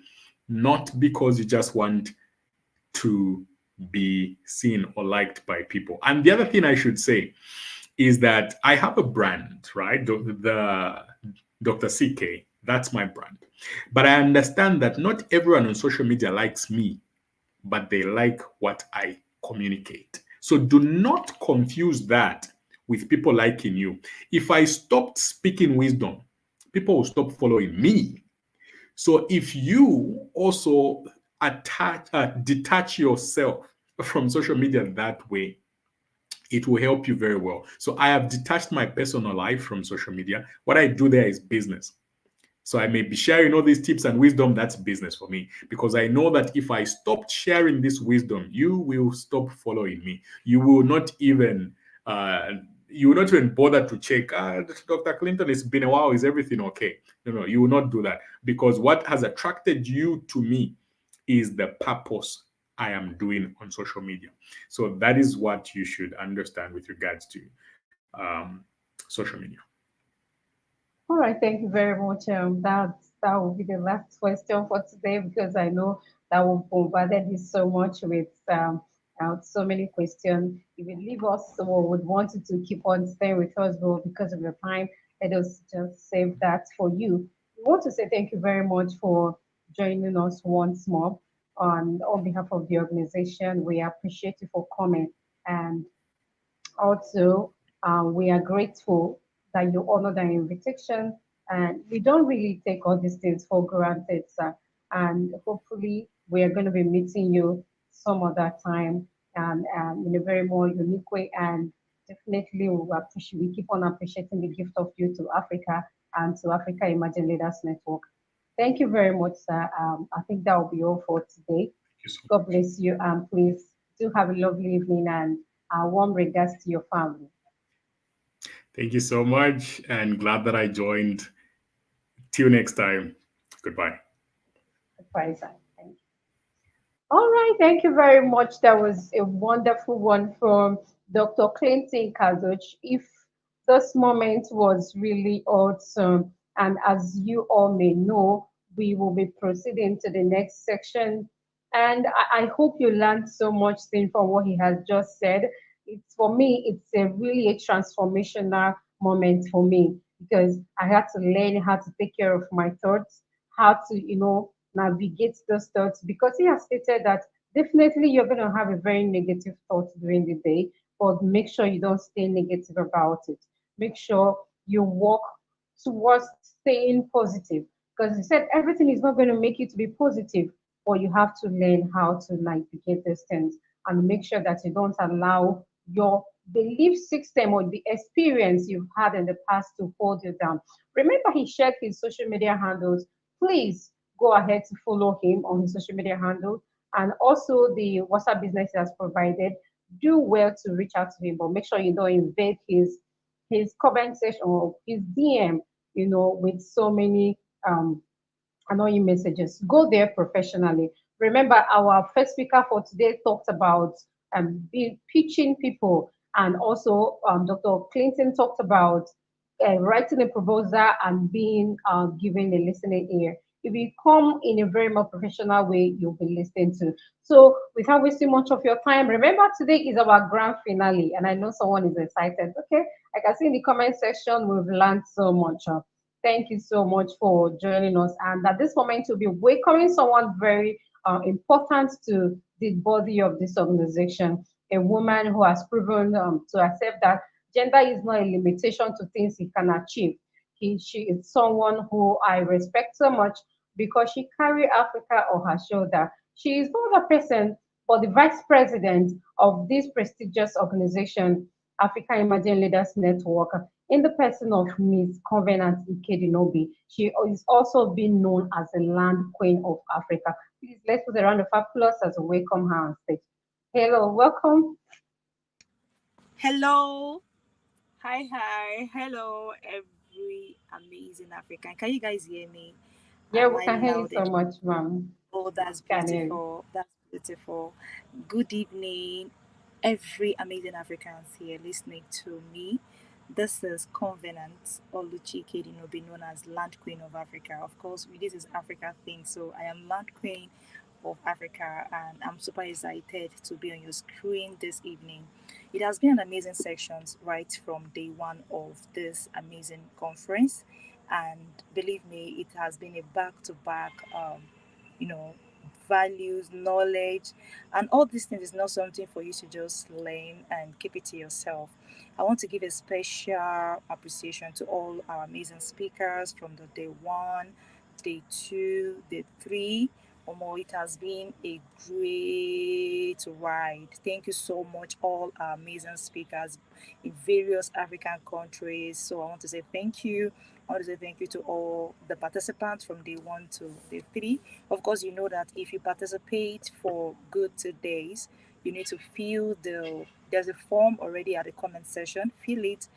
not because you just want to be seen or liked by people. And the other thing I should say is that I have a brand, right? The Dr. CK, that's my brand. But I understand that not everyone on social media likes me, but they like what I communicate. So do not confuse that with people liking you. If I stopped speaking wisdom, people will stop following me. So if you also detach yourself from social media that way, it will help you very well. So I have detached my personal life from social media. What I do there is business. So I may be sharing all these tips and wisdom. That's business for me, because I know that if I stopped sharing this wisdom, you will stop following me. Uh, you will not even bother to check. Dr. Clinton, it's been a while. Is everything okay? No, you will not do that, because what has attracted you to me is the purpose I am doing on social media. So that is what you should understand with regards to social media. All right, thank you very much. That will be the last question for today, because I know that we bombarded you so much with so many questions. If you leave us, so we would want you to keep on staying with us, but because of your time, let us just save that for you. We want to say thank you very much for joining us once more. On behalf of the organization, we appreciate you for coming, and also, we are grateful that you honored our invitation, and we don't really take all these things for granted, sir. And hopefully, we are going to be meeting you some other time, and in a very more unique way. And definitely, we keep on appreciating the gift of you to Africa and to Africa Imagine Leaders Network. Thank you very much, sir. I think that will be all for today. Thank you so God bless you, and please do have a lovely evening, and warm regards to your family. Thank you so much, and glad that I joined. Till next time. Goodbye. Goodbye, sir. Thank you. All right, thank you very much. That was a wonderful one from Dr. Clinton Kazuch. If this moment was really awesome, and as you all may know, we will be proceeding to the next section. And I hope you learned so much thing from what he has just said. It's for me, it's a really a transformational moment for me, because I had to learn how to take care of my thoughts, how to, navigate those thoughts, because he has stated that definitely you're going to have a very negative thought during the day, but make sure you don't stay negative about it. Make sure you work towards staying positive, because he said everything is not going to make you to be positive, but you have to learn how to navigate these things, and make sure that you don't allow your belief system or the experience you've had in the past to hold you down. Remember, he shared his social media handles. Please go ahead to follow him on his social media handle, and also the WhatsApp business he has provided. Do well to reach out to him, but make sure you don't invade his comment section or his DM, with so many annoying messages. Go there professionally. Remember, our first speaker for today talked about pitching people, and also Dr. Clinton talked about writing a proposal and being given a listening ear. If you come in a very more professional way, you'll be listened to. So, without wasting much of your time, remember today is our grand finale, and I know someone is excited. Okay, I can see in the comment section we've learned so much. Thank you so much for joining us. And at this moment, we'll be welcoming someone very important to the body of this organization, a woman who has proven to accept that gender is not a limitation to things he can achieve. She is someone who I respect so much because she carry Africa on her shoulder. She is not a person, but the vice president of this prestigious organization, Africa Emerging Leaders Network, in the person of Miss Covenant Ikedinobi. She is also being known as the Land Queen of Africa. Please let's put a round of applause as we welcome her on stage. Hello, welcome. Hello. Hi. Hello, every amazing African. Can you guys hear me? Yeah, Am we I can hear you loud so and much, ma'am. oh, that's Can hear you. beautiful. That's beautiful. Good evening, every amazing Africans here listening to me. This is Covenant Oluchi Kedinobi, known as Land Queen of Africa. Of course, this is Africa thing, so I am Land Queen of Africa, and I'm super excited to be on your screen this evening. It has been an amazing sessions right from day one of this amazing conference, and believe me, it has been a back-to-back, you know, values, knowledge, and all these things is not something for you to just learn and keep it to yourself. I want to give a special appreciation to all our amazing speakers from the day one, day two, day three. Omo, it has been a great ride. Thank you so much, all our amazing speakers in various African countries. So I want to say thank you. I want to say thank you to all the participants from day one to day three. Of course, you know that if you participate for good 2 days, you need to fill there's a form already at the comment section. Fill it,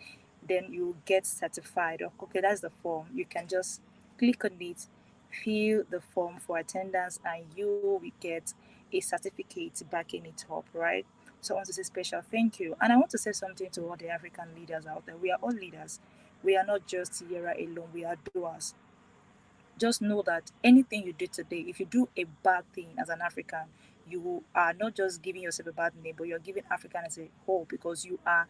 then you get certified. Okay, that's the form. You can just click on it, fill the form for attendance, and you will get a certificate backing it up, right? So I want to say special thank you. And I want to say something to all the African leaders out there. We are all leaders. We are not just here alone, we are doers. Just know that anything you do today, if you do a bad thing as an African, you are not just giving yourself a bad name, but you're giving African as a whole, because you are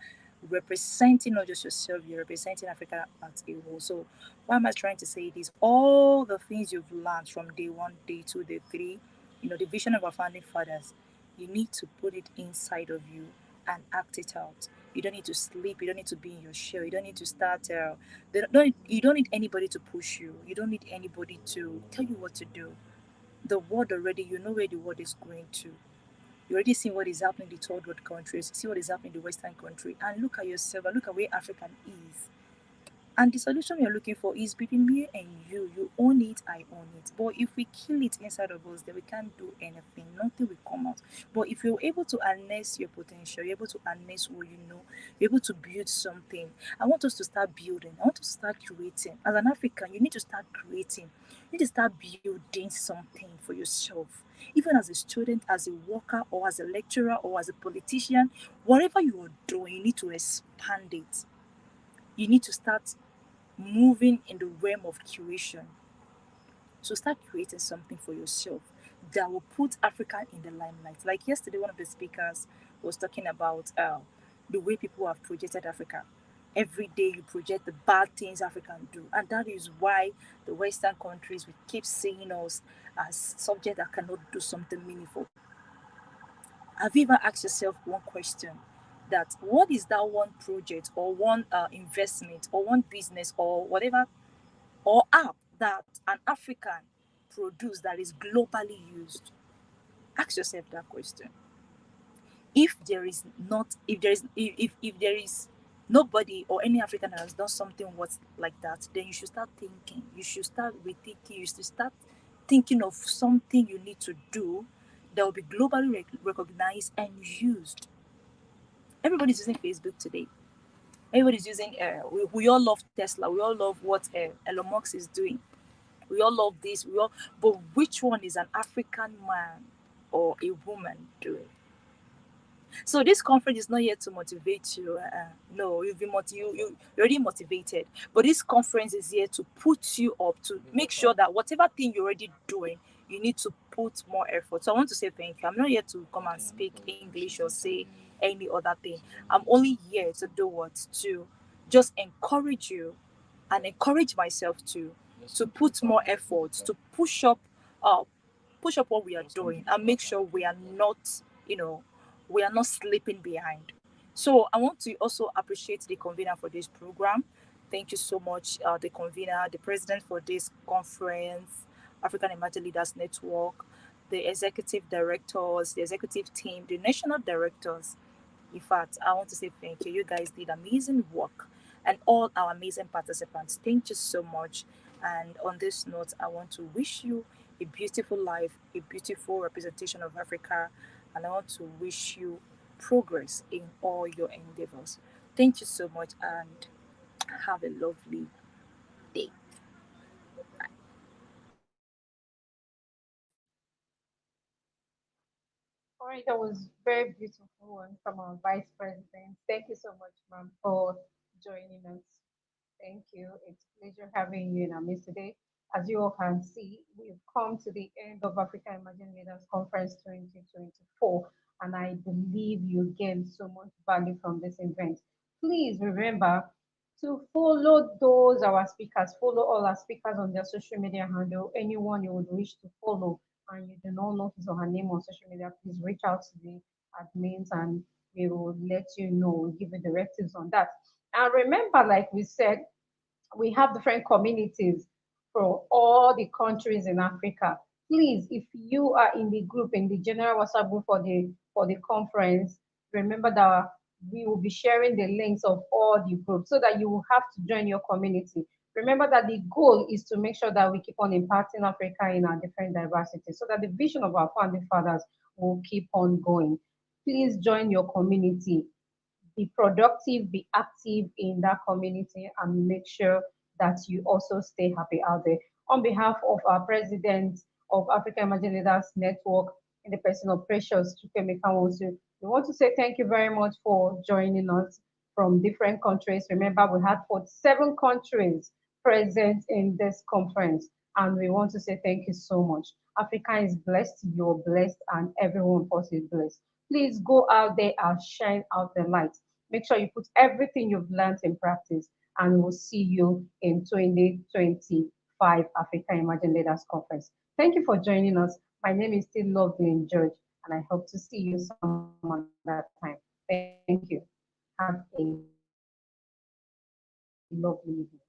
representing not just yourself, you're representing Africa as a whole. So why am I trying to say this? All the things you've learned from day one, day two, day three, the vision of our founding fathers, you need to put it inside of you and act it out. You don't need to sleep. You don't need to be in your shell. You don't need to start. You don't need anybody to push you. You don't need anybody to tell you what to do. The world already, you know where the world is going to. You already see what is happening in the third world countries. See what is happening in the Western country, and look at yourself and look at where Africa is. And the solution you're looking for is between me and you. You own it, I own it. But if we kill it inside of us, then we can't do anything. Nothing will come out. But if you're able to harness your potential, you're able to harness what you know, you're able to build something. I want us to start building. I want us to start creating. As an African, you need to start creating. You need to start building something for yourself. Even as a student, as a worker, or as a lecturer, or as a politician, whatever you are doing, you need to expand it. You need to start moving in the realm of curation. So start creating something for yourself that will put Africa in the limelight. Like yesterday, one of the speakers was talking about the way people have projected Africa. Every day you project the bad things Africa do, and that is why the Western countries will keep seeing us as subject that cannot do something meaningful. Have you ever asked yourself one question? That what is that one project or one investment or one business or whatever or app that an African produce that is globally used? Ask yourself that question. If there is not, if there is, if there is nobody or any African that has done something what's like that, then you should start thinking. You should start rethinking. You should start thinking of something you need to do that will be globally recognized and used. Everybody's using Facebook today. Everybody's using. We all love Tesla. We all love what Elon Musk is doing. We all love this. But which one is an African man or a woman doing? So this conference is not here to motivate you. No, you're already motivated. But this conference is here to put you up, to make sure that whatever thing you're already doing, you need to put more effort. So I want to say thank you. I'm not here to come and speak English or say any other thing. I'm only here to do what? To just encourage you and encourage myself to put more effort, to uh, push up what we are doing and make sure we are not, you know, we are not slipping behind. So I want to also appreciate the convener for this program. Thank you so much, the convener, the president for this conference, African Emerging Leaders Network, the executive directors, the executive team, the national directors. In fact, I want to say thank you. You guys did amazing work. And all our amazing participants, thank you so much. And on this note, I want to wish you a beautiful life, a beautiful representation of Africa, and I want to wish you progress in all your endeavors. Thank you so much and have a lovely day. All right, that was very beautiful one from our Vice President. Thank you so much, ma'am, for joining us. Thank you. It's a pleasure having you in our midst today. As you all can see, we've come to the end of Africa Emerging Leaders Conference 2024, and I believe you gained so much value from this event. Please remember to follow those our speakers, follow all our speakers on their social media handle. Anyone you would wish to follow and you do not know his or her name on social media, please reach out to the admins and we will let you know, we'll give you directives on that. And remember, like we said, we have different communities from all the countries in Africa. Please, if you are in the group, in the general WhatsApp group for the conference, remember that we will be sharing the links of all the groups so that you will have to join your community. Remember that the goal is to make sure that we keep on impacting Africa in our different diversity so that the vision of our founding fathers will keep on going. Please join your community, be productive, be active in that community, and make sure that you also stay happy out there. On behalf of our president of African Emerging Leaders Network, in the person of Precious Chukemeka, we want to say thank you very much for joining us from different countries. Remember, we had 47 countries present in this conference, and we want to say thank you so much. Africa is blessed, you're blessed, and everyone else is blessed. Please go out there and shine out the light. Make sure you put everything you've learned in practice, and we'll see you in 2025 Africa Emerging Leaders Conference. Thank you for joining us. My name is still Loveline George, and I hope to see you some other time. Thank you. Have a lovely evening.